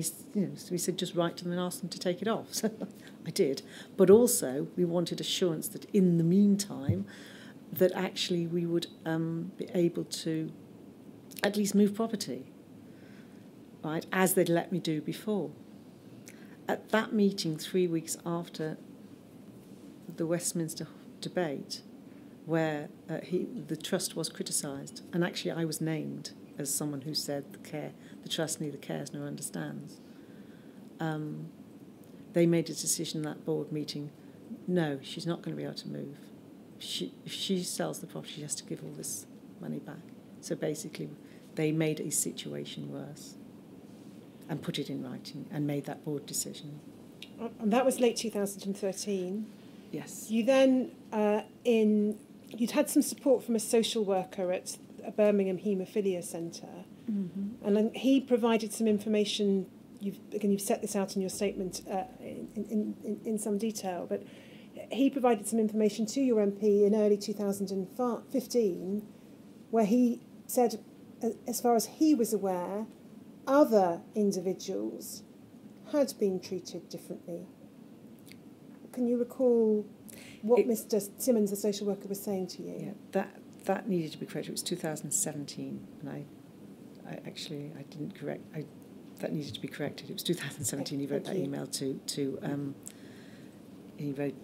he said, just write to them and ask them to take it off. So I did. But also, we wanted assurance that in the meantime, that actually we would be able to at least move property, right, as they'd let me do before. At that meeting, 3 weeks after the Westminster debate, where the trust was criticised, and actually I was named as someone who said the trust neither cares nor understands. They made a decision at that board meeting, no, she's not going to be able to move. If she sells the property, she has to give all this money back. So basically, they made a situation worse and put it in writing and made that board decision. And that was late 2013. Yes. You then, you'd had some support from a social worker at a Birmingham Haemophilia Centre, and then he provided some information you've set this out in your statement in some detail, but he provided some information to your MP in early 2015 where he said, as far as he was aware, other individuals had been treated differently. Can you recall what Mr. Simmons, the social worker, was saying to you? Yeah, that needed to be corrected. It was 2017, and I didn't correct. That needed to be corrected. It was 2017. He wrote that email he wrote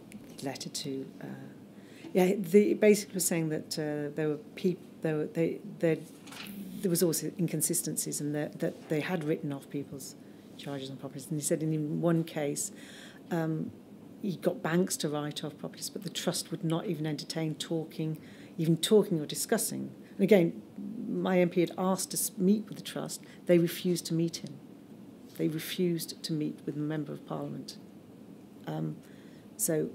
a letter to. Basically was saying that there was also inconsistencies, and that they had written off people's charges on properties. And he said in one case, he got banks to write off properties, but the trust would not even entertain talking or discussing. And again, my MP had asked to meet with the trust. They refused to meet him. They refused to meet with a member of Parliament. So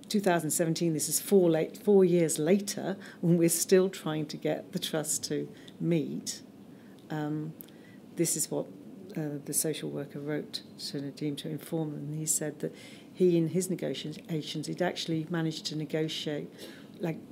2017, this is 4 years later, when we're still trying to get the trust to meet. This is what the social worker wrote to Nadeem to inform them. He said that he, in his negotiations, he'd actually managed to negotiate,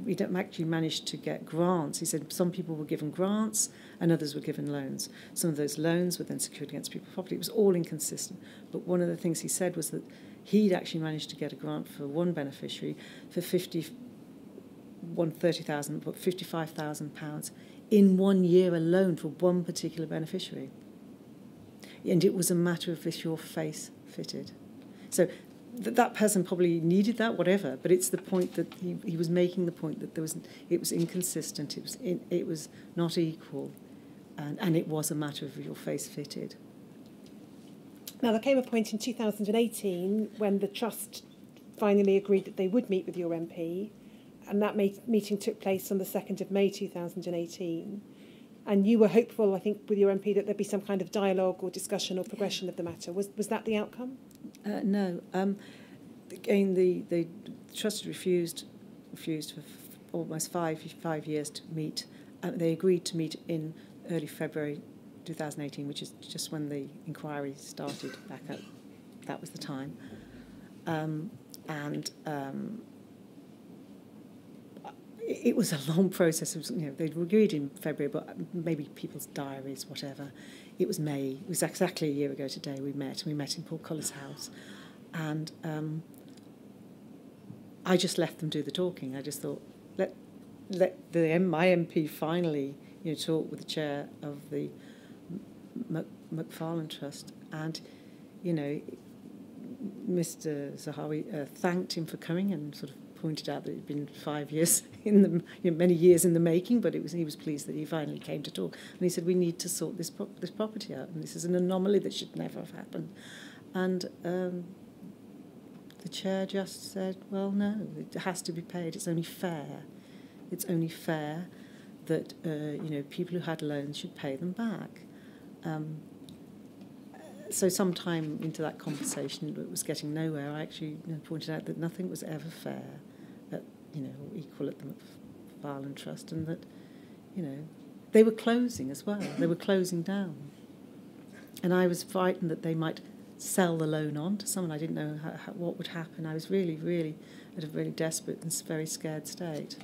we'd actually managed to get grants. He said some people were given grants and others were given loans. Some of those loans were then secured against people's property. It was all inconsistent. But one of the things he said was that he'd actually managed to get a grant for one beneficiary for £55,000 in 1 year alone for one particular beneficiary. And it was a matter of if your face fitted. So that person probably needed that, whatever, but it's the point that he was making, the point that it was inconsistent, it was not equal, and it was a matter of if your face fitted. Now, there came a point in 2018 when the Trust finally agreed that they would meet with your MP, and that meeting took place on the 2nd of May 2018. And you were hopeful, I think, with your MP that there'd be some kind of dialogue or discussion or progression of the matter. Was that the outcome? No. Again, the Trust refused for almost five years to meet. They agreed to meet in early February 2018, which is just when the inquiry started back up. That was the time. It was a long process. It was, they'd agreed in February, but maybe people's diaries, whatever. It was May. It was exactly a year ago today we met. We met in Paul Culler's house. And I just left them do the talking. I just thought, let my MP finally talk with the chair of the McFarlane Trust. And, Mr. Zahawi thanked him for coming and sort of pointed out that it had been 5 years many years in the making, but he was pleased that he finally came to talk. And he said, we need to sort this property out, and this is an anomaly that should never have happened. And the chair just said, well, no, it has to be paid. It's only fair. It's only fair that people who had loans should pay them back. So sometime into that conversation, it was getting nowhere. I actually pointed out that nothing was ever fair, or equal at the McFarlane Trust, and that, they were closing as well. They were closing down, and I was frightened that they might sell the loan on to someone. I didn't know what would happen. I was really, really at a really desperate and very scared state,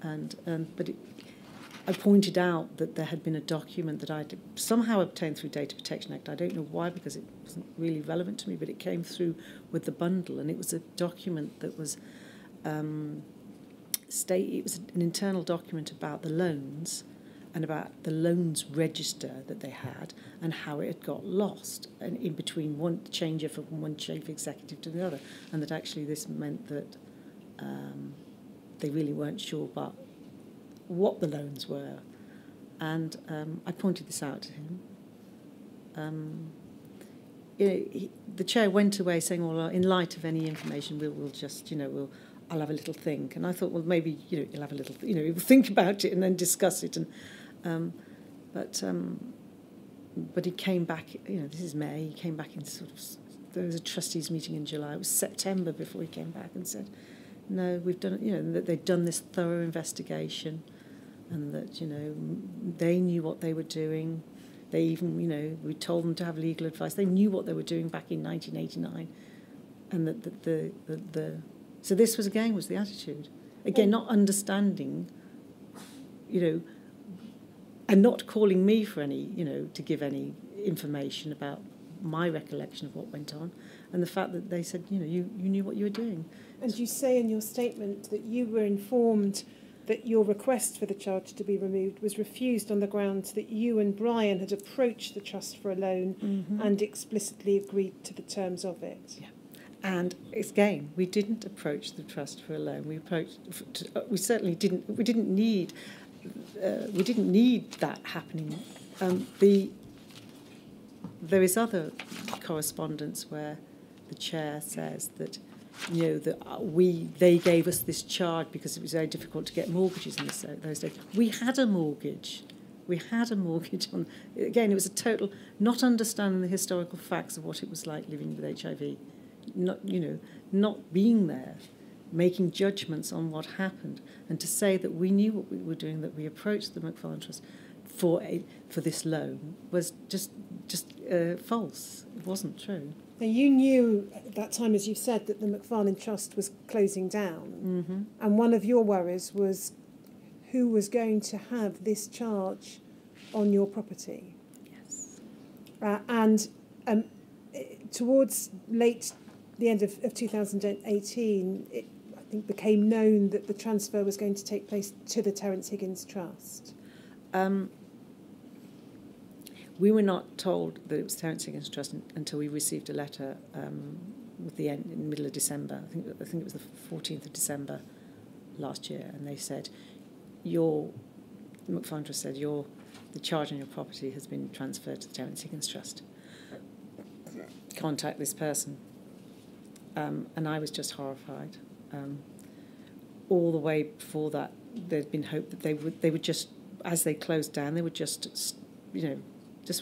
but I pointed out that there had been a document that I'd somehow obtained through Data Protection Act. I don't know why, because it wasn't really relevant to me, but it came through with the bundle, and it was a document that was it was an internal document about the loans and about the loans register that they had and how it had got lost, and in between one change from one chief executive to the other, and that actually this meant that they really weren't sure about what the loans were. And I pointed this out to him. The chair went away saying, well, in light of any information, we'll just, I'll have a little think. And I thought, well, maybe, you'll have a little, you'll think about it and then discuss it. And but he came back, this is May, he came back in there was a trustees meeting in July. It was September before he came back and said, no, we've done, that they'd done this thorough investigation, and that, they knew what they were doing. They even, we told them to have legal advice. They knew what they were doing back in 1989. And so this was the attitude. Again, not understanding, and not calling me for any, to give any information about my recollection of what went on, and the fact that they said, you knew what you were doing. And you say in your statement that you were informed that your request for the charge to be removed was refused on the grounds that you and Brian had approached the trust for a loan and explicitly agreed to the terms of it. Yeah. And again, we didn't approach the trust for a loan. We certainly didn't. We didn't need that happening. There is other correspondence where the chair says that, they gave us this charge because it was very difficult to get mortgages in those days. We had a mortgage. On. Again, it was a total not understanding the historical facts of what it was like living with HIV. Not being there, making judgments on what happened, and to say that we knew what we were doing, that we approached the Macfarlane Trust for this loan was just false. It wasn't true. Now, you knew at that time, as you said, that the Macfarlane Trust was closing down, and one of your worries was who was going to have this charge on your property. Yes. And towards the end of 2018, it, I think, became known that the transfer was going to take place to the Terence Higgins Trust. We were not told that it was Terence Higgins Trust until we received a letter in the middle of December. I think it was the 14th of December last year, and they said, the Macfarlane Trust said, the charge on your property has been transferred to the Terence Higgins Trust. Contact this person. And I was just horrified. All the way before that, there'd been hope that they would just, as they closed down, they would just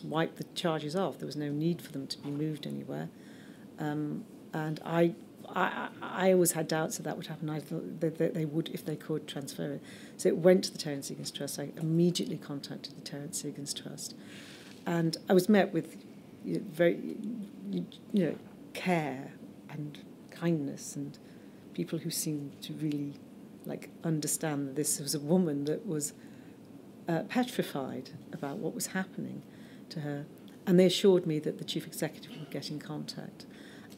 wipe the charges off. There was no need for them to be moved anywhere. And I always had doubts that would happen. I thought that they would, if they could, transfer it. So it went to the Terence Higgins Trust. I immediately contacted the Terence Higgins Trust. And I was met with very, care and kindness, and people who seemed to really understand that this was a woman that was petrified about what was happening to her, and they assured me that the chief executive would get in contact.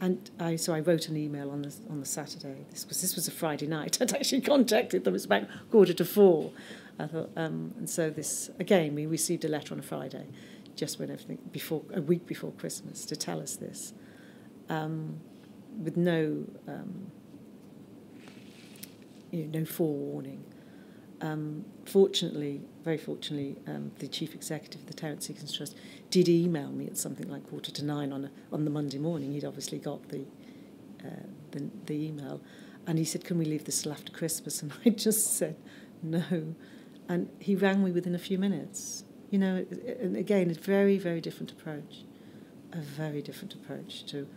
And so I wrote an email on the Saturday. This was a Friday night. I'd actually contacted them. It was about 3:45. I thought, and so this again, we received a letter on a Friday, just when a week before Christmas, to tell us this, with no forewarning. Very fortunately, the chief executive of the Terence Higgins Trust did email me at something like 9:15 on the Monday morning. He'd obviously got the email, and he said, "Can we leave this till after Christmas?" And I just said no, and he rang me within a few minutes. And again, a very, very different approach, to,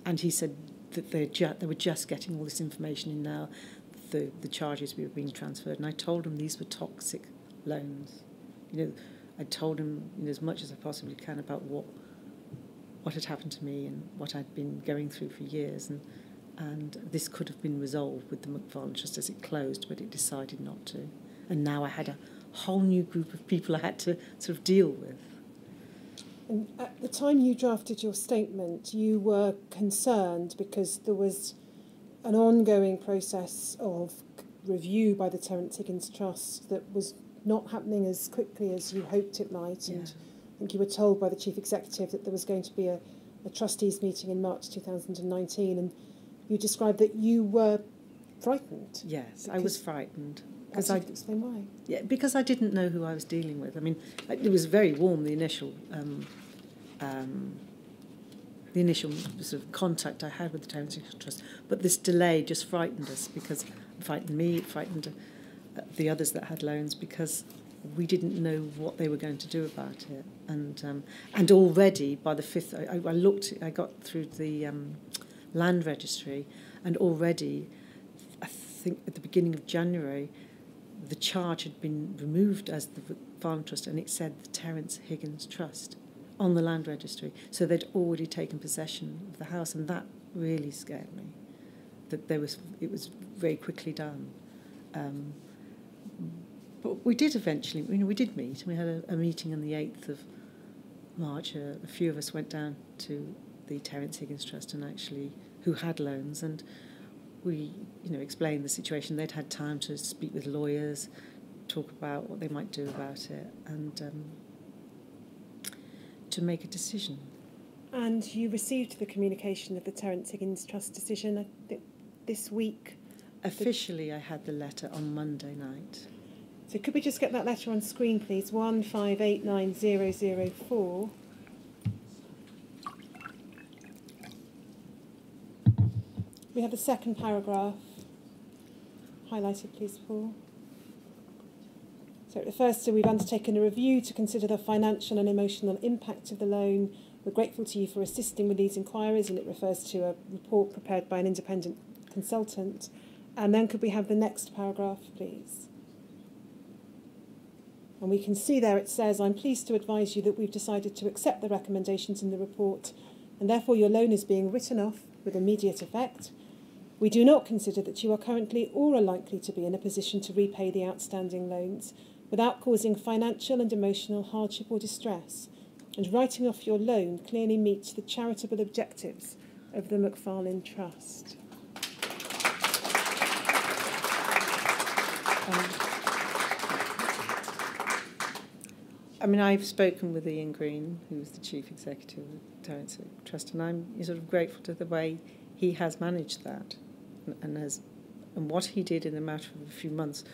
and he said that they were just getting all this information in now. The charges were being transferred, and I told him these were toxic loans. I told him as much as I possibly can about what had happened to me and what I'd been going through for years, and this could have been resolved with the Macfarlane Trust as it closed, but it decided not to. And now I had a whole new group of people I had to sort of deal with. And at the time you drafted your statement, you were concerned because there was an ongoing process of review by the Terence Higgins Trust that was not happening as quickly as you hoped it might. And I think you were told by the chief executive that there was going to be a trustees meeting in March 2019, and you described that you were frightened. Yes, I was frightened. Perhaps you could explain why. Yeah, because I didn't know who I was dealing with. I mean, it was very warm, the initial sort of contact I had with the Terence Higgins Trust, but this delay just frightened us, because it frightened me, it frightened the others that had loans, because we didn't know what they were going to do about it. And already by the 5th, I got through the land registry, and already, I think at the beginning of January, the charge had been removed as McFarlane Trust, and it said the Terence Higgins Trust on the land registry. So they'd already taken possession of the house, and that really scared me. That it was very quickly done. But we did eventually, we did meet. We had a meeting on the 8th of March. A few of us went down to the Terence Higgins Trust and actually, who had loans, and we, explained the situation. They'd had time to speak with lawyers, talk about what they might do about it, and to make a decision. And you received the communication of the Terence Higgins Trust decision, I think, this week? Officially, I had the letter on Monday night. So could we just get that letter on screen, please? 1589004. We have the second paragraph. Highlighted, please, Paul. So it refers to, we've undertaken a review to consider the financial and emotional impact of the loan. We're grateful to you for assisting with these inquiries, and it refers to a report prepared by an independent consultant. And then could we have the next paragraph, please? And we can see there it says, I'm pleased to advise you that we've decided to accept the recommendations in the report, and therefore your loan is being written off with immediate effect. We do not consider that you are currently or are likely to be in a position to repay the outstanding loans without causing financial and emotional hardship or distress, and writing off your loan clearly meets the charitable objectives of the McFarlane Trust. I've spoken with Ian Green, who's the chief executive of the Terence Trust, and I'm sort of grateful to the way he has managed that, and what he did in a matter of a few months.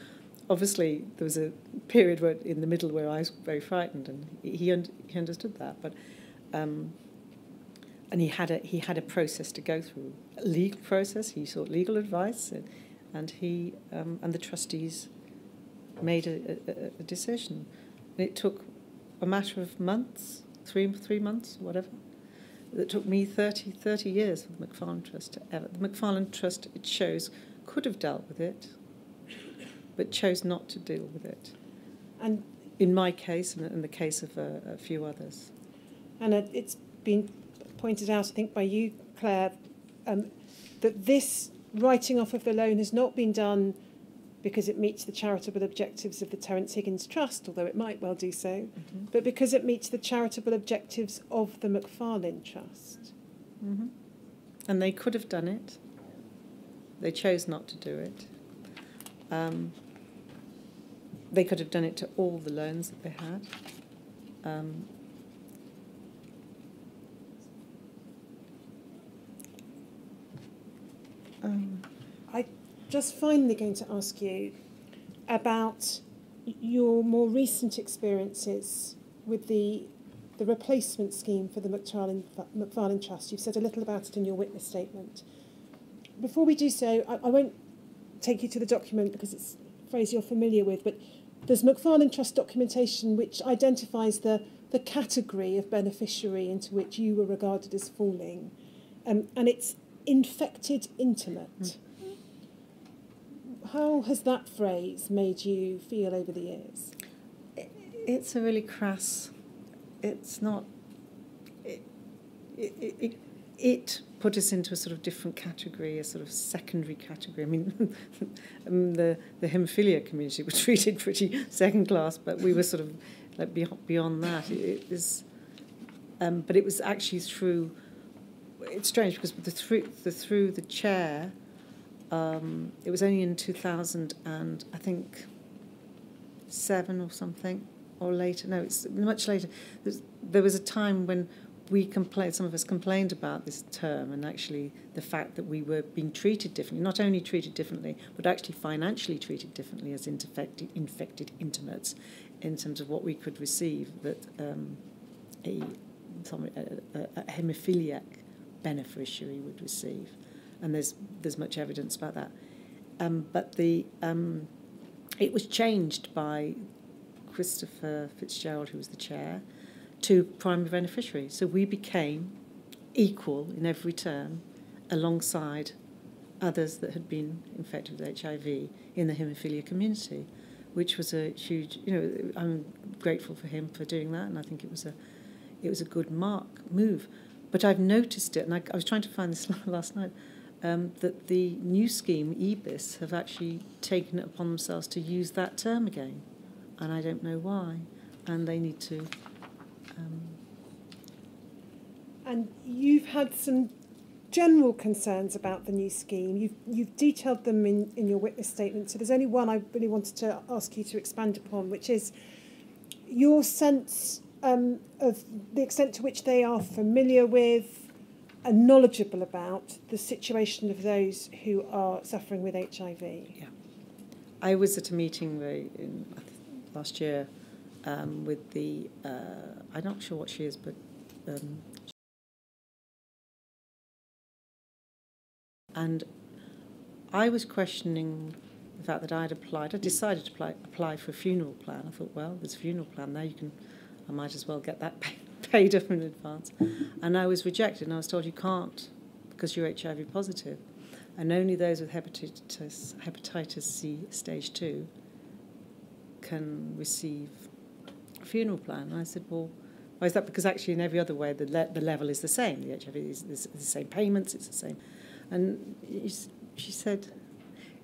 Obviously, there was a period in the middle where I was very frightened, and he understood that. But and he had a process to go through, a legal process. He sought legal advice, and he and the trustees made a decision. And it took a matter of months, three months, whatever. It took me 30 years for the McFarlane Trust to ever. The McFarlane Trust, it shows, could have dealt with it, but chose not to deal with it. And in my case, and in the case of a few others. And it's been pointed out, I think, by you, Claire, that this writing off of the loan has not been done because it meets the charitable objectives of the Terence Higgins Trust, although it might well do so, but because it meets the charitable objectives of the McFarlane Trust. Mm-hmm. And they could have done it. They chose not to do it. They could have done it to all the loans that they had. I just finally going to ask you about your more recent experiences with the replacement scheme for the McFarlane Trust. You've said a little about it in your witness statement. Before we do so, I won't take you to the document because it's a phrase you're familiar with, but there's McFarlane Trust documentation which identifies the category of beneficiary into which you were regarded as falling, and it's infected intimate. How has that phrase made you feel over the years? It's a really crass. It's not. It put us into a sort of different category, a sort of secondary category. I mean, the haemophilia community were treated pretty second class, but we were sort of like beyond that. It was, but it was actually through. It's strange because through the chair. It was only in 2000 and I think 7 or something, or later. No, it's much later. There was a time when some of us complained about this term, and actually the fact that we were being treated differently, not only treated differently, but actually financially treated differently as infected intimates in terms of what we could receive that a haemophiliac beneficiary would receive. And there's much evidence about that. But it was changed by Christopher Fitzgerald, who was the chair, to primary beneficiary. So we became equal in every term alongside others that had been infected with HIV in the haemophilia community, which was a huge, I'm grateful for him for doing that, and I think it was a good move. But I've noticed it, and I was trying to find this last night, that the new scheme, EBIS, have actually taken it upon themselves to use that term again, and I don't know why, and they need to. And you've had some general concerns about the new scheme. You've detailed them in your witness statement, so there's only one I really wanted to ask you to expand upon, which is your sense of the extent to which they are familiar with and knowledgeable about the situation of those who are suffering with HIV. Yeah. I was at a meeting last year with the, I'm not sure what she is, but and I was questioning the fact that I decided to apply for a funeral plan. I thought, well, there's a funeral plan there, I might as well get that paid up in advance. And I was rejected, and I was told you can't because you're HIV positive. And only those with hepatitis C stage 2 can receive a funeral plan. And I said, well, why is that? Because actually in every other way the level is the same. The HIV is the same payments, it's the same. And she said,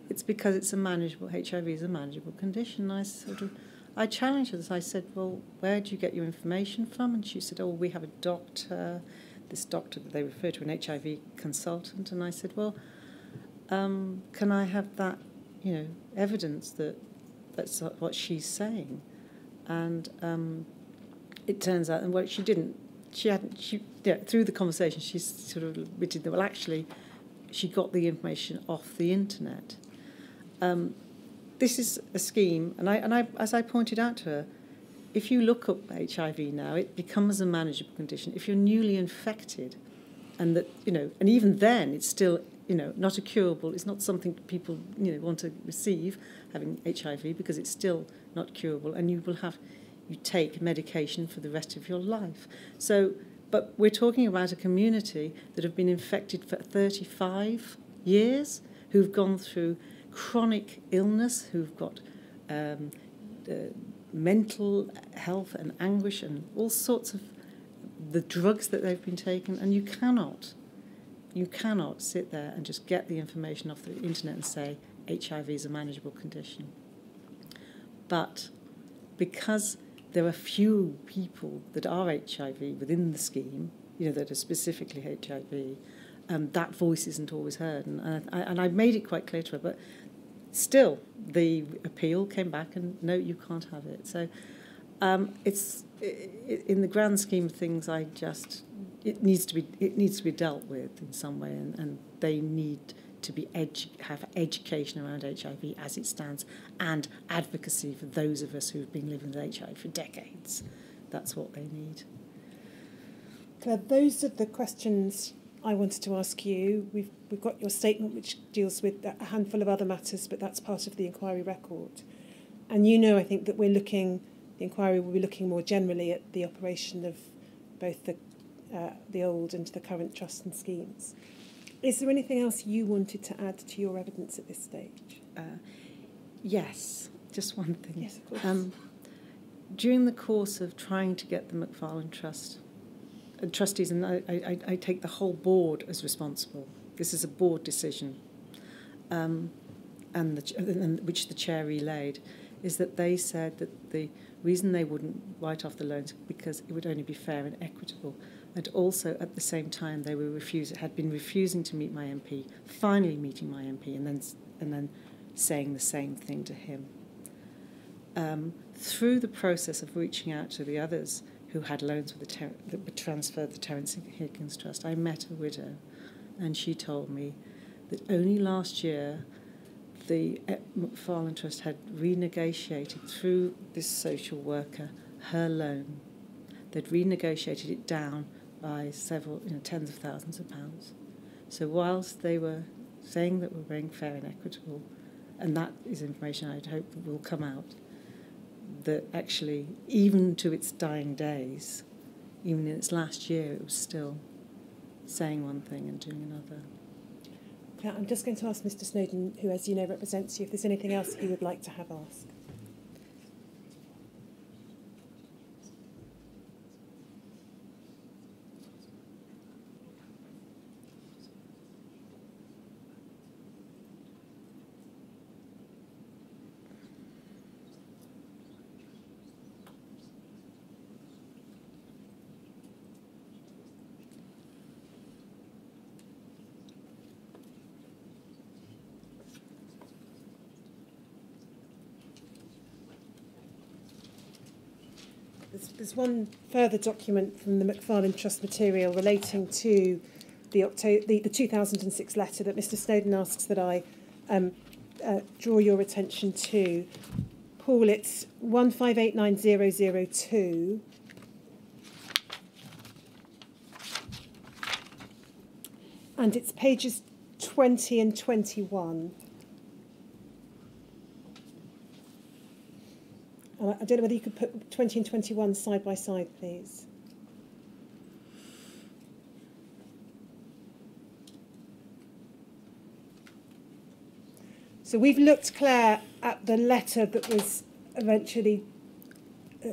it's because it's a manageable, HIV is a manageable condition. And I challenged her. I said, well, where do you get your information from? And she said, oh, we have a doctor, this doctor that they refer to, an HIV consultant. And I said, well, can I have that, evidence that that's what she's saying? And it turns out, and what she didn't, through the conversation, she sort of admitted that, well, actually, she got the information off the internet. This is a scheme, and I, as I pointed out to her, if you look up HIV now, it becomes a manageable condition. If you're newly infected, and that and even then, it's still not a curable. It's not something people want to receive, having HIV, because it's still not curable, and you take medication for the rest of your life. So. But we're talking about a community that have been infected for 35 years, who've gone through chronic illness, who've got mental health and anguish and all sorts of the drugs that they've been taking. And you cannot sit there and just get the information off the internet and say HIV is a manageable condition. But because there are few people that are HIV within the scheme, that are specifically HIV. That voice isn't always heard, and I made it quite clear to her. But still, the appeal came back, and no, you can't have it. So, it's in the grand scheme of things. It needs to be dealt with in some way, and they need to be have education around HIV as it stands, and advocacy for those of us who've been living with HIV for decades. That's what they need. Claire, those are the questions I wanted to ask you. We've got your statement, which deals with a handful of other matters, but that's part of the inquiry record. And I think that the inquiry will be looking more generally at the operation of both the old and the current trust and schemes. Is there anything else you wanted to add to your evidence at this stage? Yes, just one thing. Yes, of course. During the course of trying to get the McFarlane Trust, trustees, and I take the whole board as responsible. This is a board decision, and which the chair relayed, is that they said that the reason they wouldn't write off the loans because it would only be fair and equitable. And also, at the same time, they had been refusing to meet my MP, finally meeting my MP, and then saying the same thing to him. Through the process of reaching out to the others who had loans that were transferred to Terence Higgins Trust, I met a widow, and she told me that only last year the McFarlane Trust had renegotiated through this social worker her loan. They'd renegotiated it down by several, tens of thousands of pounds. So whilst they were saying that we're being fair and equitable, and that is information I'd hope will come out, that actually, even to its dying days, even in its last year, it was still saying one thing and doing another. I'm just going to ask Mr. Snowden, who, as you know, represents you, if there's anything else he would like to have asked. there's one further document from the Macfarlane Trust material relating to the 2006 letter that Mr. Snowden asks that I draw your attention to. Paul, it's 1589002. And it's pages 20 and 21. I don't know whether you could put 20 and 21 side by side, please. So we've looked, Claire, at the letter that was eventually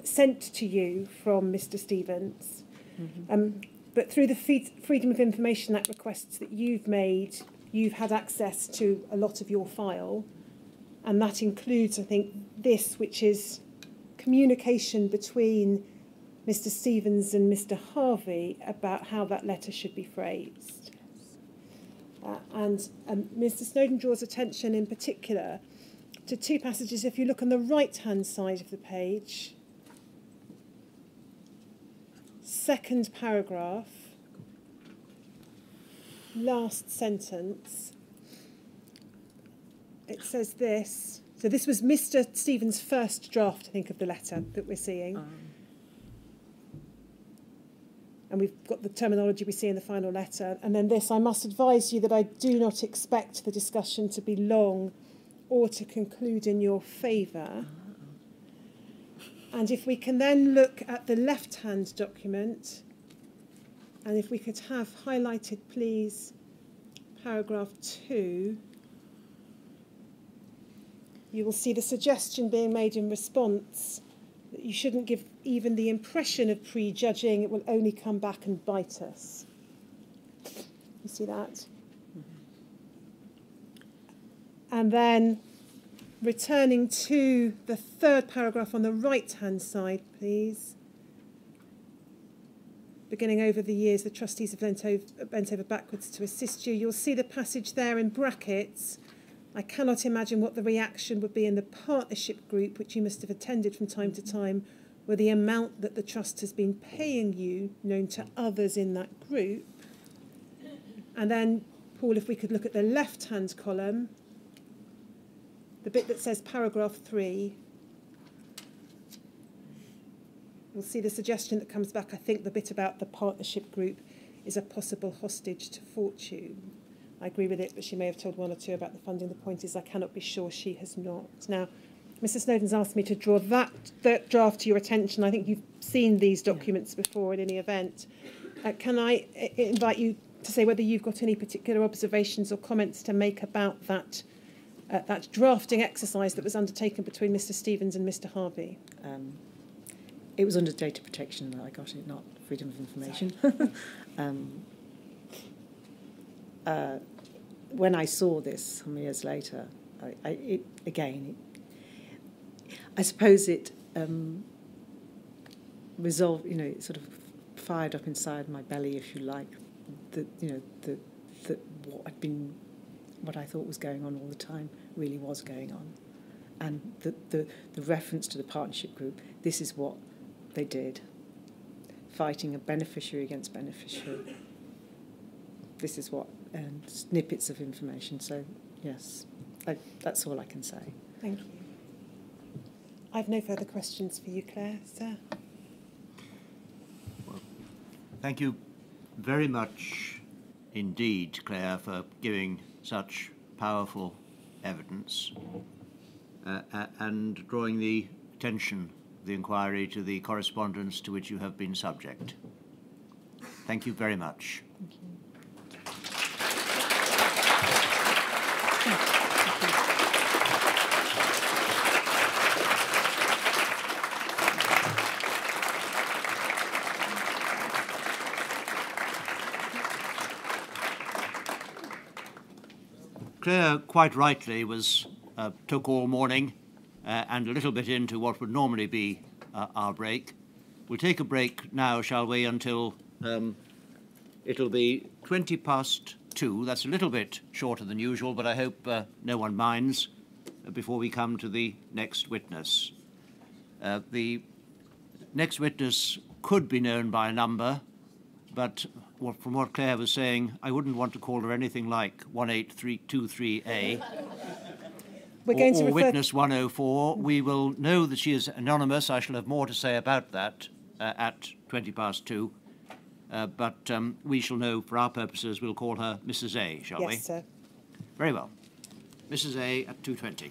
sent to you from Mr. Stevens. Mm-hmm. But through the Freedom of Information Act requests that you've made, you've had access to a lot of your file. And that includes, I think, this, which is communication between Mr. Stevens and Mr. Harvey about how that letter should be phrased. And Mr. Snowden draws attention in particular to two passages. If you look on the right-hand side of the page, second paragraph, last sentence, it says this. So this was Mr. Stevens' first draft, I think, of the letter that we're seeing. And we've got the terminology we see in the final letter. And then this: I must advise you that I do not expect the discussion to be long or to conclude in your favour. And if we can then look at the left-hand document, and if we could have highlighted, please, paragraph 2, you will see the suggestion being made in response that you shouldn't give even the impression of prejudging. It will only come back and bite us. You see that? Mm-hmm. And then returning to the third paragraph on the right-hand side, please. Beginning over the years, the trustees have bent over backwards to assist you. You'll see the passage there in brackets. I cannot imagine what the reaction would be in the partnership group, which you must have attended from time to time, were the amount that the trust has been paying you known to others in that group. And then, Paul, if we could look at the left-hand column, the bit that says paragraph 3, we'll see the suggestion that comes back. I think the bit about the partnership group is a possible hostage to fortune. I agree with it, but she may have told one or two about the funding. The point is I cannot be sure she has not. Now, Mr. Snowden's asked me to draw that draft to your attention. I think you've seen these documents before in any event. Can I invite you to say whether you've got any particular observations or comments to make about that drafting exercise that was undertaken between Mr. Stevens and Mr. Harvey? It was under data protection that I got it, not freedom of information. When I saw this some years later, I suppose it resolved, it sort of fired up inside my belly, if you like, what I thought was going on all the time really was going on. And the reference to the partnership group, this is what they did, fighting a beneficiary against beneficiary. This is what, snippets of information. So, yes, that's all I can say. Thank you. I've no further questions for you, Claire. Sir? Well, thank you very much indeed, Claire, for giving such powerful evidence and drawing the attention of the inquiry to the correspondence to which you have been subject. Thank you very much. Thank you. Claire, quite rightly, took all morning and a little bit into what would normally be our break. We'll take a break now, shall we, until it'll be 2:20. That's a little bit shorter than usual, but I hope no one minds before we come to the next witness. The next witness could be known by a number, but from what Claire was saying, I wouldn't want to call her anything like 18323A. We're going to or refer... witness 104. We will know that she is anonymous. I shall have more to say about that at 2:20. But we shall know, for our purposes, we'll call her Mrs. A, shall we? Yes, sir. Very well. Mrs. A at 2:20.